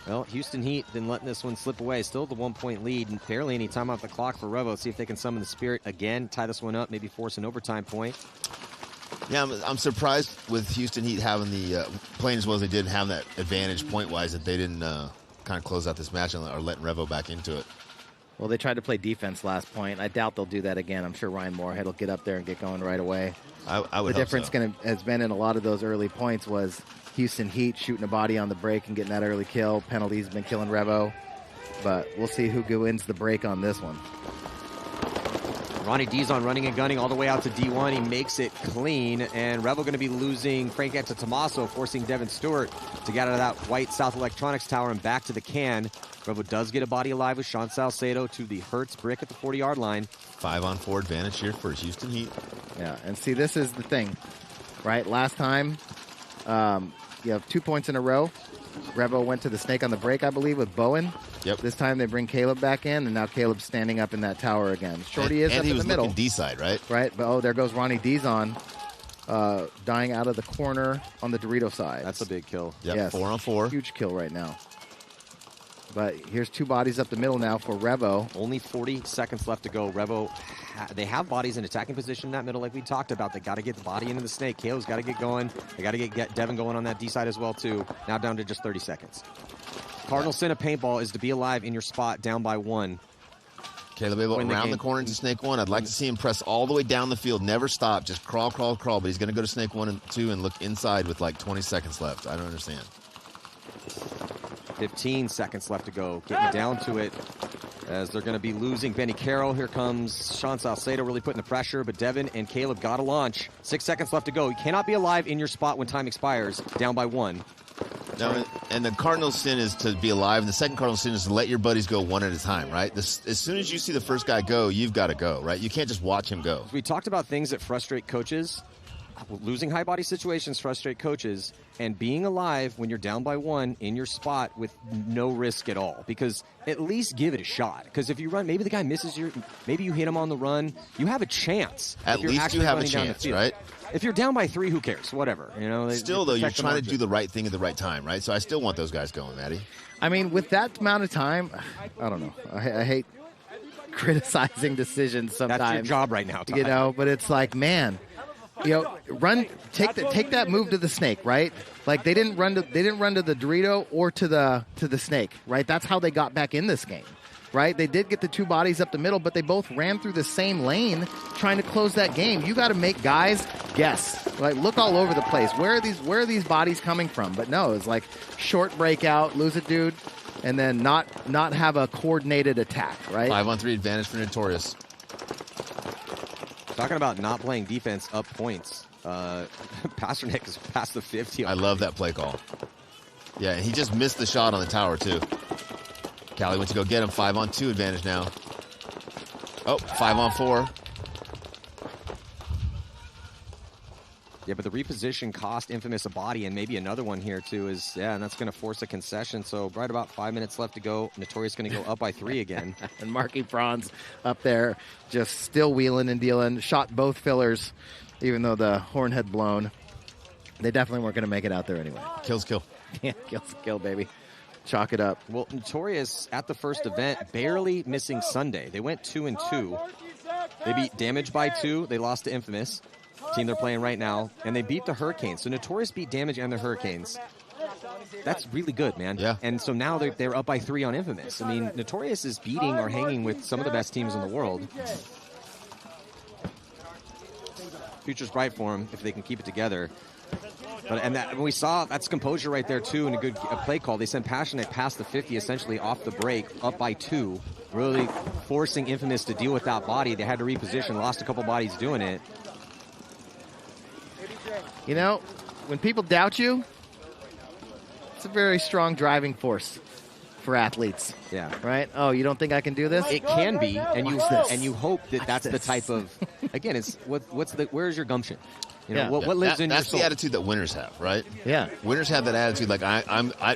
Well, Houston Heat been letting this one slip away. Still the 1-point lead, and barely any time off the clock for Revo. See if they can summon the spirit again, tie this one up, maybe force an overtime point. Yeah, I'm surprised with Houston Heat having the playing as well as they did, having that advantage point-wise, that they didn't kind of close out this match and are letting Revo back into it. Well, they tried to play defense last point. I doubt they'll do that again. I'm sure Ryan Moorhead will get up there and get going right away. I would The hope difference so. has been in a lot of those early points was Houston Heat shooting a body on the break and getting that early kill. Penalties been killing Revo. But we'll see who wins the break on this one. Ronnie Dizon running and gunning all the way out to D1. He makes it clean, and Revo going to be losing Frank Antetomaso, forcing Devin Stewart to get out of that white South Electronics tower and back to the can. Revo does get a body alive with Sean Salcedo to the Hertz brick at the 40-yard line. 5-on-4 advantage here for Houston Heat. Yeah, and see, this is the thing, right? Last time, You have 2 points in a row. Revo went to the snake on the break, I believe, with Bowen. Yep. This time they bring Caleb back in, and now Caleb's standing up in that tower again. Shorty is up in the middle. And he was looking D-side, right? Right, but there goes Ronnie Dizon, dying out of the corner on the Dorito side. That's a big kill. Yep, Yes. 4 on 4. Huge kill right now. But here's 2 bodies up the middle now for Revo. Only 40 seconds left to go. Revo, they have bodies in attacking position in that middle like we talked about. They got to get the body into the snake. Caleb's got to get going. They got to get Devin going on that D side as well, too. Now down to just 30 seconds. Cardinal sin of paintball is to be alive in your spot down by 1. Caleb able around the corner into snake 1. I'd like to see him press all the way down the field, never stop, just crawl, crawl, crawl. But he's going to go to snake 1 and 2 and look inside with like 20 seconds left. I don't understand. 15 seconds left to go. Getting down to it as they're going to be losing Benny Carroll. Here comes Sean Salcedo really putting the pressure, but Devin and Caleb got to launch. 6 seconds left to go. You cannot be alive in your spot when time expires, down by 1. No, and the cardinal sin is to be alive, and the second cardinal sin is to let your buddies go one at a time, right? As soon as you see the first guy go, you've got to go, right? You can't just watch him go. We talked about things that frustrate coaches. Losing high body situations frustrate coaches, and being alive when you're down by 1 in your spot with no risk at all, because at least give it a shot. Because if you run, maybe the guy misses maybe you hit him on the run, you have a chance. At least you have a chance, right? If you're down by 3, who cares? Whatever, Still, though, you're trying to do the right thing at the right time, right? So I still want those guys going, Maddie. I mean, with that amount of time, I don't know. I hate criticizing decisions sometimes. That's your job right now, Todd. But it's like, man, take that move to the snake, right? Like they didn't run to the Dorito or to the snake, right? That's how they got back in this game, right? They did get the 2 bodies up the middle, but they both ran through the same lane trying to close that game. You got to make guys guess, like look all over the place. Where are these bodies coming from? But no, it's like short breakout, lose a dude, and then not have a coordinated attack, right? 5-on-3 advantage for Notorious. Talking about not playing defense up points. Pasternak is past the 50. I love that play call. Yeah, and he just missed the shot on the tower, too. Callie went to go get him. 5-on-2 advantage now. Oh, 5-on-4. Yeah, but the reposition cost Infamous a body, and maybe another one here, too, and that's going to force a concession. So right about 5 minutes left to go. Notorious going to go up by 3 again. And Marky Franz up there just still wheeling and dealing. Shot both fillers, even though the horn had blown. They definitely weren't going to make it out there anyway. Kills kill. Yeah, kills kill, baby. Chalk it up. Well, Notorious at the first event, barely missing Sunday. They went 2-2. They beat Damage by 2. They lost to Infamous, team they're playing right now, and they beat the Hurricanes. So Notorious beat Damage and the Hurricanes. That's really good, man. Yeah. And so now they're up by 3 on Infamous. I mean, Notorious is beating or hanging with some of the best teams in the world. Future's bright for them if they can keep it together. But we saw that's composure right there too, and a good play call. They sent Passionate past the 50, essentially off the break, up by 2, really forcing Infamous to deal with that body. They had to reposition, lost a couple bodies doing it. When people doubt you, it's a very strong driving force for athletes. Yeah. Right? Oh, you don't think I can do this? It can be, and you hope that that's the type of. Again, it's where's your gumption? What lives in your soul? That's the attitude that winners have, right? Yeah. Winners have that attitude, like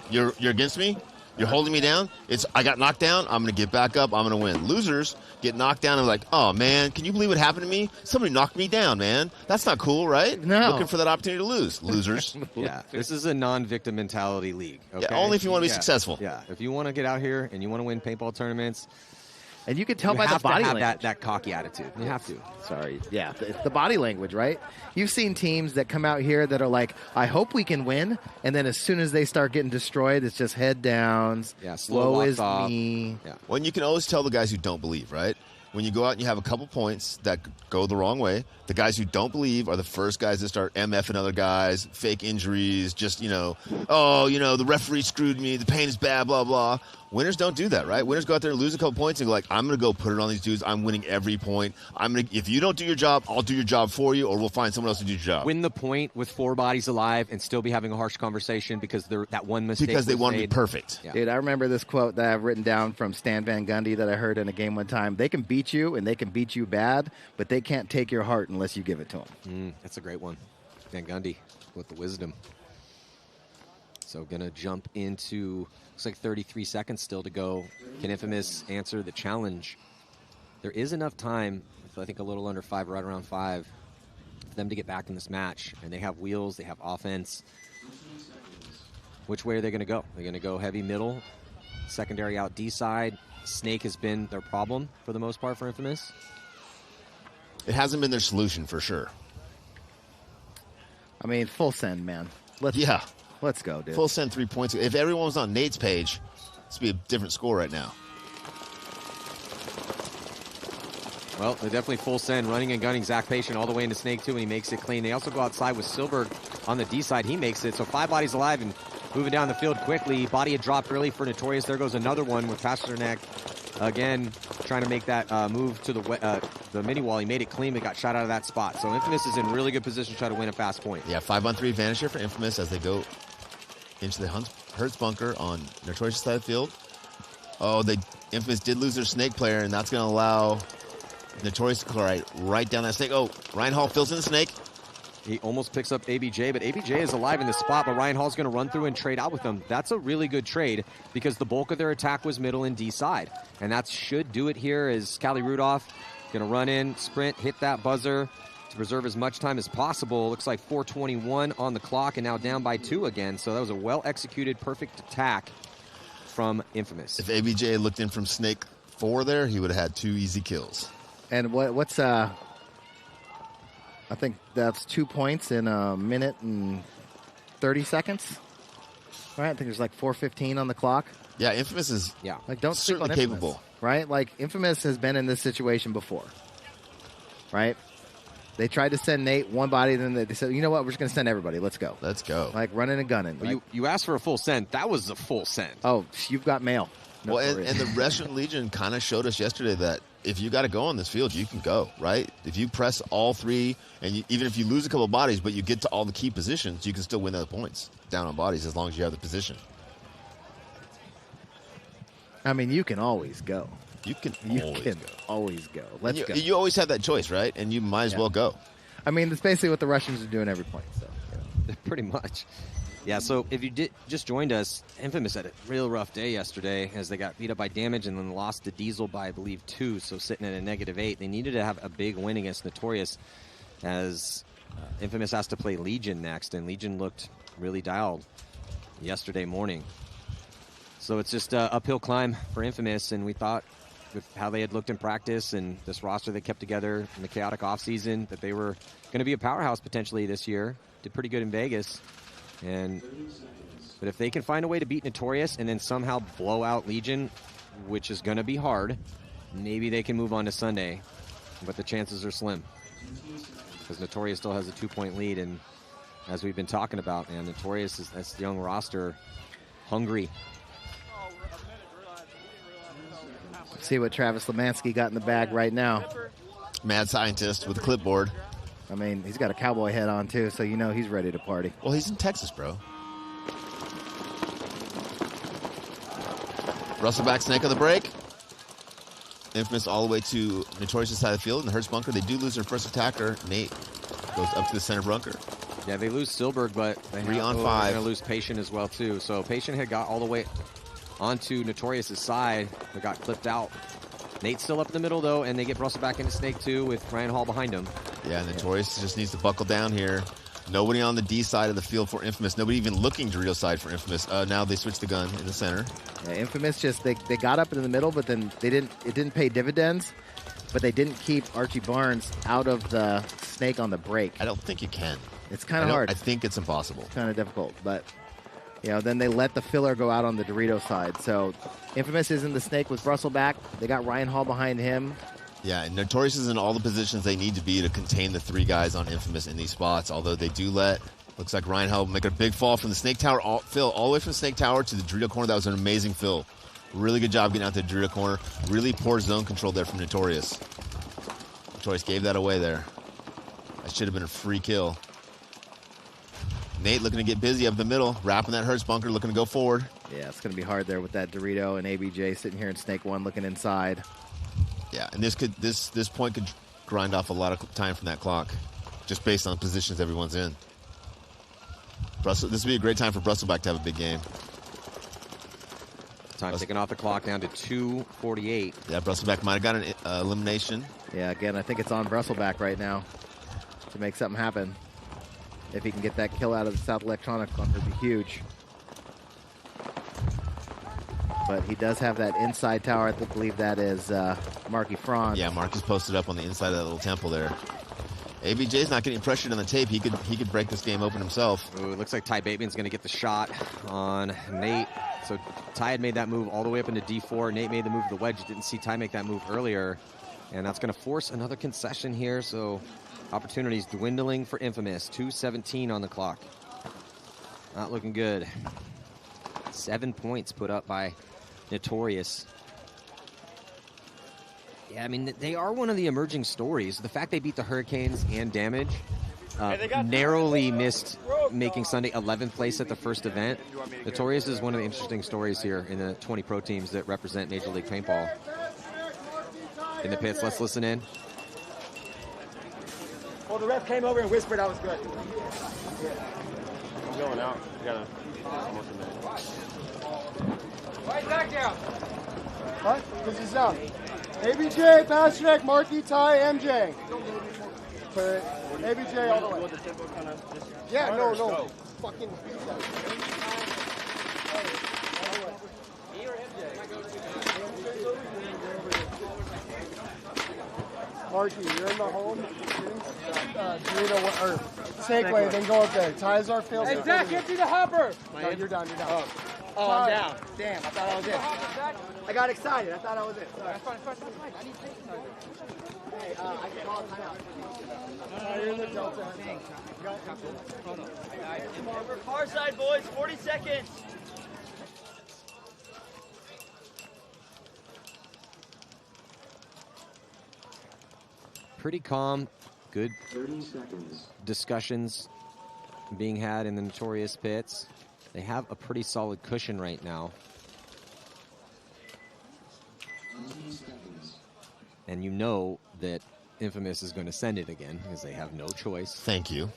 you're against me. You're holding me down. I got knocked down. I'm going to get back up. I'm going to win. Losers get knocked down and like, oh, man, can you believe what happened to me? Somebody knocked me down, man. That's not cool, right? No. Looking for that opportunity to lose. Losers. Yeah, this is a non-victim mentality league. Okay? Yeah, only if you want to be successful. Yeah, if you want to get out here and you want to win paintball tournaments. And you can tell by the body language. That cocky attitude. You have to. Sorry. Yeah, it's the body language, right? You've seen teams that come out here that are like, I hope we can win. And then as soon as they start getting destroyed, it's just head downs. Yeah, slow is off. me. Yeah. Well, you can always tell the guys who don't believe, right? When you go out and you have a couple points that go the wrong way, the guys who don't believe are the first guys that start MFing other guys, fake injuries, just, the referee screwed me, the pain is bad, blah, blah. Winners don't do that, right? Winners go out there and lose a couple points and go like, I'm going to go put it on these dudes. I'm winning every point. If you don't do your job, I'll do your job for you, or we'll find someone else to do your job. Win the point with 4 bodies alive and still be having a harsh conversation because that one mistake Because they was want to made. be perfect. Yeah. Dude, I remember this quote that I've written down from Stan Van Gundy that I heard in a game one time. They can beat you, and they can beat you bad, but they can't take your heart unless you give it to them. That's a great one. Van Gundy with the wisdom. So going to jump into, looks like 33 seconds still to go. Can Infamous answer the challenge? There is enough time, I think a little under 5, right around 5, for them to get back in this match. And they have wheels, they have offense. Which way are they going to go? They're going to go heavy middle, secondary out D side. Snake has been their problem for the most part for Infamous. It hasn't been their solution for sure. I mean, full send, man. Let's go, dude. Full send 3 points. If everyone was on Nate's page, this would be a different score right now. Well, they're definitely full send, running and gunning Zach Patient all the way into Snake 2, and he makes it clean. They also go outside with Silberg on the D side. He makes it. So 5 bodies alive and moving down the field quickly. Body had dropped early for Notorious. There goes another one with Pasternak. Again, trying to make that move to the mini wall. He made it clean, but got shot out of that spot. So Infamous is in really good position to try to win a fast point. Yeah, 5-on-3 advantage here for Infamous as they go into the Hertz bunker on Notorious side of the field. Oh, Infamous did lose their Snake player, and that's going to allow Notorious to clear right down that Snake. Oh, Ryan Hall fills in the Snake. He almost picks up ABJ, but ABJ is alive in the spot, but Ryan Hall's going to run through and trade out with them. That's a really good trade because the bulk of their attack was middle and D side. And that should do it here as Callie Rudolph going to run in, sprint, hit that buzzer to preserve as much time as possible. Looks like 4:21 on the clock and now down by 2 again. So that was a well-executed, perfect attack from Infamous. If ABJ looked in from Snake 4 there, he would have had 2 easy kills. And what's I think that's 2 points in a minute and 30 seconds. Right? I think there's like 4:15 on the clock. Yeah, Infamous is like don't sleep on certainly Infamous, capable. right? Like Infamous has been in this situation before, right? They tried to send Nate one body, then they said, you know what, we're just going to send everybody. Let's go. Let's go. Like running and gunning. Well, like, you asked for a full send. That was a full send. Oh, you've got mail. Well, and the Russian Legion kind of showed us yesterday that if you got to go on this field, you can go, right? If you press all 3, and even if you lose a couple of bodies, but you get to all the key positions, you can still win those points down on bodies as long as you have the position. I mean, you can always go. You can always go. Let's go. You always have that choice, right? And you might as well go. I mean, that's basically what the Russians are doing every point. So, Pretty much. Yeah, so if you just joined us, Infamous had a real rough day yesterday as they got beat up by Damage and then lost to Diesel by, I believe, 2, so sitting at a -8. They needed to have a big win against Notorious as Infamous has to play Legion next, and Legion looked really dialed yesterday morning. So it's just an uphill climb for Infamous, and we thought with how they had looked in practice and this roster they kept together in the chaotic offseason that they were going to be a powerhouse potentially this year. Did pretty good in Vegas. But if they can find a way to beat Notorious and then somehow blow out Legion, which is going to be hard, maybe they can move on to Sunday. But the chances are slim because Notorious still has a 2-point lead. And as we've been talking about, man, Notorious is that's the young roster, hungry. see what Travis Lemansky got in the bag right now. Mad scientist with a clipboard. I mean, he's got a cowboy hat on, too, so you know he's ready to party. Well, he's in Texas, bro. Russell back snake on the break. Infamous all the way to Notorious' side of the field. In the Hertz bunker, they do lose their first attacker. Nate goes up to the center bunker. Yeah, they lose Silberg, but they 3 on 5. They're going to lose Patient as well, too. So Patient had got all the way onto Notorious' side, but got clipped out. Nate's still up in the middle, though, and they get Russell back into Snake 2 with Ryan Hall behind him. Yeah, Notorious just needs to buckle down here. Nobody on the D side of the field for Infamous. Nobody even looking Dorito side for Infamous. Now they switch the gun in the center. Yeah, Infamous just they got up in the middle, but then it didn't pay dividends. But they didn't keep Archie Barnes out of the snake on the break. I don't think you can. It's kind of hard. I think it's impossible. It's kind of difficult, but then they let the filler go out on the Dorito side. So Infamous is in the snake with Russell back. They got Ryan Hall behind him. Yeah, and Notorious is in all the positions they need to be to contain the 3 guys on Infamous in these spots, although they do looks like Ryan Hall make a big fall from the Snake Tower, all the way from the Snake Tower to the Dorito corner. That was an amazing fill. Really good job getting out to the Dorito corner. Really poor zone control there from Notorious. Notorious gave that away there. That should have been a free kill. Nate looking to get busy up the middle, wrapping that Hertz bunker, looking to go forward. Yeah, it's going to be hard there with that Dorito and ABJ sitting here in Snake 1 looking inside. Yeah, and this point could grind off a lot of time from that clock, just based on positions everyone's in. This would be a great time for Brusselback to have a big game. Time taking off the clock down to 2:48. Yeah, Brusselback might have got an elimination. Yeah, again, I think it's on Brusselback right now to make something happen. If he can get that kill out of the South Electronics bunker, it'd be huge. But he does have that inside tower. I believe that is Marky Franz. Yeah, Mark is posted up on the inside of that little temple there. ABJ's not getting pressured on the tape. He could break this game open himself. Ooh, it looks like Ty Bateman's going to get the shot on Nate. So Ty had made that move all the way up into D4. Nate made the move to the wedge. Didn't see Ty make that move earlier. And that's going to force another concession here. So opportunities dwindling for Infamous. 2:17 on the clock. Not looking good. 7 points put up by Notorious. Yeah, I mean, they are one of the emerging stories. The fact they beat the Hurricanes and Damage, narrowly missed making Sunday 11th place at the first event. Notorious is one of the interesting stories here in the 20 pro teams that represent Major League Paintball. In the pits, let's listen in. Well, the ref came over and whispered I was good. I'm going out. You gotta work a minute. Right back down. What? This is up. ABJ, Pasternak, Marky, Ty, MJ. For ABJ all the way. Yeah, no. Fucking beat that. Marky, you're in the home. Or Snakeway, then go up there. Ty's our field. Hey, Zach, empty the hopper. No, you're down. Oh, I'm down. Damn, I thought I was it. I got excited. I thought I was it. Sorry. That's fine. I need to Hey, I can call it timeout. You're in the Delta. We're far side, boys. 40 seconds. Pretty calm, good discussions being had in the Notorious pits. They have a pretty solid cushion right now. And you know that Infamous is going to send it again because they have no choice. Thank you.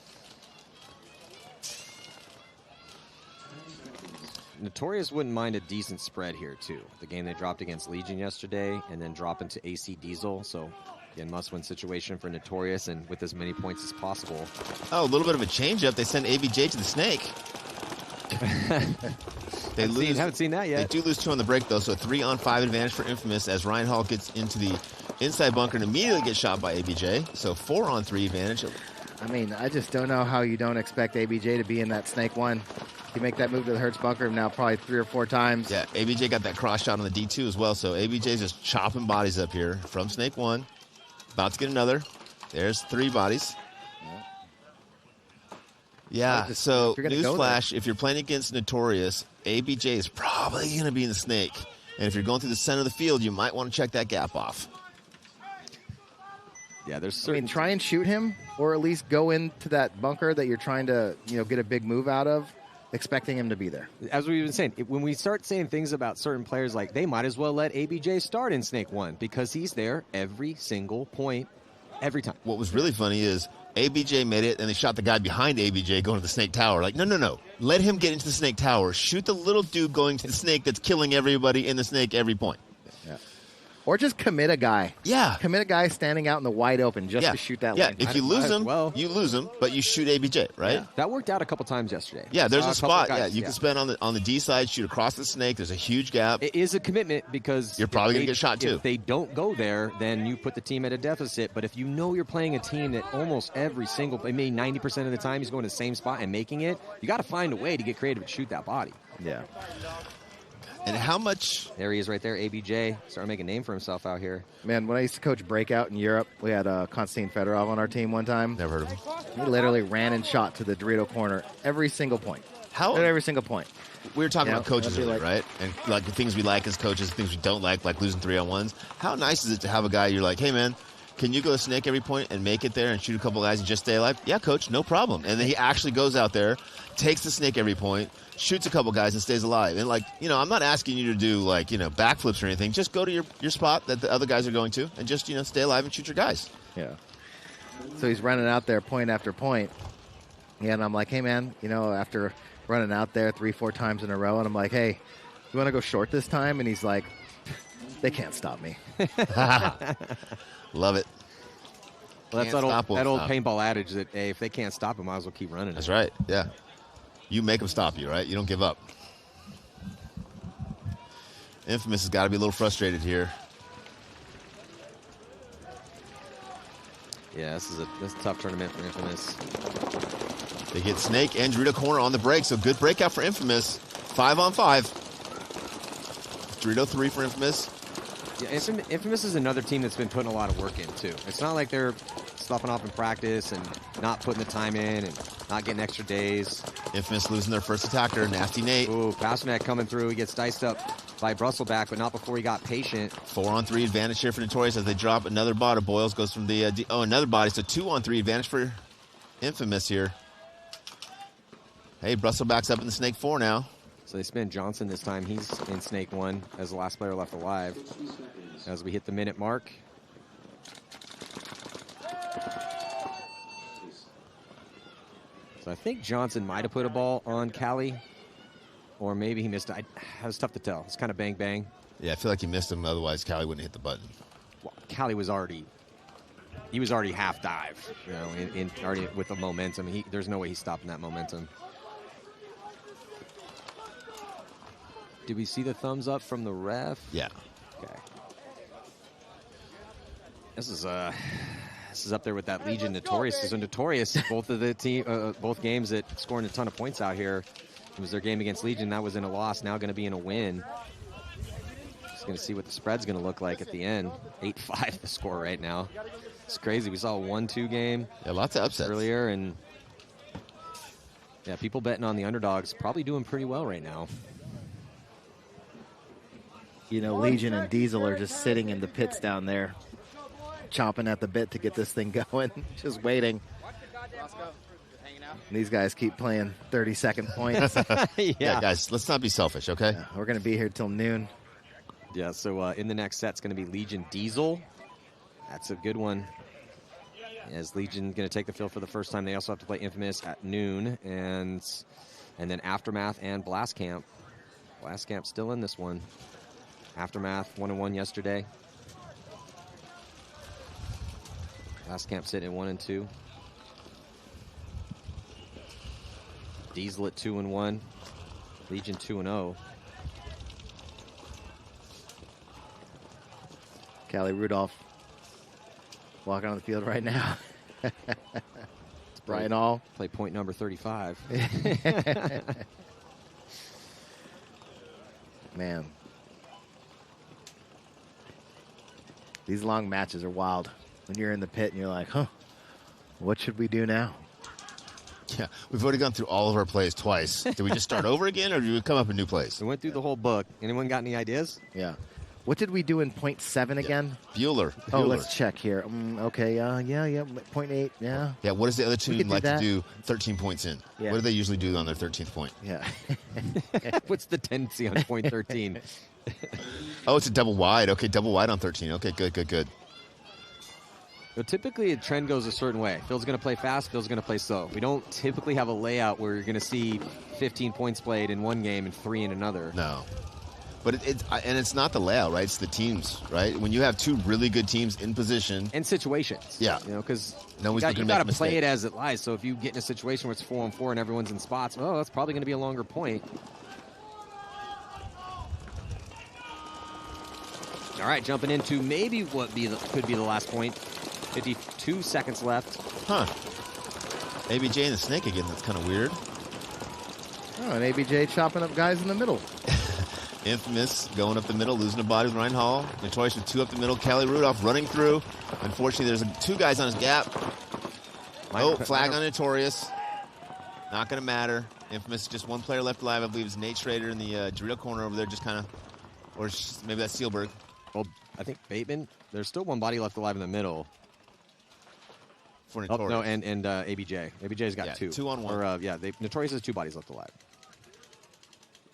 Notorious wouldn't mind a decent spread here, too. The game they dropped against Legion yesterday and then drop into AC Diesel. So, again, must-win situation for Notorious and with as many points as possible. Oh, a little bit of a change-up. They send ABJ to the Snake. Haven't seen that yet. They do lose 2 on the break, though, so a 3-on-5 advantage for Infamous as Ryan Hall gets into the inside bunker and immediately gets shot by ABJ. So 4-on-3 advantage. I mean, I just don't know how you don't expect ABJ to be in that Snake 1. You make that move to the Hertz bunker now probably 3 or 4 times. Yeah, ABJ got that cross shot on the D2 as well, so ABJ's just chopping bodies up here from Snake 1. About to get another. There's 3 bodies. Yeah, so newsflash, if you're playing against Notorious, ABJ is probably going to be in the Snake. And if you're going through the center of the field, you might want to check that gap off. Yeah, there's I mean, try and shoot him, or at least go into that bunker that you're trying to, get a big move out of, expecting him to be there. As we've been saying, when we start saying things about certain players, like they might as well let ABJ start in Snake 1 because he's there every single point, every time. What was really funny is ABJ made it, and they shot the guy behind ABJ going to the Snake Tower. Like, no. Let him get into the Snake Tower. Shoot the little dude going to the Snake that's killing everybody in the Snake every point. Yeah. Or just commit a guy. Yeah. Commit a guy standing out in the wide open just to shoot that lane. If you lose him, you lose him, but you shoot ABJ, right? Yeah. That worked out a couple times yesterday. Yeah, there's a spot. You can spend on the D side, shoot across the Snake. There's a huge gap. It is a commitment because you're probably going to get shot too. If they don't go there, then you put the team at a deficit. But if you know you're playing a team that almost every single, maybe 90% of the time he's going to the same spot and making it, you got to find a way to get creative and shoot that body. Yeah. And how much? There he is right there, ABJ. Starting to make a name for himself out here. Man, when I used to coach Breakout in Europe, we had Konstantin Fedorov on our team one time. Never heard of him. He literally ran and shot to the Dorito corner every single point. At every single point. We were talking about coaches earlier, right? And like the things we like as coaches, things we don't like losing 3-on-1s. How nice is it to have a guy you're like, hey, man, can you go to Snake every point and make it there and shoot a couple guys and just stay alive? Yeah, coach, no problem. And then he actually goes out there, takes the Snake every point, shoots a couple guys and stays alive. And I'm not asking you to do backflips or anything. Just go to your spot that the other guys are going to and just, stay alive and shoot your guys. Yeah. So he's running out there point after point. Yeah, and I'm like, hey, man, after running out there 3-4 times in a row, and I'm like, hey, you want to go short this time? And he's like, they can't stop me. Love it. Well, that's that old paintball adage that, hey, if they can't stop him, might as well keep running. That's right, yeah. You make them stop you, right? You don't give up. Infamous has got to be a little frustrated here. Yeah, this is a tough tournament for Infamous. They get Snake and Dorito Corner on the break, so good breakout for Infamous. 5-on-5. Dorito 3 for Infamous. Yeah, Infamous is another team that's been putting a lot of work in, too. It's not like they're stopping off in practice and not putting the time in and not getting extra days. Infamous losing their first attacker, Nasty Nate. Ooh, Pasternak coming through. He gets diced up by Brustleback, but not before he got patient. 4-on-3 advantage here for Notorious as they drop another body. Boyles goes from the... another body, so 2-on-3 advantage for Infamous here. Hey, Brustleback's up in the Snake 4 now. So they spin Johnson this time. He's in Snake 1 as the last player left alive. As we hit the minute mark. So I think Johnson might have put a ball on Callie. Or maybe he missed it. It was tough to tell. It's kind of bang, bang. Yeah, I feel like he missed him. Otherwise, Callie wouldn't hit the button. Well, Callie was already... He was already half dive, already with the momentum. There's no way he's stopping that momentum. Did we see the thumbs up from the ref? Yeah. Okay. This is up there with that Legion Notorious. So Notorious, both games that scoring a ton of points out here. It was their game against Legion. That was in a loss. Now going to be in a win. Just going to see what the spread's going to look like at the end. 8-5 the score right now. It's crazy. We saw a 1-2 game. Yeah, lots of upsets earlier, and yeah, people betting on the underdogs probably doing pretty well right now. Legion and Diesel are just sitting in the pits down there, chomping at the bit to get this thing going, just waiting. And these guys keep playing 30-second points. Yeah, guys, let's not be selfish, okay? Yeah, we're going to be here till noon. Yeah, so in the next set, it's going to be Legion Diesel. That's a good one. As Legion going to take the field for the first time, they also have to play Infamous at noon, and then Aftermath and Blast Camp. Blast Camp still in this one. Aftermath 1-1 yesterday. Blast Camp sitting at 1-2. Diesel at 2-1. Legion 2-0. Callie Rudolph walking on the field right now. It's Brian All. Play point number 35. Man. These long matches are wild. When you're in the pit and you're like, what should we do now? Yeah, we've already gone through all of our plays twice. Did we just start over again, or did we come up with new plays? We went through the whole book. Anyone got any ideas? Yeah. What did we do in .7 again? Bueller. Oh, let's check here. Okay, yeah, .8, yeah. Yeah, what does the other team like to do 13 points in? Yeah. What do they usually do on their 13th point? Yeah. What's the tendency on point 13? Oh, it's a double wide. Okay, double wide on 13. Okay, good. So typically, a trend goes a certain way. Phil's going to play fast, Phil's going to play slow. We don't typically have a layout where you're going to see 15 points played in one game and 3 in another. No. But it's not the layout, right? It's the teams, right? When you have two really good teams in position. And situations. Yeah. Because you got to play it as it lies. So if you get in a situation where it's 4-on-4 and everyone's in spots, well, that's probably going to be a longer point. All right, jumping into maybe what could be the last point. 52 seconds left. Huh. ABJ and the Snake again. That's kind of weird. Oh, and ABJ chopping up guys in the middle. Infamous going up the middle, losing a body with Ryan Hall. Notorious with 2 up the middle. Callie Rudolph running through. Unfortunately, there's 2 guys on his gap. Flag on Notorious. Not going to matter. Infamous, just 1 player left alive. I believe it's Nate Schrader in the Dorito corner over there, just kind of, or maybe that's Sealberg. Well, I think Bateman. There's still 1 body left alive in the middle. For Notorious. Oh, no, and ABJ. ABJ's got 2. 2 on 1. Or, Notorious has 2 bodies left alive.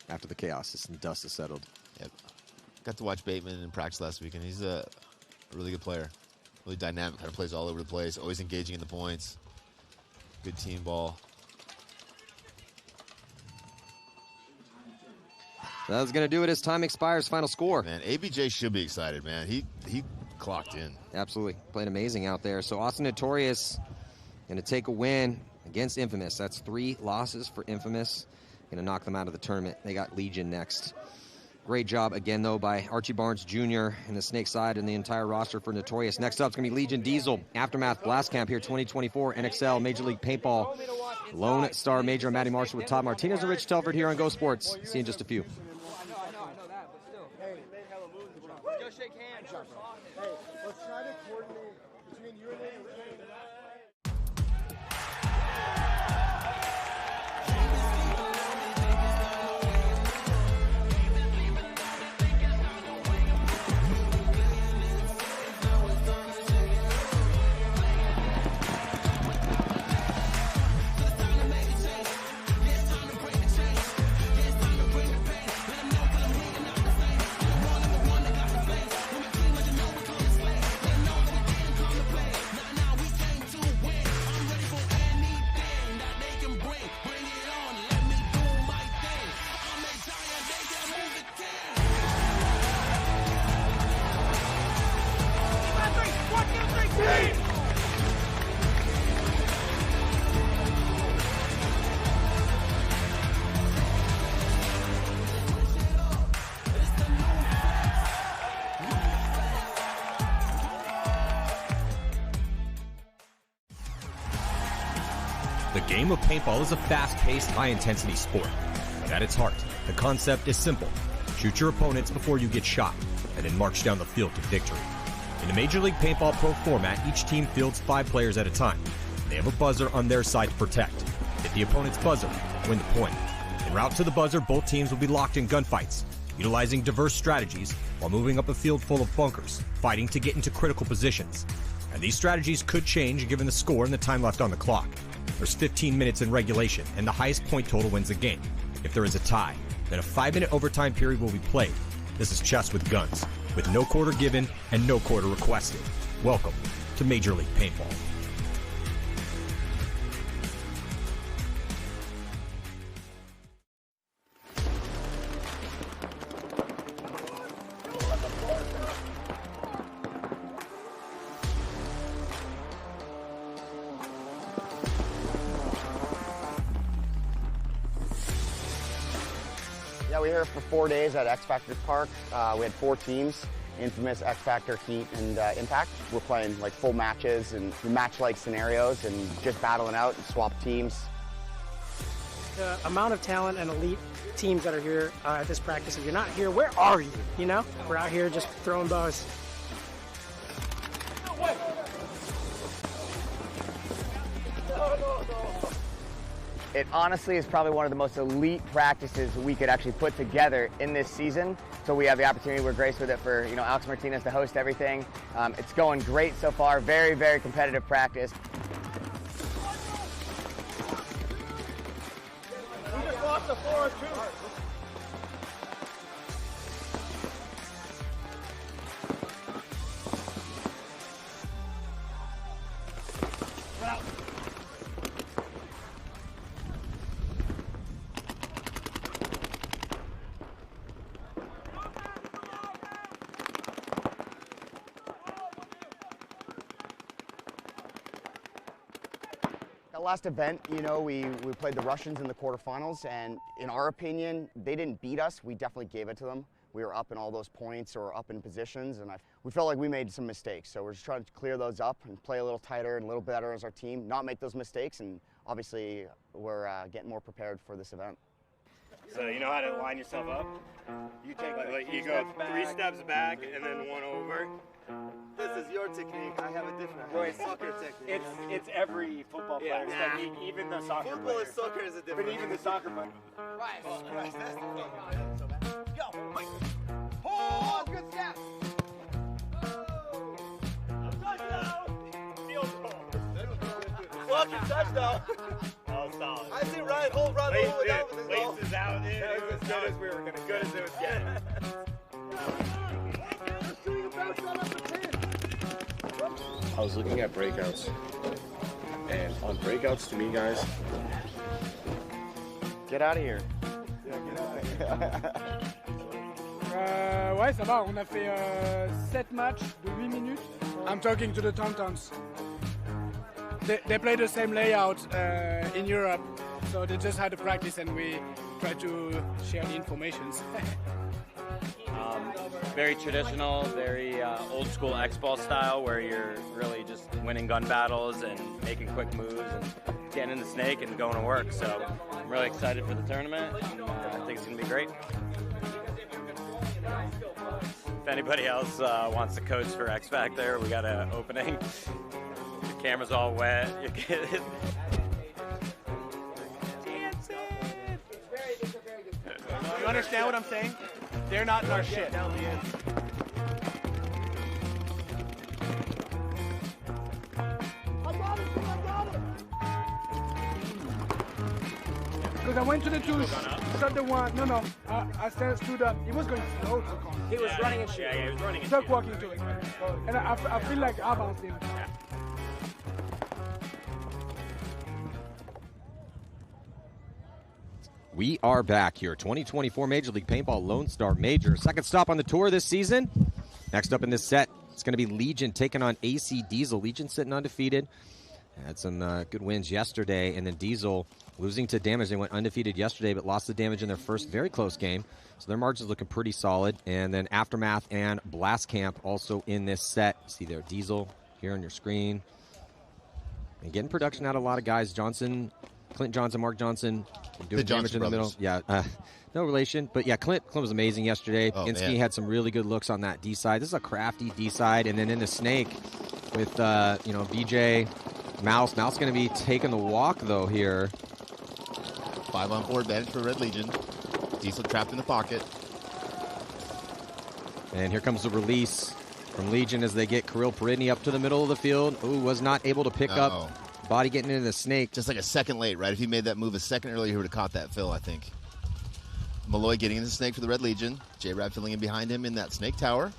After the chaos and dust is settled. Yep. Got to watch Bateman in practice last week, and he's a really good player. Really dynamic, kind of plays all over the place, always engaging in the points. Good team ball. That was going to do it as time expires. Final score. Man, ABJ should be excited, man. He clocked in. Absolutely. Played amazing out there. So Austin Notorious going to take a win against Infamous. That's 3 losses for Infamous. Going to knock them out of the tournament. They got Legion next. Great job again, though, by Archie Barnes Jr. and the Snake Side and the entire roster for Notorious. Next up is going to be Legion Diesel. Aftermath Blast Camp here, 2024 NXL Major League Paintball. Lone Star Major Matty Marshall with Todd Martinez and Rich Telford here on Go Sports. See you in just a few. Go shake hands. Hey, let's try to coordinate between you and me. The game of paintball is a fast-paced, high-intensity sport. But at its heart, the concept is simple. Shoot your opponents before you get shot, and then march down the field to victory. In the Major League Paintball Pro format, each team fields 5 players at a time. They have a buzzer on their side to protect. Hit the opponent's buzzer, win the point. En route to the buzzer, both teams will be locked in gunfights, utilizing diverse strategies while moving up a field full of bunkers, fighting to get into critical positions. And these strategies could change given the score and the time left on the clock. There's 15 minutes in regulation, and the highest point total wins the game. If there is a tie, then a 5-minute overtime period will be played. This is chess with guns, with no quarter given and no quarter requested. Welcome to Major League Paintball. Yeah, we were here for 4 days at X Factor Park. We had 4 teams, Infamous, X Factor, Heat, and Impact. We're playing like full matches and match-like scenarios and just battling out and swap teams. The amount of talent and elite teams that are here at this practice, if you're not here, where are you? You know? We're out here just throwing bows. It honestly is probably one of the most elite practices we could actually put together in this season. So we have the opportunity, we're graced with it for Alex Martinez to host everything. It's going great so far, very, very competitive practice. We just lost the 4-2. That last event, we played the Russians in the quarterfinals, and in our opinion, they didn't beat us. We definitely gave it to them. We were up in all those points or up in positions, and we felt like we made some mistakes. So we're just trying to clear those up and play a little tighter and a little better as our team, not make those mistakes, and obviously we're getting more prepared for this event. So you know how to line yourself up? You take like you go 3 steps back and then 1 over. This is your technique. I have a different soccer technique. It's every football player. Yeah. Like, even the soccer Football player. and soccer is a different. But even the soccer player. Right. Oh, Christ, that's the thing. Yo, Mike. Oh, good step. Fucking touchdown. Oh, solid. I see Ryan Holt run all the way down with his ball. Laces out there. That was as good as we were going to Good as it was getting. I was looking at breakouts, and on breakouts, to me, guys, Get out of here. Ouais, ça va. On a fait 7 matchs de 8 minutes. I'm talking to the Tauntauns. They play the same layout in Europe, so they just had to practice and we try to share the informations. Very traditional, very old school X-ball style where you're really just winning gun battles and making quick moves and getting in the snake and going to work. So I'm really excited for the tournament. I think it's going to be great. If anybody else wants to coach for X Factor, we got an opening. The camera's all wet. You get it. You understand what I'm saying? They're not in our shit. Because I went to the douche, shot the one. No. I stood up. He was going slow. He was running and shooting. Yeah, he was running and Stuck walking to it. And I feel like I bounced him. We are back here, 2024 Major League Paintball Lone Star Major. Second stop on the tour this season. Next up in this set, it's going to be Legion taking on AC Diesel. Legion sitting undefeated. Had some good wins yesterday, and then Diesel losing to Damage. They went undefeated yesterday, but lost the Damage in their first very close game. So their margin's looking pretty solid. And then Aftermath and Blast Camp also in this set. See there, Diesel here on your screen. And getting production out of a lot of guys. Johnson, Clint Johnson, Mark Johnson, doing damage in the middle. Yeah, no relation. But yeah, Clint was amazing yesterday. Insky had some really good looks on that D side. This is a crafty D side. And then in the snake with, BJ, Mouse going to be taking the walk, though, here. 5-on-4 advantage for Red Legion. Diesel trapped in the pocket. And here comes the release from Legion as they get Kirill Peridny up to the middle of the field. Ooh, was not able to pick up. Body getting into the snake. Just like a second late, right? If he made that move a second earlier, he would have caught that fill, I think. Malloy getting in the snake for the Red Legion. J-Rab filling in behind him in that snake tower.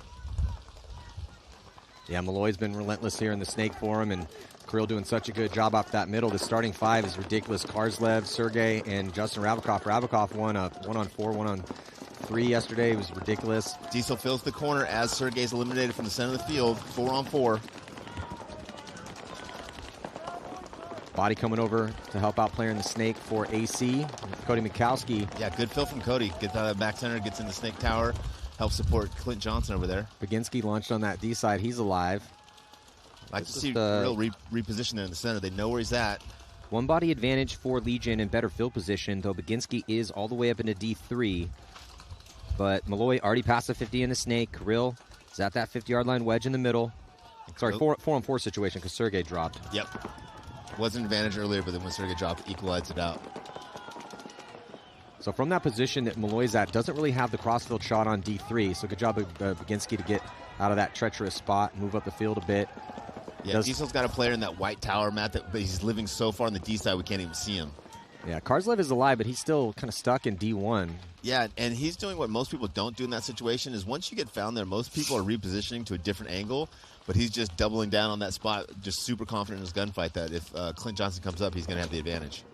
Yeah, Malloy's been relentless here in the snake for him, and Kirill doing such a good job off that middle. The starting five is ridiculous. Karslev, Sergey, and Justin Rabakov. Rabakov won a 1-on-4, 1-on-3 yesterday. It was ridiculous. Diesel fills the corner as Sergey's eliminated from the center of the field. 4-on-4. Body coming over to help out player in the snake for AC. Cody Mikowski. Yeah, good fill from Cody. Gets out of the back center, gets in the snake tower. Helps support Clint Johnson over there. Baginski launched on that D side. He's alive. Like to see Kirill reposition there in the center. They know where he's at. One body advantage for Legion and better field position, though Baginski is all the way up into D3. But Malloy already passed the 50 in the snake. Kirill is at that 50-yard line wedge in the middle. Sorry, 4-on-4 situation because Sergey dropped. Yep. Was an advantage earlier, but then when Sergey dropped, equalized it out. So from that position that Malloy's at, doesn't really have the crossfield shot on D3. So good job of Baginski to get out of that treacherous spot, move up the field a bit. Yeah, Diesel's got a player in that white tower, Matt, but he's living so far on the D side we can't even see him. Yeah, Karslev is alive, but he's still kind of stuck in D1. Yeah, and he's doing what most people don't do in that situation is once you get found there, most people are repositioning to a different angle, but he's just doubling down on that spot, just super confident in his gunfight that if Clint Johnson comes up, he's going to have the advantage.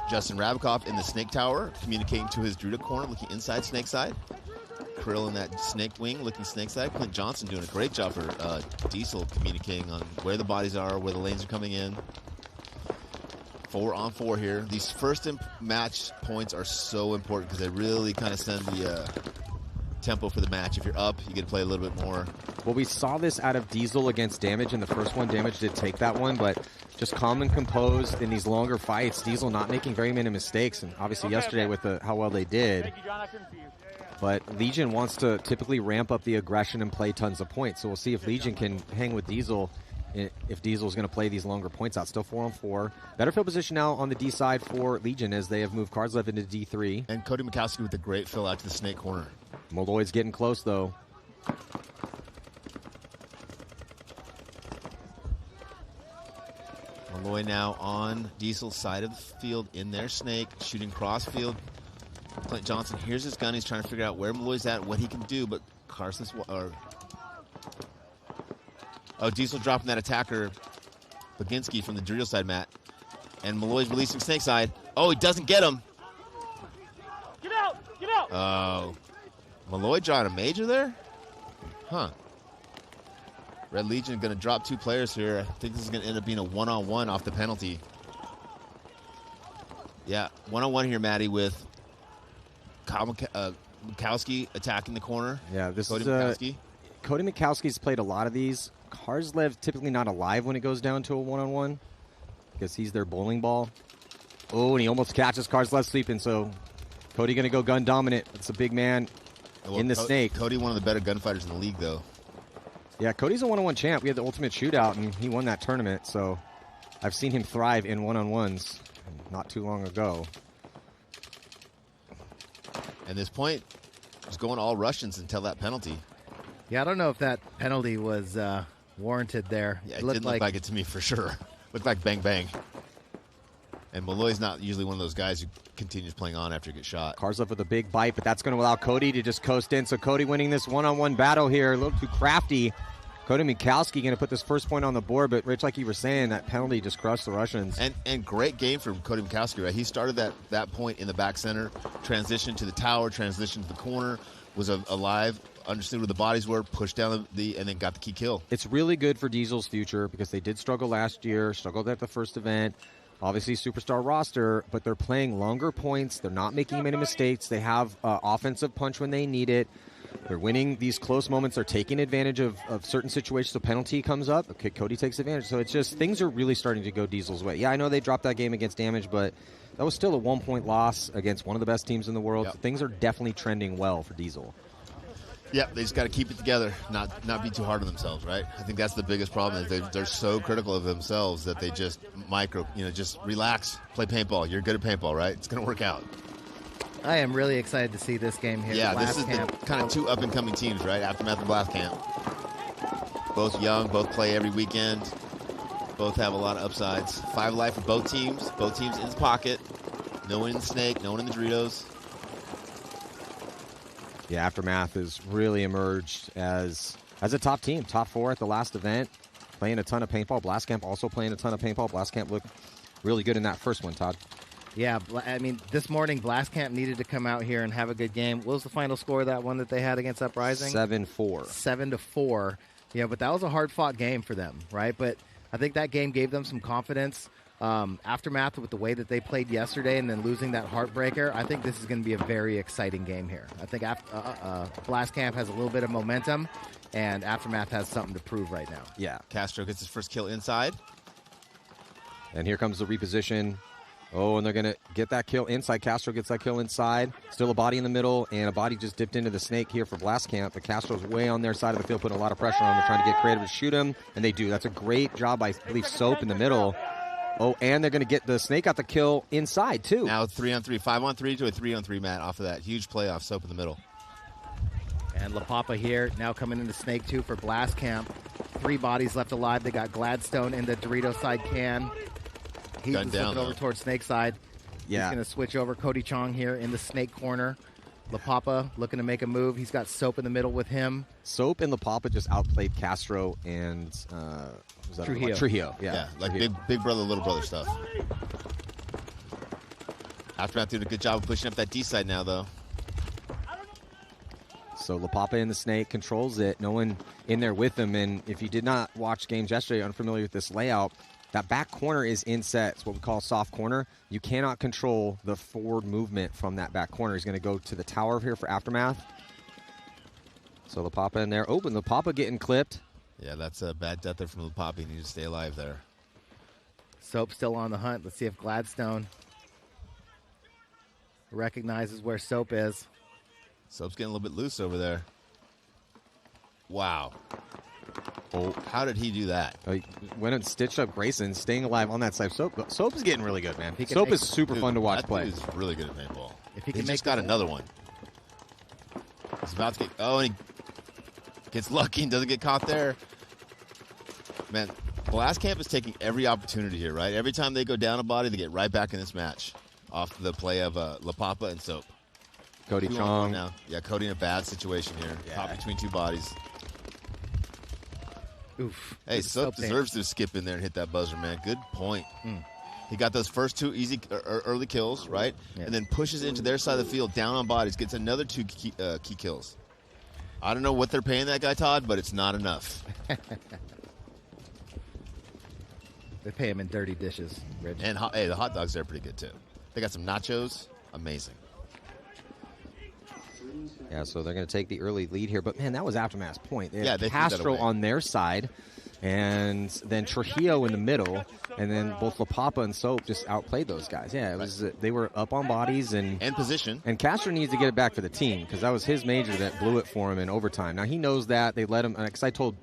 Justin Rabakov in the snake tower, communicating to his Druida corner, looking inside snake side. Kirill in that snake wing, looking snake side. Clint Johnson doing a great job for Diesel, communicating on where the bodies are, where the lanes are coming in. 4-on-4 here. These first match points are so important because they really kind of send the tempo for the match. If you're up, you get to play a little bit more. Well, we saw this out of Diesel against Damage in the first one. Damage did take that one, but just calm and composed in these longer fights. Diesel not making very many mistakes, and obviously yesterday with how well they did. Thank you, John. I couldn't see you. But Legion wants to typically ramp up the aggression and play tons of points. So we'll see if Legion can hang with Diesel, if Diesel's going to play these longer points out. Still 4-on-4. Better field position now on the D side for Legion as they have moved Karslev into D3. And Cody Mikowski with a great fill out to the snake corner. Malloy's getting close, though. Malloy now on Diesel's side of the field in their snake, shooting cross field. Clint Johnson here's his gun. He's trying to figure out where Malloy's at, what he can do, but Carson's... Oh, Diesel dropping that attacker, Baginski from the Dorito side, Matt. And Malloy's releasing Snake side. Oh, he doesn't get him. Get out! Get out! Oh. Malloy drawing a major there? Huh. Red Legion going to drop 2 players here. I think this is going to end up being a one-on-one off the penalty. Yeah, one-on-one here, Maddie, with Kyle Mikowski attacking the corner. Yeah, this Cody is Mikowski. Cody Mikowski's played a lot of these. Karslev typically not alive when it goes down to a one-on-one because he's their bowling ball. Oh, and he almost catches Karslev sleeping, so Cody going to go gun dominant. It's a big man in the snake. Cody, one of the better gunfighters in the league, though. Yeah, Cody's a one-on-one champ. We had the ultimate shootout, and he won that tournament, so I've seen him thrive in one-on-ones not too long ago. And this point was going all Russians until that penalty. Yeah, I don't know if that penalty was warranted there. Yeah, it didn't look like it to me for sure. Looked like bang, bang. And Malloy's not usually one of those guys who continues playing on after he gets shot. Karslev with a big bite, but that's going to allow Cody to just coast in. So Cody winning this one-on-one battle here, a little too crafty. Cody Mikowski going to put this first point on the board, but Rich, like you were saying, that penalty just crushed the Russians. And great game from Cody Mikowski, right? He started that point in the back center, transitioned to the tower, transitioned to the corner, was alive, understood where the bodies were, pushed down and then got the key kill. It's really good for Diesel's future because they did struggle last year, struggled at the first event. Obviously, superstar roster, but they're playing longer points. They're not making many mistakes. They have offensive punch when they need it. They're winning these close moments. They're taking advantage of certain situations. So penalty comes up. Okay, Cody takes advantage. So it's just things are really starting to go Diesel's way. Yeah, I know they dropped that game against Damage, but that was still a 1-point loss against one of the best teams in the world. Yep. So things are definitely trending well for Diesel. Yeah, they just got to keep it together, not be too hard on themselves, right? I think that's the biggest problem. Is they're so critical of themselves that they just just relax, play paintball. You're good at paintball, right? It's going to work out. I am really excited to see this game here. Yeah, this is the kind of 2 up-and-coming teams, right? Aftermath and Blast Camp. Both young, both play every weekend. Both have a lot of upsides. 5 life for both teams. Both teams in the pocket. No one in the Snake, no one in the Doritos. Yeah, Aftermath has really emerged as a top team, top 4 at the last event, playing a ton of paintball. Blast Camp also playing a ton of paintball. Blast Camp looked really good in that first one, Todd. Yeah, I mean, this morning, Blast Camp needed to come out here and have a good game. What was the final score of that one that they had against Uprising? 7-4. 7-4. Yeah, but that was a hard-fought game for them, right? But I think that game gave them some confidence. Aftermath with the way that they played yesterday and then losing that heartbreaker, I think this is going to be a very exciting game here. I think Blast Camp has a little bit of momentum, and Aftermath has something to prove right now. Yeah. Castro gets his first kill inside. And here comes the reposition. Oh, and they're going to get that kill inside. Castro gets that kill inside. Still a body in the middle, and a body just dipped into the Snake here for Blast Camp. But Castro's way on their side of the field, putting a lot of pressure on them. They're trying to get creative to shoot him, and they do. That's a great job by, I believe, Soap in the middle. Oh, and they're going to get the Snake out the kill inside, too. Now 3-on-3, 5-on-3 to a 3-on-3, Matt, off of that. Huge play off Soap in the middle. And La Papa here, now coming into Snake 2 for Blast Camp. 3 bodies left alive. They got Gladstone in the Dorito side can. He's looking over towards Snake side. Yeah. He's going to switch over. Cody Chong here in the Snake corner. La Papa looking to make a move. He's got Soap in the middle with him. Soap and La Papa just outplayed Castro and Trujillo. Yeah, like big brother, little brother stuff. Aftermath doing a good job of pushing up that D side now, though. So La Papa in the Snake controls it. No one in there with him. And if you did not watch games yesterday, unfamiliar with this layout, that back corner is inset. It's what we call soft corner. You cannot control the forward movement from that back corner. He's going to go to the tower here for Aftermath. So La Papa in there. Oh, and La Papa getting clipped. Yeah, that's a bad death there from La Papa. You need to stay alive there. Soap still on the hunt. Let's see if Gladstone recognizes where Soap is. Soap's getting a little bit loose over there. Wow. Oh, how did he do that? He went and stitched up Grayson, staying alive on that side. Soap is getting really good, man. Soap is super fun to watch play. He's really good at paintball. If he just got another one. He's about to get... Oh, and he gets lucky and doesn't get caught there. Man, Blast Camp is taking every opportunity here, right? Every time they go down a body, they get right back in this match off the play of La Papa and Soap. Cody Chong. Now. Yeah, Cody in a bad situation here. Yeah. Caught between 2 bodies. Oof. Hey, Soap deserves to skip in there and hit that buzzer, man. Good point. He got those first 2 easy early kills, right? Yeah. And then pushes into their side of the field, down on bodies, gets another 2 key kills. I don't know what they're paying that guy, Todd, but it's not enough. They pay him in dirty dishes, Rich. And hey, the hot dogs there are pretty good, too. They got some nachos. Amazing. Yeah, so they're going to take the early lead here. But, man, that was Aftermath's point. They had They Castro on their side, and then Trujillo in the middle, and then both La Papa and Soap just outplayed those guys. Yeah, it was they were up on bodies and position. And Castro needs to get it back for the team because that was his major that blew it for him in overtime. Now he knows that they let him. Because I told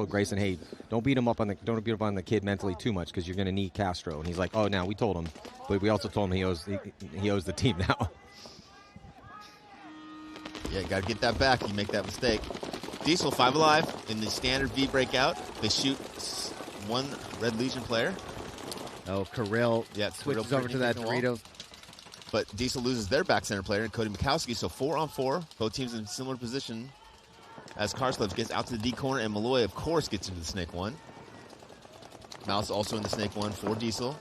Grayson, hey, don't beat him up on the kid mentally too much because you're going to need Castro. And he's like, oh, now we told him, but we also told him he owes the team now. Yeah, got to get that back. You make that mistake. Diesel 5 alive in the standard V breakout. They shoot 1 Red Legion player. Oh, Kirill switches over to that Doritos. But Diesel loses their back center player, Cody Mikowski. So 4-on-4. Both teams in similar position. As Karslev gets out to the D corner, and Malloy, of course, gets into the Snake 1. Mouse also in the Snake 1 for Diesel.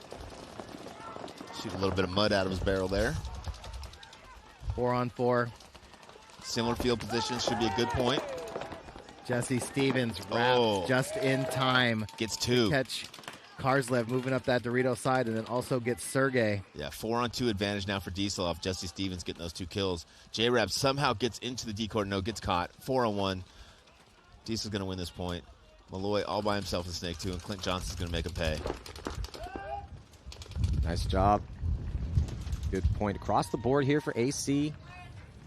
Shoot a little bit of mud out of his barrel there. 4-on-4. Similar field position, should be a good point. Jesse Stevens wraps just in time. Gets 2. To catch Karslev moving up that Dorito side, and then also gets Sergey. Yeah, 4-on-2 advantage now for Diesel off Jesse Stevens getting those 2 kills. J-Rab somehow gets into the D court. No, gets caught. 4-on-1. Diesel's going to win this point. Malloy all by himself in Snake 2, and Clint Johnson's going to make him pay. Nice job. Good point across the board here for AC.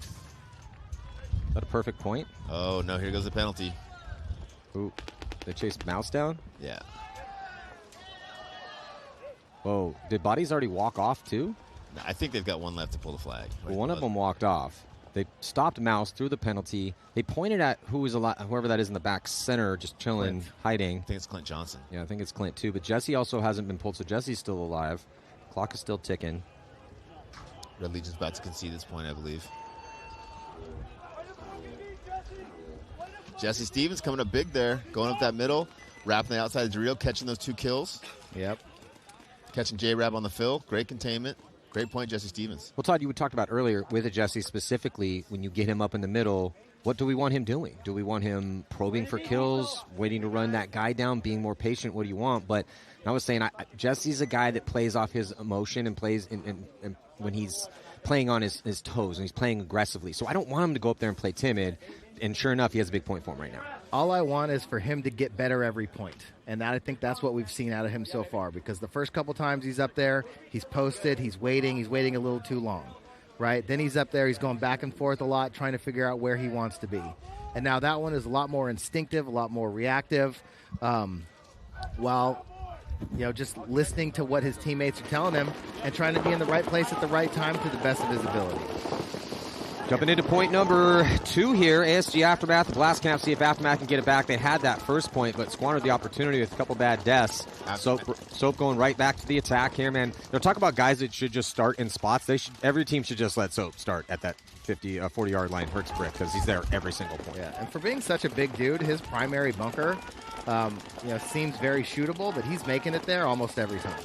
Is that a perfect point? Oh, no, here goes the penalty. Ooh, they chased Mouse down? Yeah. Whoa, did Bodies already walk off too? No, I think they've got 1 left to pull the flag. Well, one of them walked off. They stopped Mouse, threw the penalty. They pointed at whoever that is in the back center, just chilling, hiding. I think it's Clint Johnson. Yeah, I think it's Clint too. But Jesse also hasn't been pulled, so Jesse's still alive. Clock is still ticking. Red Legion's about to concede this point, I believe. Jesse Stevens coming up big there, going up that middle, wrapping the outside of Dorito, catching those 2 kills. Yep. Catching J-Rab on the fill. Great containment. Great point, Jesse Stevens. Well, Todd, you talked about earlier with Jesse specifically, when you get him up in the middle, what do we want him doing? Do we want him probing for kills, waiting to run that guy down, being more patient? What do you want? But I was saying, Jesse's a guy that plays off his emotion and plays in when he's playing on his toes and he's playing aggressively. So I don't want him to go up there and play timid. And sure enough, he has a big point for him right now. All I want is for him to get better every point. And I think that's what we've seen out of him so far, because the first couple times he's up there, he's posted, he's waiting a little too long, right? Then he's up there, he's going back and forth a lot, trying to figure out where he wants to be. And now that one is a lot more instinctive, a lot more reactive, while just listening to what his teammates are telling him and trying to be in the right place at the right time to the best of his ability. Jumping into point number 2 here, ASG Aftermath. The Blast Camp, see if Aftermath can get it back. They had that first point, but squandered the opportunity with a couple bad deaths. Soap going right back to the attack here, man. Talk about guys that should just start in spots. Every team should just let Soap start at that 40-yard line. Hurts brick because he's there every single point. Yeah, and for being such a big dude, his primary bunker, seems very shootable, but he's making it there almost every time.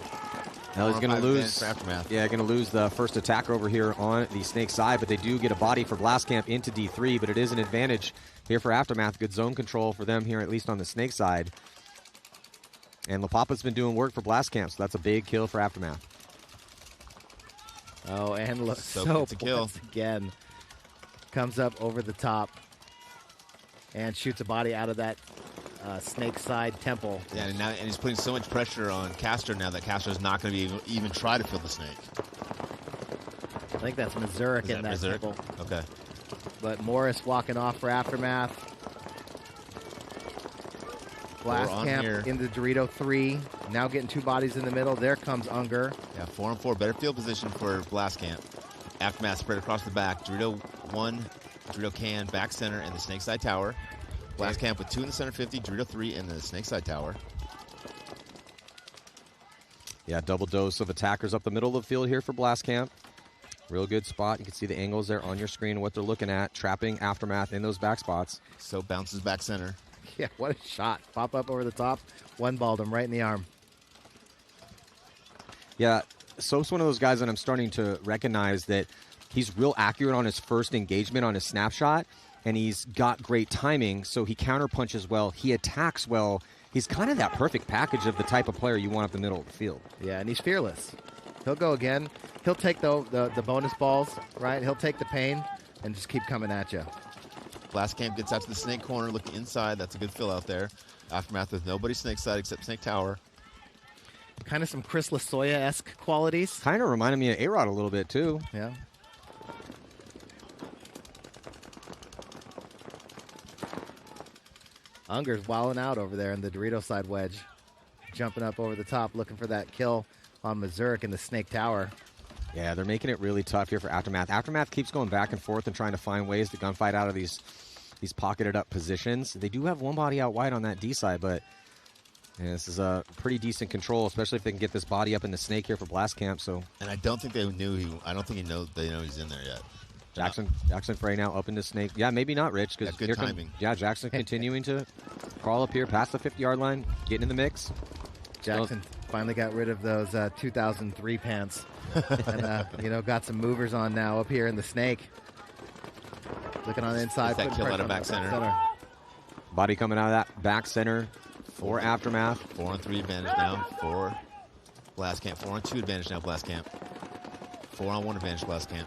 Now he's going to lose. Yeah, going to lose the first attacker over here on the Snake side, but they do get a body for Blast Camp into D3, but it is an advantage here for Aftermath. Good zone control for them here, at least on the Snake side. And La Papa's been doing work for Blast Camp, so that's a big kill for Aftermath. Oh, and look, Soap once again comes up over the top and shoots a body out of that Snake side temple. Yeah, and he's putting so much pressure on Castro now that Castro's not going to even try to fill the Snake. I think that's Mazurek in that temple. Okay. But Morris walking off for Aftermath. Blast Camp into Dorito 3. Now getting 2 bodies in the middle. There comes Unger. Yeah, 4-on-4. Better field position for Blast Camp. Aftermath spread across the back. Dorito 1, Dorito can, back center, and the Snake side tower. Blast Camp with 2 in the center 50, Dorito 3 in the Snake side tower. Yeah, double dose of attackers up the middle of the field here for Blast Camp. Real good spot. You can see the angles there on your screen, what they're looking at, trapping Aftermath in those back spots. So bounces back center. Yeah, what a shot. Pop up over the top. One balled him right in the arm. Yeah, Soap's one of those guys that I'm starting to recognize that he's real accurate on his first engagement on his snapshot, and he's got great timing, so he counterpunches well. He attacks well. He's kind of that perfect package of the type of player you want up the middle of the field. Yeah, and he's fearless. He'll go again. He'll take the bonus balls, right? He'll take the pain and just keep coming at you. Blastcamp gets out to the snake corner, looking inside. That's a good fill out there. Aftermath with nobody snake side except snake tower. Kind of some Chris Lasoya-esque qualities. Kind of reminded me of A-Rod a little bit, too. Yeah. Unger's wilding out over there in the Dorito side wedge. Jumping up over the top, looking for that kill on Mazurk in the snake tower. Yeah, they're making it really tough here for Aftermath. Aftermath keeps going back and forth and trying to find ways to gunfight out of these pocketed up positions. They do have one body out wide on that D side, but yeah, this is a pretty decent control, especially if they can get this body up in the snake here for Blastcamp. So, and I don't think they knew I don't think they know he's in there yet. Jackson Frey now up in the snake. Yeah, maybe not Rich because good timing. Jackson continuing to crawl up here past the 50-yard line, getting in the mix. Jackson finally got rid of those 2003 pants, and got some movers on now up here in the snake. Looking on the inside, that kill out of back center. Body coming out of that back center for Aftermath. 4-on-3 advantage now for Blastcamp. 4-on-2 advantage now, Blastcamp. 4-on-1 advantage, Blastcamp.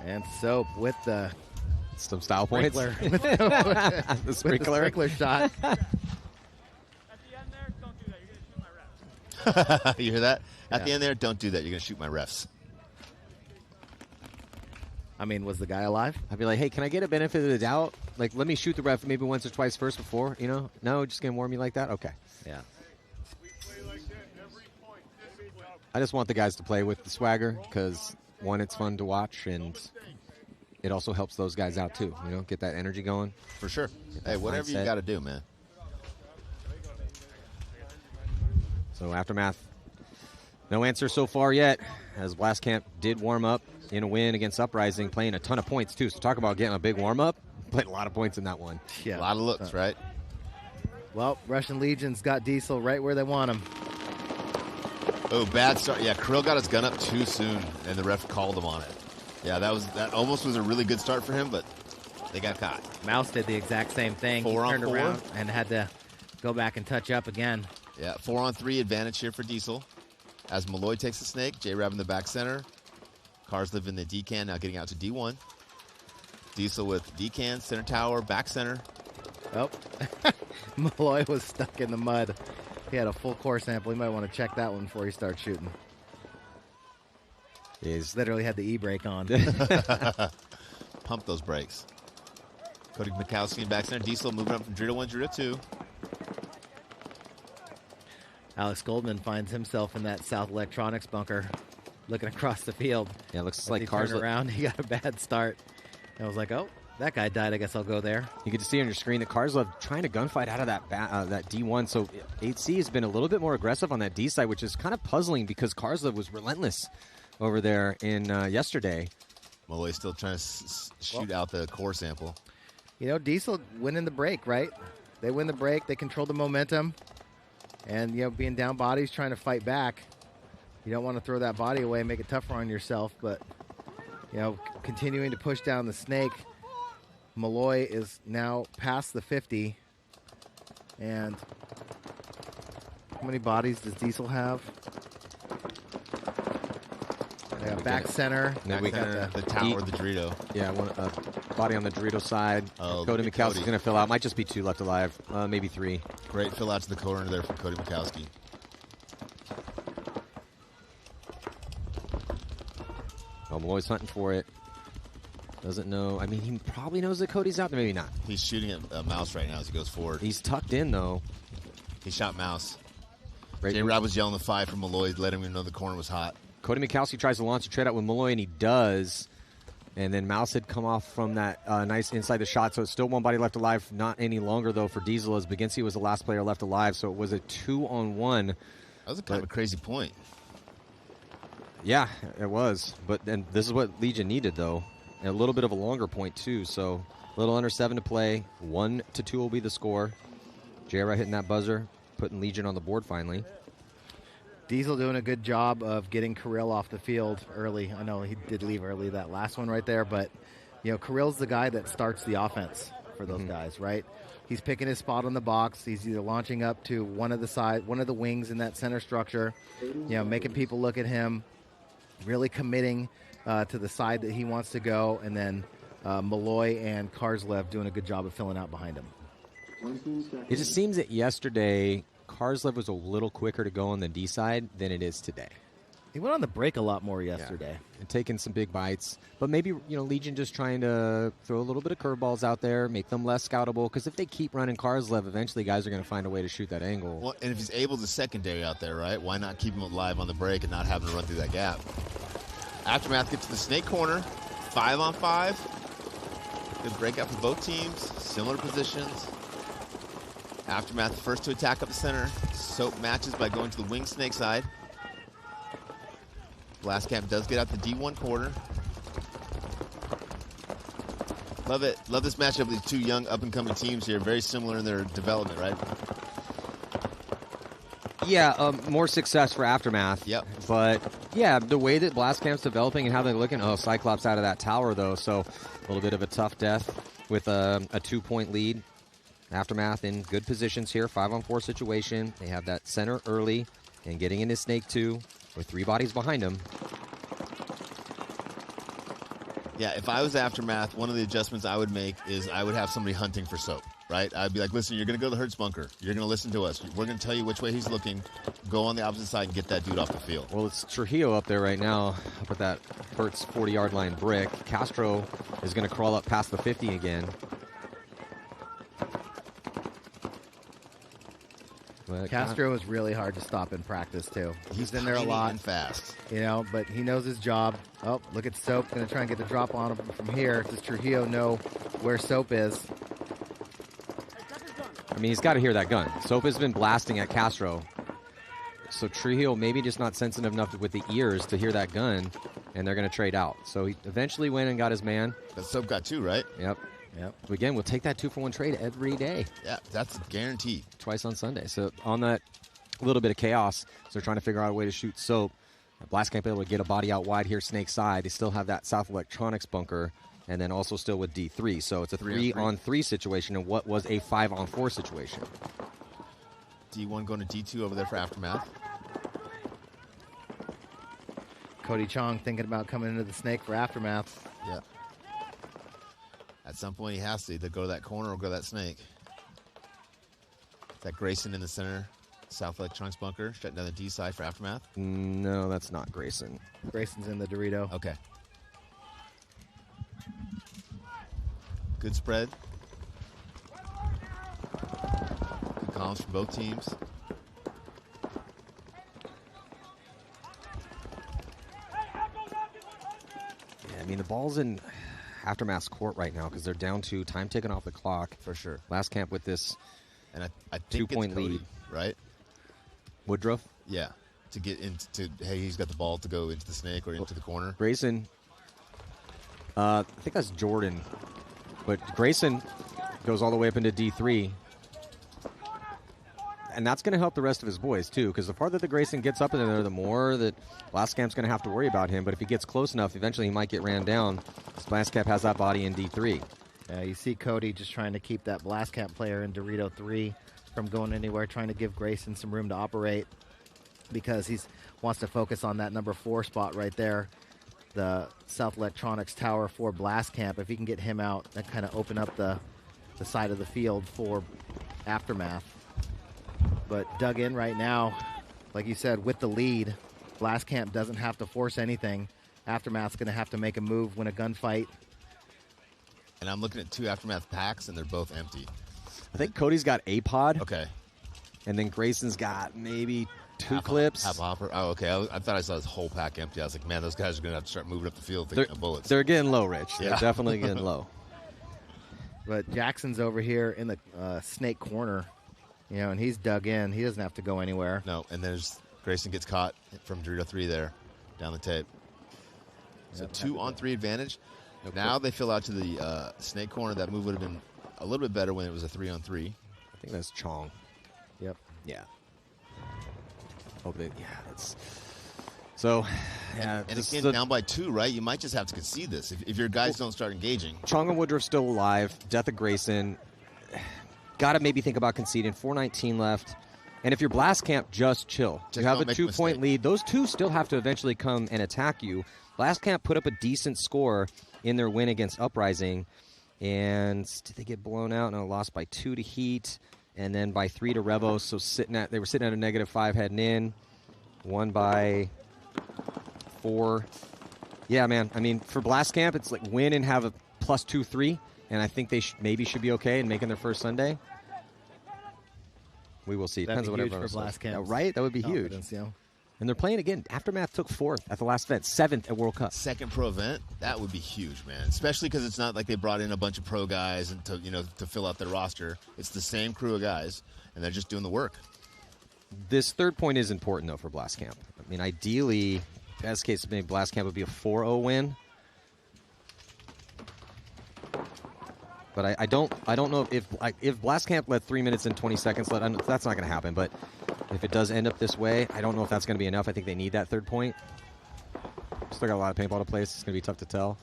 And Soap with the some style points. The sprinkler shot. At the end there, don't do that. You're going to shoot my refs. You hear that? At the end there, don't do that. You're going to shoot my refs. I mean, was the guy alive? I'd be like, hey, can I get a benefit of the doubt? Like, let me shoot the ref maybe once or twice first before, No, just going to warn me like that? Okay. Yeah. I just want the guys to play with the swagger because, one, it's fun to watch, and it also helps those guys out too. Get that energy going. For sure. Hey, whatever you got to do, man. So Aftermath, no answer so far yet, as Blastcamp did warm up in a win against Uprising, playing a ton of points too. So talk about getting a big warm-up. Played a lot of points in that one. Yeah. A lot of looks, right? Well, Russian Legion's got Diesel right where they want him. Oh, bad start. Yeah, Krill got his gun up too soon, and the ref called him on it. Yeah, that almost was a really good start for him, but they got caught. Mouse did the exact same thing. 4 he on turned 4 around and had to go back and touch up again. Yeah, 4-on-3 advantage here for Diesel. As Malloy takes the snake, J-Rab in the back center. Cars live in the D-can, now getting out to D1. Diesel with D-can, center tower, back center. Oh, Malloy was stuck in the mud. He had a full core sample. He might want to check that one before he starts shooting. He's literally had the e-brake on. Pump those brakes. Cody Mikowski in back center. Diesel moving up from Dorito 1, Dorito 2. Alex Goldman finds himself in that South Electronics bunker, looking across the field. Yeah, it looks As like he cars turned around. He got a bad start. And I was like, oh, that guy died. I guess I'll go there. You get to see on your screen that Karslev trying to gunfight out of that D1. So 8C has been a little bit more aggressive on that D side, which is kind of puzzling because Karslev was relentless over there in yesterday. Malloy still trying to shoot out the core sample. Diesel winning the break, right? They win the break. They control the momentum. And, being down bodies, trying to fight back. You don't want to throw that body away and make it tougher on yourself. But, continuing to push down the snake. Malloy is now past the 50. And how many bodies does Diesel have? They got back center. And then we got the tower, the Dorito. Yeah, one body on the Dorito side. Cody Mikowski's going to fill out. Might just be 2 left alive, maybe 3. Great fill out to the corner there from Cody Mikowski. Oh, Malloy's hunting for it. Doesn't know. I mean, he probably knows that Cody's out there. Maybe not. He's shooting at Mouse right now as he goes forward. He's tucked in, though. He shot Mouse. J-Rab was yelling the 5 from Malloy, letting him know the corner was hot. Cody Mikowski tries to launch a trade out with Malloy, and he does. And then Mouse had come off from that nice inside the shot, so it's still one body left alive. Not any longer, though, for Diesel, as Baginski was the last player left alive, so it was a 2-on-1. That was kind of a crazy point. Yeah, it was. But then this is what Legion needed, though. And a little bit of a longer point, too. So a little under 7 to play. 1-2 will be the score. J.R. hitting that buzzer, putting Legion on the board finally. Diesel doing a good job of getting Kirill off the field early. I know he did leave early that last one right there, but Kirill's the guy that starts the offense for those guys, right? He's picking his spot on the box. He's either launching up to one of the wings in that center structure, making people look at him, really committing to the side that he wants to go, and then Malloy and Karslev doing a good job of filling out behind him. It just seems that yesterday Karslev was a little quicker to go on the D side than it is today. He went on the break a lot more yesterday. And taking some big bites. But maybe, Legion just trying to throw a little bit of curveballs out there, make them less scoutable, because if they keep running Karslev, eventually guys are going to find a way to shoot that angle. Well, and if he's able to secondary out there, right, why not keep him alive on the break and not having to run through that gap? Aftermath gets to the snake corner, 5-on-5. Good breakout for both teams, similar positions. Aftermath first to attack up the center. Soap matches by going to the wing snake side. Blast Camp does get out the D1 quarter. Love it. Love this matchup of these two young up-and-coming teams here. Very similar in their development, right? Yeah, more success for Aftermath. Yep. But, yeah, the way that Blast Camp's developing and how they're looking. Oh, Cyclops out of that tower, though, so a little bit of a tough death with a 2-point lead. Aftermath in good positions here, 5-on-4 situation. They have that center early and getting into Snake 2 with 3 bodies behind him. Yeah, if I was Aftermath, one of the adjustments I would make is I would have somebody hunting for Soap, right? I'd be like, listen, you're going to go to the Hertz bunker. You're going to listen to us. We're going to tell you which way he's looking. Go on the opposite side and get that dude off the field. Well, it's Trujillo up there right now, up at that Hertz 40-yard line brick. Castro is going to crawl up past the 50 again. But Castro is really hard to stop in practice, too. He's in there a lot. And fast. But he knows his job. Oh, look at Soap. Going to try and get the drop on him from here. Does Trujillo know where Soap is? I mean, he's got to hear that gun. Soap has been blasting at Castro. So Trujillo maybe just not sensitive enough with the ears to hear that gun, and they're going to trade out. So he eventually went and got his man. But Soap got 2, right? Yep. Again, we'll take that 2-for-1 trade every day. Yeah, that's guaranteed. Twice on Sunday. So on that little bit of chaos, so they're trying to figure out a way to shoot Soap. Blast Camp able to get a body out wide here, Snake side. They still have that South Electronics bunker, and then also still with D3. So it's a 3-on-3 situation in what was a 5-on-4 situation. D1 going to D2 over there for Aftermath. Cody Chong thinking about coming into the Snake for Aftermath. Yeah. At some point, he has to either go to that corner or go to that snake. Is that Grayson in the center? South Electronics bunker, shutting down the D side for Aftermath? No, that's not Grayson. Grayson's in the Dorito. Okay. Good spread. Good columns for both teams. Yeah, I mean, the ball's in Aftermath's court right now because they're down to time taken off the clock. For sure. Last Camp with this and I think 2-point lead. Right? Woodruff? Yeah. To get into, hey, he's got the ball to go into the snake or into the corner. Grayson, I think that's Jordan. But Grayson goes all the way up into D3. And that's going to help the rest of his boys, too, because the farther that Grayson gets up in there, the more that Blast Camp's going to have to worry about him. But if he gets close enough, eventually he might get ran down. Blast Camp has that body in D3. You see Cody just trying to keep that Blast Camp player in Dorito 3 from going anywhere, trying to give Grayson some room to operate because he wants to focus on that number 4 spot right there, the South Electronics tower for Blast Camp. If he can get him out, that kind of open up the side of the field for Aftermath. But dug in right now, like you said, with the lead, Blast Camp doesn't have to force anything. Aftermath's going to have to make a move, win a gunfight. And I'm looking at 2 Aftermath packs, and they're both empty. I think Cody's got a pod. Okay. And then Grayson's got maybe 2 clips. Half hopper. Oh, okay. I thought I saw his whole pack empty. I was like, man, those guys are going to have to start moving up the field thinking of bullets. They're getting low, Rich. Yeah. They're definitely getting low. But Jackson's over here in the snake corner, and he's dug in. He doesn't have to go anywhere. No, and there's Grayson gets caught from Dorito 3 there, down the tape. So 2-on-3 advantage. Now they fill out to the snake corner. That move would have been a little bit better when it was a 3-on-3. I think that's Chong. Yep. Yeah. Okay. Yeah. That's. So, yeah. And again, down by 2, right? You might just have to concede this if your guys don't start engaging. Chong and Woodruff still alive. Death of Grayson. Got to maybe think about conceding. 4:19 left. And if you're Blast Camp, just chill. You have a 2-point lead. Those two still have to eventually come and attack you. Blast Camp put up a decent score in their win against Uprising. And did they get blown out? No, lost by 2 to Heat. And then by 3 to Revo. So they were sitting at a -5 heading in. Won by 4. Yeah, man. I mean, for Blast Camp, it's like win and have a +2-3. And I think they maybe should be okay in making their first Sunday. We will see. That'd Depends on be what huge everyone for Blast Camp. Yeah, right? That would be huge. Yeah. And they're playing again. Aftermath took 4th at the last event, 7th at World Cup. Second pro event, that would be huge, man. Especially because it's not like they brought in a bunch of pro guys and to fill out their roster. It's the same crew of guys, and they're just doing the work. This third point is important though for Blast Camp. I mean, ideally, best case maybe Blast Camp would be a 4-0 win. But I don't know if Blast Camp let 3 minutes and 20 seconds left. That's not going to happen. But if it does end up this way, I don't know if that's going to be enough. I think they need that third point. Still got a lot of paintball to play, so it's going to be tough to tell.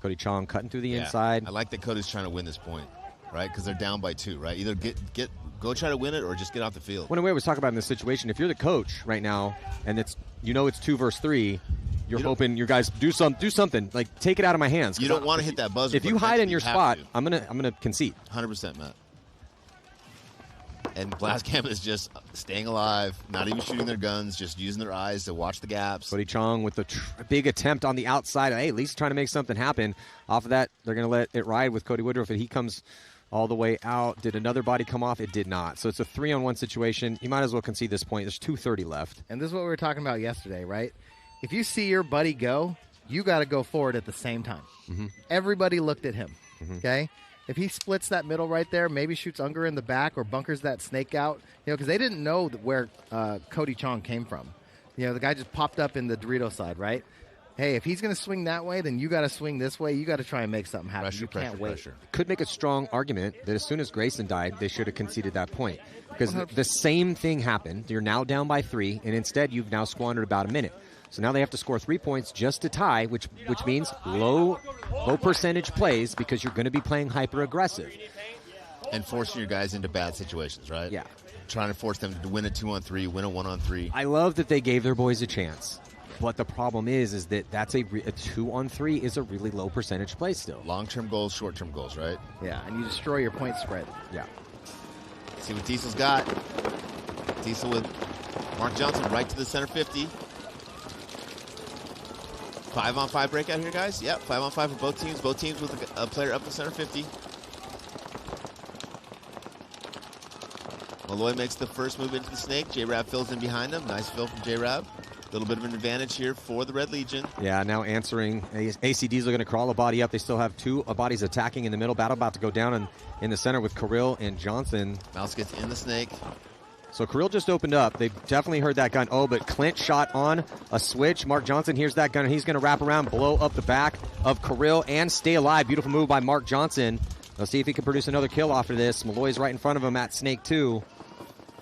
Cody Chong cutting through the inside. I like that Cody's trying to win this point, right? Because they're down by 2, right? Either go try to win it or just get off the field. One way I was talking about in this situation, if you're the coach right now and it's 2 versus 3. You're hoping your guys do something. Like, take it out of my hands. You don't want to hit that buzzer. If you hide in your spot, I'm gonna concede. 100%, Matt. And Blast Camp is just staying alive, not even shooting their guns, just using their eyes to watch the gaps. Cody Chong with the big attempt on the outside. Hey, at least trying to make something happen. Off of that, they're going to let it ride with Cody Woodruff, and he comes all the way out. Did another body come off? It did not. So it's a 3-on-1 situation. You might as well concede this point. There's 2:30 left. And this is what we were talking about yesterday, right? If you see your buddy go, you got to go forward at the same time. Mm-hmm. Everybody looked at him, okay? If he splits that middle right there, maybe shoots Unger in the back or bunkers that snake out, because they didn't know where Cody Chong came from. The guy just popped up in the Dorito side, right? Hey, if he's going to swing that way, then you got to swing this way. You got to try and make something happen. You can't wait. Could make a strong argument that as soon as Grayson died, they should have conceded that point. Because the same thing happened. You're now down by 3, and instead you've now squandered about a minute. So now they have to score 3 points just to tie, which means low percentage plays because you're going to be playing hyper aggressive. And forcing your guys into bad situations, right? Yeah. Trying to force them to win a 2-on-3, win a 1-on-3. I love that they gave their boys a chance. But the problem is that that's a 2-on-3 is a really low percentage play still. Long-term goals, short-term goals, right? Yeah, and you destroy your point spread. Yeah. See what Diesel's got. Diesel with Mark Johnson right to the center 50. 5-on-5 breakout here, guys. Yep, 5-on-5 for both teams. Both teams with a player up the center 50. Malloy makes the first move into the snake. J-Rab fills in behind him. Nice fill from J-Rab. A little bit of an advantage here for the Red Legion. Yeah, now answering. ACDs are going to crawl a body up. They still have 2 bodies attacking in the middle. Battle about to go down in the center with Kirill and Johnson. Mouse gets in the snake. So Kirill just opened up. They definitely heard that gun. Oh, but Clint shot on a switch. Mark Johnson hears that gun, and he's going to wrap around, blow up the back of Kirill, and stay alive. Beautiful move by Mark Johnson. Let's see if he can produce another kill off of this. Malloy's right in front of him at Snake 2.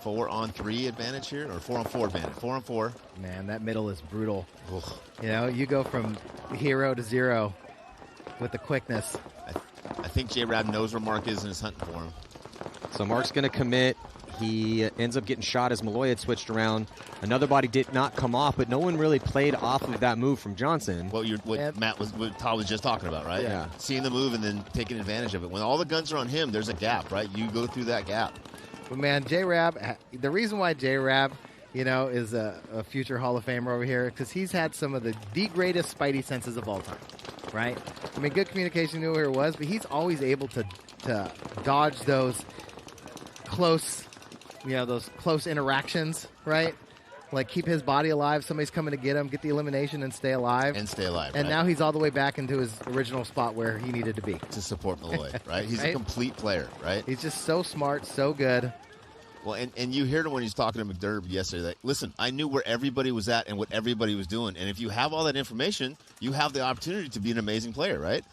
4-on-3 advantage here, or 4-on-4 advantage. 4-on-4. Man, that middle is brutal. Ugh. You go from 0 to 0 with the quickness. I think J-Rab knows where Mark is and is hunting for him. So Mark's going to commit. He ends up getting shot as Malloy had switched around. Another body did not come off, but no one really played off of that move from Johnson. What Todd was just talking about, right? Yeah. Seeing the move and then taking advantage of it. When all the guns are on him, there's a gap, right? You go through that gap. But man, J-Rab, the reason why J-Rab, is a future Hall of Famer over here, because he's had some of the greatest spidey senses of all time, right? I mean, good communication, knew where it was, but he's always able to dodge those close, those close interactions, right? Like keep his body alive. Somebody's coming to get him, get the elimination, and stay alive. And stay alive. And now he's all the way back into his original spot where he needed to be. To support Malloy, right? He's a complete player, right? He's just so smart, so good. Well, and you heard him when he was talking to McDermott yesterday. Like, listen, I knew where everybody was at and what everybody was doing. And if you have all that information, you have the opportunity to be an amazing player, right?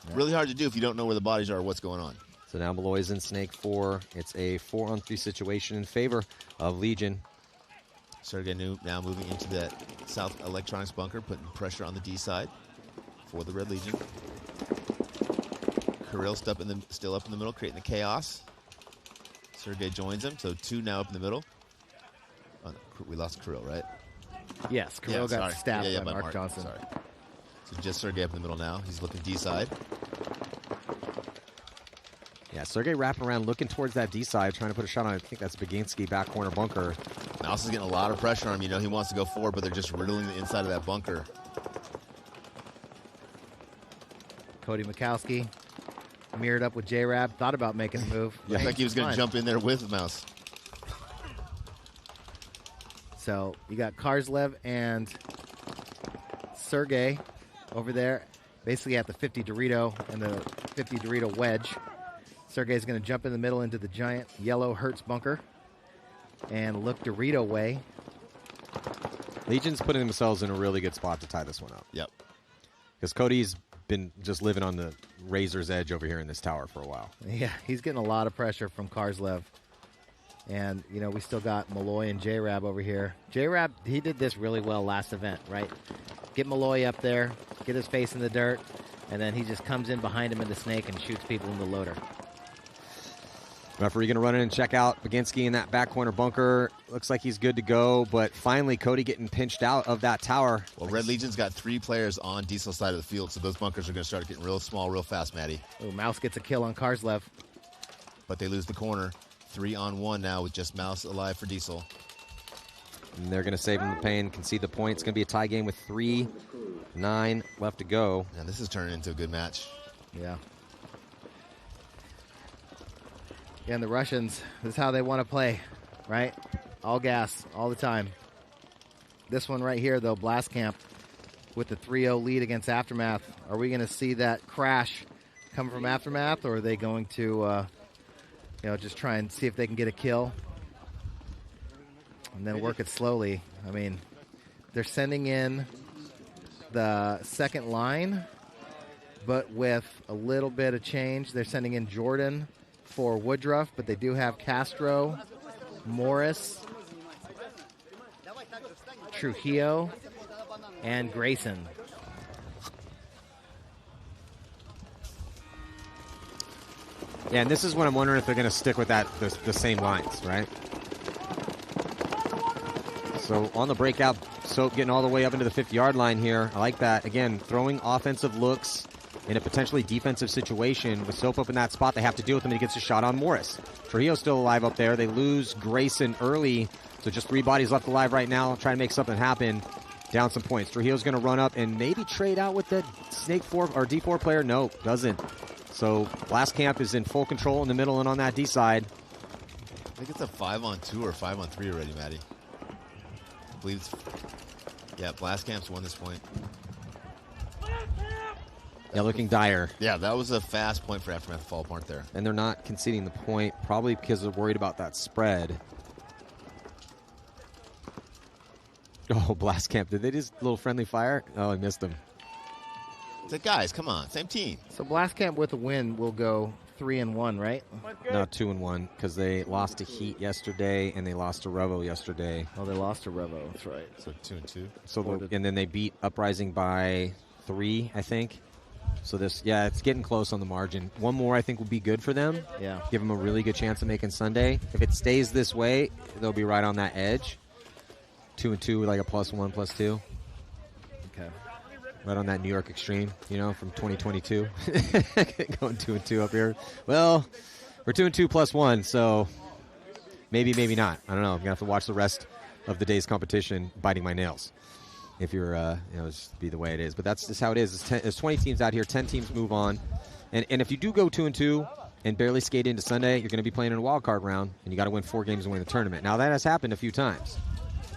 Yeah. Really hard to do if you don't know where the bodies are or what's going on. So now Malloy's in Snake 4. It's a 4-on-3 situation in favor of Legion. Sergey now moving into that South Electronics bunker, putting pressure on the D side for the Red Legion. Kirill still up in the middle, creating the chaos. Sergey joins him, so 2 now up in the middle. Oh, no, we lost Kirill, right? Yes, Kirill got stabbed by Mark Johnson. Sorry. So just Sergey up in the middle now. He's looking D side. Yeah, Sergey wrapping around, looking towards that D side, trying to put a shot on. I think that's Baginski, back corner bunker. Mouse is getting a lot of pressure on him. You know, he wants to go forward, but they're just riddling the inside of that bunker. Cody Mikowski mirrored up with J-Rab, thought about making a move. Yeah, I think he was going to jump in there with Mouse. So you got Karslev and Sergey over there, basically at the 50 Dorito and the 50 Dorito wedge. Sergey's going to jump in the middle into the giant yellow Hertz bunker and look Dorito way. Legion's putting themselves in a really good spot to tie this one up. Yep. Because Cody's been just living on the razor's edge over here in this tower for a while. Yeah, he's getting a lot of pressure from Karslev. And, you know, we still got Malloy and J-Rab over here. J-Rab, he did this really well last event, right? Get Malloy up there, get his face in the dirt, and then he just comes in behind him in the snake and shoots people in the loader. Referee going to run in and check out Baginski in that back corner bunker. Looks like he's good to go, but finally Cody getting pinched out of that tower. Well, Red Legion's got 3 players on Diesel side of the field, so those bunkers are going to start getting real small real fast, Matty. Oh, Mouse gets a kill on Karslev. But they lose the corner. 3-on-1 now with just Mouse alive for Diesel. And they're going to save him the pain, concede the point. It's going to be a tie game with 3:09 left to go. And this is turning into a good match. Yeah. Yeah, and the Russians, this is how they want to play, right? All gas, all the time. This one right here, though, Blast Camp with the 3-0 lead against Aftermath. Are we going to see that crash come from Aftermath, or are they going to, just try and see if they can get a kill and then work it slowly? I mean, they're sending in the second line, but with a little bit of change. They're sending in Jordan for Woodruff, but they do have Castro, Morris, Trujillo, and Grayson. Yeah, and this is what I'm wondering if they're going to stick with the same lines, right? So on the breakout, Soap getting all the way up into the 50-yard line here. I like that. Again, throwing offensive looks in a potentially defensive situation. With Soap up in that spot, they have to deal with him, and he gets a shot on Morris. Trujillo's still alive up there. They lose Grayson early, so just 3 bodies left alive right now, trying to make something happen. Down some points. Trujillo's going to run up and maybe trade out with the Snake 4 or D4 player. Nope, doesn't. So Blast Camp is in full control in the middle and on that D side. I think it's a 5-on-2 or 5-on-3 already, Matty. I believe it's, yeah, Blast Camp's won this point. Yeah, looking dire. Yeah, that was a fast point for Aftermath to fall apart there. And they're not conceding the point, probably because they're worried about that spread. Oh, Blast Camp. Did they just a little friendly fire? Oh, I missed them. It's like, guys, come on. Same team. So Blast Camp with a win will go 3-1, right? No, 2-1, because they lost to Heat yesterday and they lost to Revo yesterday. Oh, they lost to Revo. That's right. So 2-2. So and then they beat Uprising by 3, I think. So this, yeah, it's getting close on the margin. One more, I think, will be good for them. Yeah. Give them a really good chance of making Sunday. If it stays this way, they'll be right on that edge. 2-2 with like a +1, +2. Okay. Right on that New York extreme, from 2022. Going 2-2 up here. Well, we're 2-2 +1, so maybe, maybe not. I don't know. I'm going to have to watch the rest of the day's competition biting my nails. If you're, just be the way it is. But that's just how it is. There's 20 teams out here. 10 teams move on. And if you do go 2-2 and barely skate into Sunday, you're going to be playing in a wild card round, and you got to win 4 games and win the tournament. Now, that has happened a few times.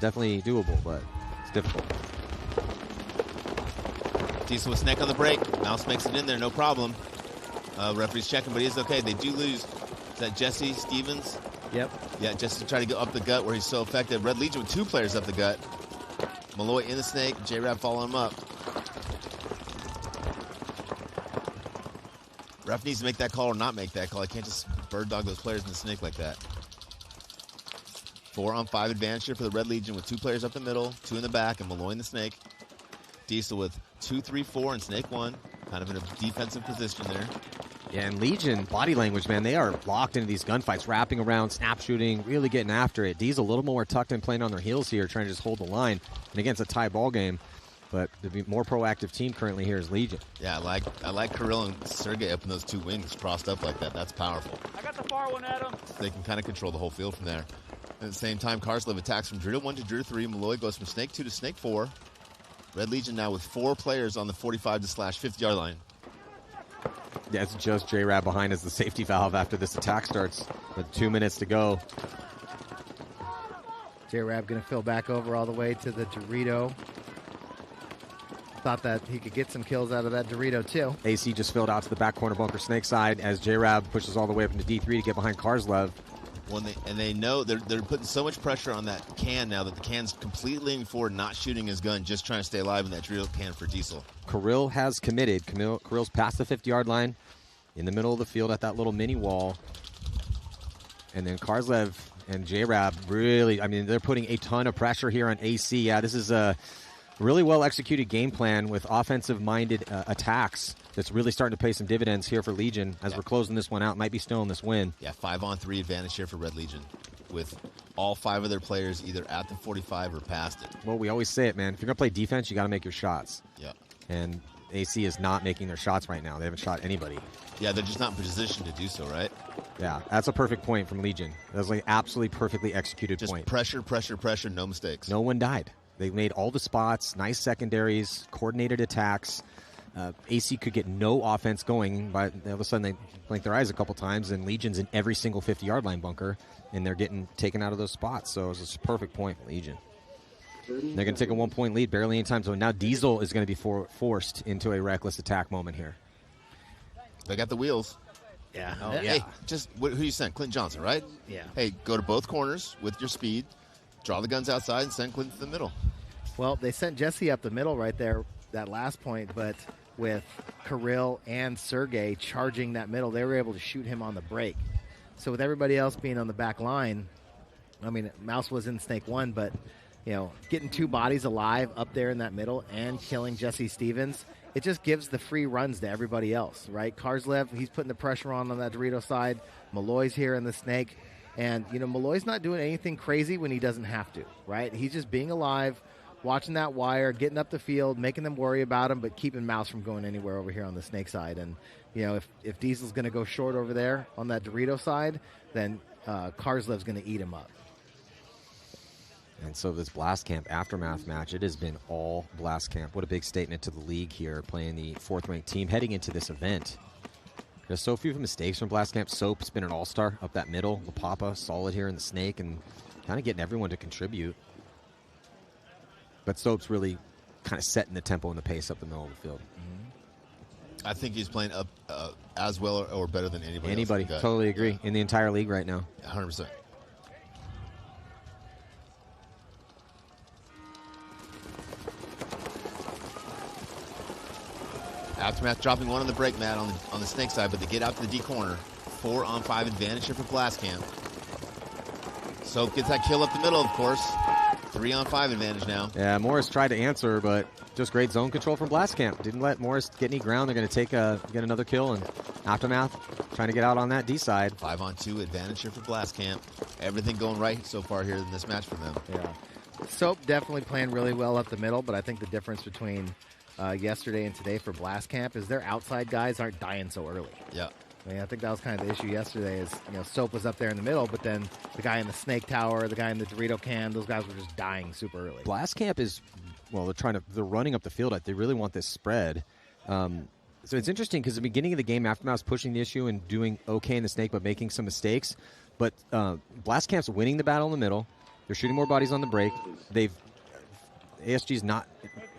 Definitely doable, but it's difficult. Diesel with Snake on the break. Mouse makes it in there, no problem. Referee's checking, but he's okay. They do lose. Is that Jesse Stevens? Yep. Yeah, just to try to go up the gut where he's so effective. Red Legion with 2 players up the gut. Malloy in the snake, J-Rab following him up. Ref needs to make that call or not make that call. I can't just bird dog those players in the snake like that. 4-on-5 advantage here for the Red Legion with 2 players up the middle, 2 in the back, and Malloy in the snake. Diesel with 2, 3, 4 and snake 1. Kind of in a defensive position there. Yeah, and Legion, body language, man, they are locked into these gunfights, wrapping around, snap shooting, really getting after it. D's a little more tucked in, playing on their heels here, trying to just hold the line. And against a tie ball game, but the more proactive team currently here is Legion. Yeah, I like Kirill and Sergey up in those 2 wings crossed up like that. That's powerful. I got the far one, Adam. They can kind of control the whole field from there. At the same time, Karslev attacks from Drew 1 to Drew 3. Malloy goes from snake 2 to snake 4. Red Legion now with 4 players on the 45 to slash 50-yard line. Yeah, it's just J-Rab behind as the safety valve after this attack starts with 2 minutes to go. J-Rab going to fill back over all the way to the Dorito. Thought that he could get some kills out of that Dorito, too. AC just filled out to the back corner bunker snake side as J-Rab pushes all the way up into D3 to get behind Karslev. They know they're putting so much pressure on that can now that the can's completely leaning forward, not shooting his gun, just trying to stay alive in that Dorito can for Diesel. Kirill has committed. Kirill's past the 50-yard line in the middle of the field at that little mini wall. And then Karslev and J-Rab really, I mean, they're putting a ton of pressure here on AC. Yeah, this is a really well-executed game plan with offensive-minded attacks that's really starting to pay some dividends here for Legion as we're closing this one out. Might be still in this win. Yeah, 5-on-3 advantage here for Red Legion with all 5 of their players either at the 45 or past it. Well, we always say it, man. If you're going to play defense, you got to make your shots. Yeah. And AC is not making their shots right now. They haven't shot anybody. Yeah, they're just not in position to do so, right? Yeah, that's a perfect point from Legion. That's like absolutely perfectly executed point. Pressure, pressure, pressure, no mistakes. No one died. They made all the spots, nice secondaries, coordinated attacks. AC could get no offense going, but all of a sudden they blink their eyes a couple times, and Legion's in every single 50-yard line bunker, and they're getting taken out of those spots. So it was a perfect point for Legion. They're going to take a 1-point lead barely any time. So now Diesel is going to be forced into a reckless attack moment here. They got the wheels. Yeah. Oh, yeah. Hey, just who you sent? Clint Johnson, right? Yeah. Hey, go to both corners with your speed, draw the guns outside, and send Clint to the middle. Well, they sent Jesse up the middle right there, that last point, but with Kirill and Sergey charging that middle, they were able to shoot him on the break. So with everybody else being on the back line, I mean, Mouse was in snake 1, but, you know, getting 2 bodies alive up there in that middle and killing Jesse Stevens, it just gives the free runs to everybody else, right? Karslev, he's putting the pressure on that Dorito side. Malloy's here in the snake. And, you know, Malloy's not doing anything crazy when he doesn't have to, right? He's just being alive, watching that wire, getting up the field, making them worry about him, but keeping Mouse from going anywhere over here on the snake side. And, you know, if Diesel's going to go short over there on that Dorito side, then Karslev's going to eat him up. And so this Blast Camp Aftermath match, it has been all Blast Camp. What a big statement to the league here, playing the 4th-ranked team heading into this event. There's so few mistakes from Blast Camp. Soap's been an all-star up that middle. LaPapa, solid here in the snake, and kind of getting everyone to contribute. But Soap's really kind of setting the tempo and the pace up the middle of the field. I think he's playing up as well or better than anybody else. Anybody, totally agree. In the entire league right now. 100%. Aftermath dropping 1 on the break mat on the snake side, but they get out to the D corner. 4-on-5 advantage here for Blast Camp. Soap gets that kill up the middle, of course. 3-on-5 advantage now. Yeah, Morris tried to answer, but just great zone control from Blast Camp. Didn't let Morris get any ground. They're going to get another kill, and Aftermath trying to get out on that D side. 5-on-2 advantage here for Blast Camp. Everything going right so far here in this match for them. Yeah. Soap definitely playing really well up the middle, but I think the difference between yesterday and today for Blast Camp is their outside guys aren't dying so early. Yeah. I mean, I think that was kind of the issue yesterday is, you know, Soap was up there in the middle, but then the guy in the snake tower, the guy in the Dorito can, those guys were just dying super early. Blast Camp is, well, they're running up the field. They really want this spread. So it's interesting because at the beginning of the game, Aftermath was pushing the issue and doing okay in the snake, but making some mistakes. But Blast Camp's winning the battle in the middle. They're shooting more bodies on the break. ASG's not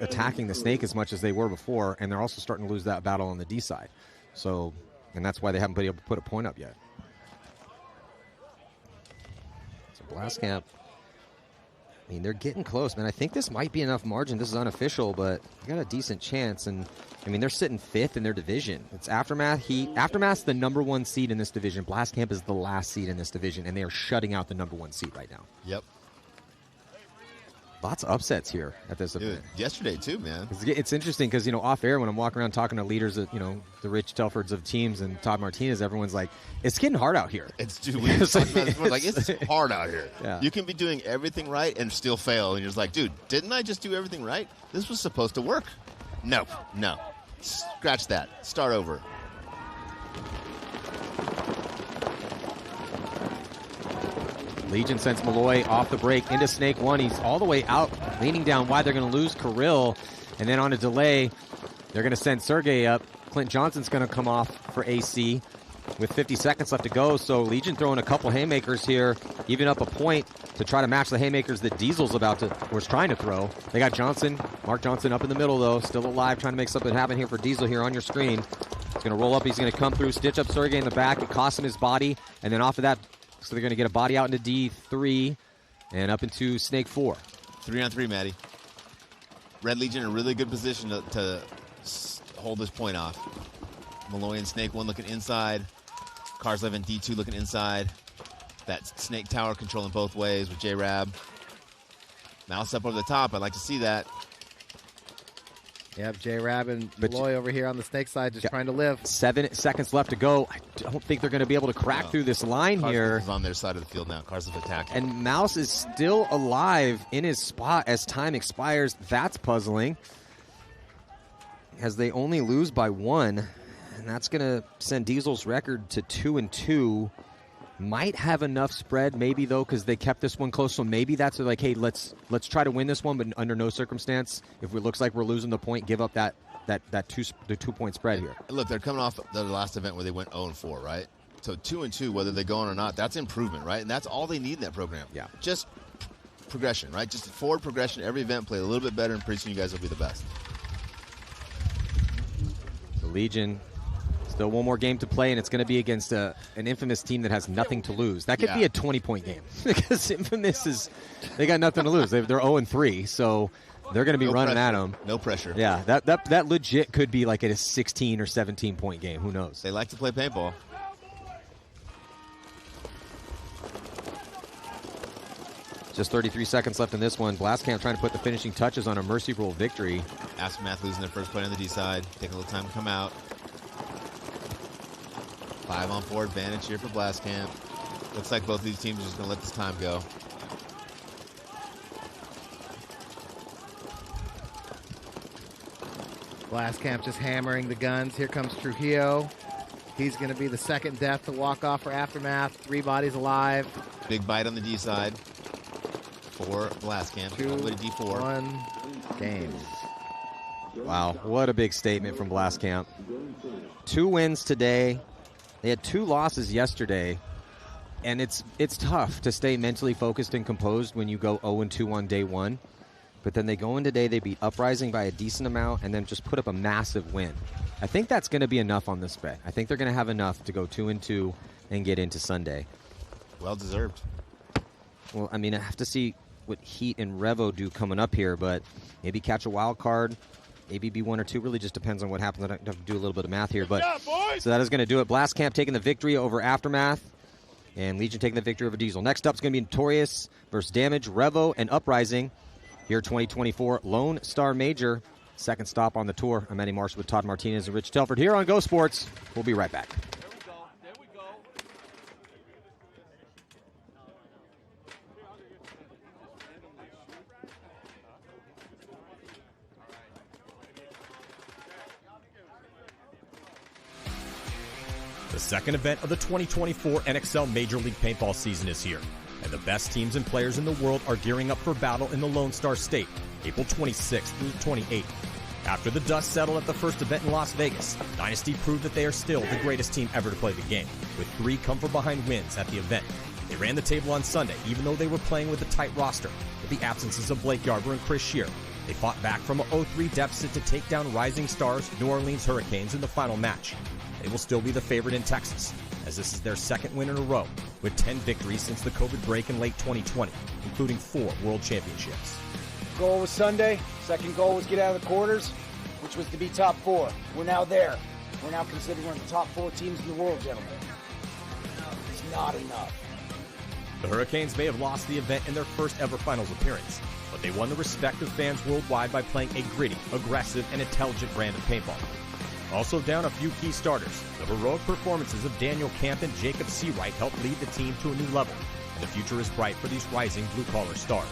attacking the snake as much as they were before, and they're also starting to lose that battle on the D side. So, and that's why they haven't been able to put a point up yet. Blaskamp, I mean, they're getting close, man. I think this might be enough margin. This is unofficial, but they got a decent chance. And, I mean, they're sitting 5th in their division. It's Aftermath. Aftermath's the #1 seed in this division. Blaskamp is the last seed in this division, and they are shutting out the #1 seed right now. Yep. Lots of upsets here at this event. Yesterday, too, man. It's interesting because, off air when I'm walking around talking to leaders of, the Rich Telfords of teams and Todd Martinez, everyone's like, it's getting hard out here. Dude, it's hard out here. Yeah. You can be doing everything right and still fail. And you're just like, dude, didn't I just do everything right? This was supposed to work. No. Scratch that. Start over. Legion sends Malloy off the break into Snake 1. He's all the way out, leaning down wide. They're going to lose Kirill. And then on a delay, they're going to send Sergey up. Clint Johnson's going to come off for AC with 50 seconds left to go. So Legion throwing a couple haymakers here, even up a point to try to match the haymakers that Diesel's was trying to throw. They got Mark Johnson up in the middle, though, still alive, trying to make something happen here for Diesel here on your screen. He's going to roll up. He's going to come through, stitch up Sergey in the back. It costs him his body. And then off of that, so they're going to get a body out into D3 and up into Snake 4. 3-on-3, Maddie. Red Legion in a really good position to hold this point off. Malloy and Snake 1 looking inside. Karslev and D2 looking inside. That Snake Tower controlling both ways with J-Rab. Mouse up over the top. I'd like to see that. Yep, J-Rab and Malloy over here on the Snake side just trying to live. 7 seconds left to go. I don't think they're going to be able to crack through this line here. Is on their side of the field now. Karslev attacking. And Mouse is still alive in his spot as time expires. That's puzzling, as they only lose by 1. And that's going to send Diesel's record to 2-2. Might have enough spread, maybe, though, because they kept this one close. So maybe that's like, hey, let's try to win this one, but under no circumstance, if it looks like we're losing the point, give up the 2-point spread here. Look, they're coming off the last event where they went 0-4, right? So 2-2, whether they go on or not, that's improvement, right? And that's all they need in that program. Yeah. Just progression, right? Just forward progression. Every event, play a little bit better, and pretty soon you guys will be the best. The Legion. Still one more game to play, and it's going to be against an Infamous team that has nothing to lose. That could be a 20-point game because Infamous they got nothing to lose. They're 0-3, so they're going to be running at them. No pressure. Yeah, that legit could be like a 16 or 17-point game. Who knows? They like to play paintball. Just 33 seconds left in this one. Blaskamp trying to put the finishing touches on a mercy rule victory. Aftermath losing their first point on the D side. Taking a little time to come out. 5-on-4 advantage here for Blaskamp. Looks like both of these teams are just going to let this time go. Blaskamp just hammering the guns. Here comes Trujillo. He's going to be the second death to walk off for Aftermath. 3 bodies alive. Big bite on the D side for Blaskamp. 2, all the way to D4. 1, game. Wow, what a big statement from Blaskamp. 2 wins today. They had 2 losses yesterday, and it's tough to stay mentally focused and composed when you go 0-2 on day 1. But then they go in today, they beat Uprising by a decent amount, and then just put up a massive win. I think that's going to be enough on this bet. I think they're going to have enough to go 2-2 and get into Sunday. Well deserved. Well, I mean, I have to see what Heat and Revo do coming up here, but maybe catch a wild card. Maybe be 1 or 2. Really just depends on what happens. I have to do a little bit of math here. So that is going to do it. Blaskamp taking the victory over Aftermath. And Legion taking the victory over Diesel. Next up is going to be Notorious versus Damage, Revo, and Uprising. Here 2024 Lone Star Major. Second stop on the tour. I'm Eddie Marshall with Todd Martinez and Rich Telford here on Go Sports. We'll be right back. The second event of the 2024 NXL Major League Paintball season is here, and the best teams and players in the world are gearing up for battle in the Lone Star State, April 26th through 28th. After the dust settled at the first event in Las Vegas, Dynasty proved that they are still the greatest team ever to play the game, with 3 come-from-behind wins at the event. They ran the table on Sunday, even though they were playing with a tight roster, with the absences of Blake Yarber and Chris Shear. They fought back from a 0-3 deficit to take down Rising Stars New Orleans Hurricanes in the final match. They will still be the favorite in Texas. as this is their second win in a row, with 10 victories since the COVID break in late 2020, including 4 World Championships. Goal was Sunday. Second goal was get out of the quarters, which was to be top 4. We're now there. We're now considered one of the top 4 teams in the world, gentlemen. It's not enough. The Hurricanes may have lost the event in their first ever finals appearance, but they won the respect of fans worldwide by playing a gritty, aggressive, and intelligent brand of paintball. Also down a few key starters, the heroic performances of Daniel Camp and Jacob Seawright helped lead the team to a new level, and the future is bright for these rising blue-collar stars.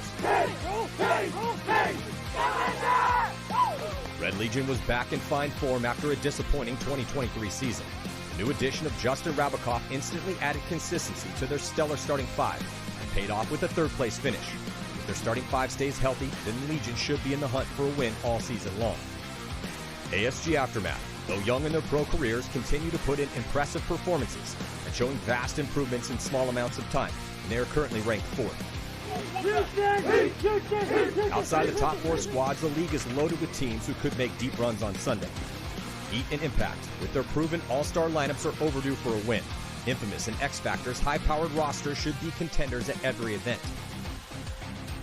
Red Legion was back in fine form after a disappointing 2023 season. The new addition of Justin Rabakoff instantly added consistency to their stellar starting 5 and paid off with a third-place finish. If their starting 5 stays healthy, then Legion should be in the hunt for a win all season long. ASG Aftermath, though young in their pro careers, continue to put in impressive performances and showing vast improvements in small amounts of time, and they are currently ranked 4th. Outside the top 4 squads, the league is loaded with teams who could make deep runs on Sunday. Heat and Impact, with their proven all-star lineups, are overdue for a win. Infamous and X-Factor's high-powered roster should be contenders at every event.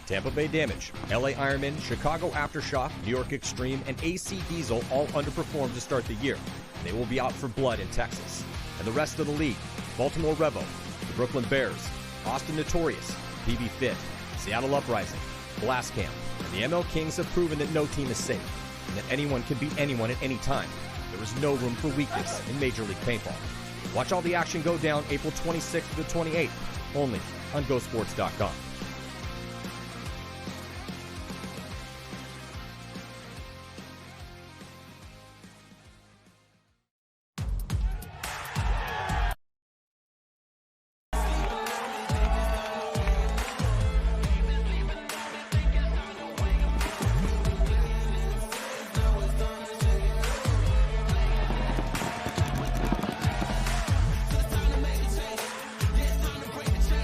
Tampa Bay Damage, LA Ironman, Chicago Aftershock, New York Extreme, and AC Diesel all underperformed to start the year. They will be out for blood in Texas. And the rest of the league, Baltimore Revo, the Brooklyn Bears, Austin Notorious, PB Fit, Seattle Uprising, Blast Camp, and the ML Kings have proven that no team is safe, and that anyone can beat anyone at any time. There is no room for weakness in Major League Paintball. Watch all the action go down April 26th to the 28th, only on gosports.com.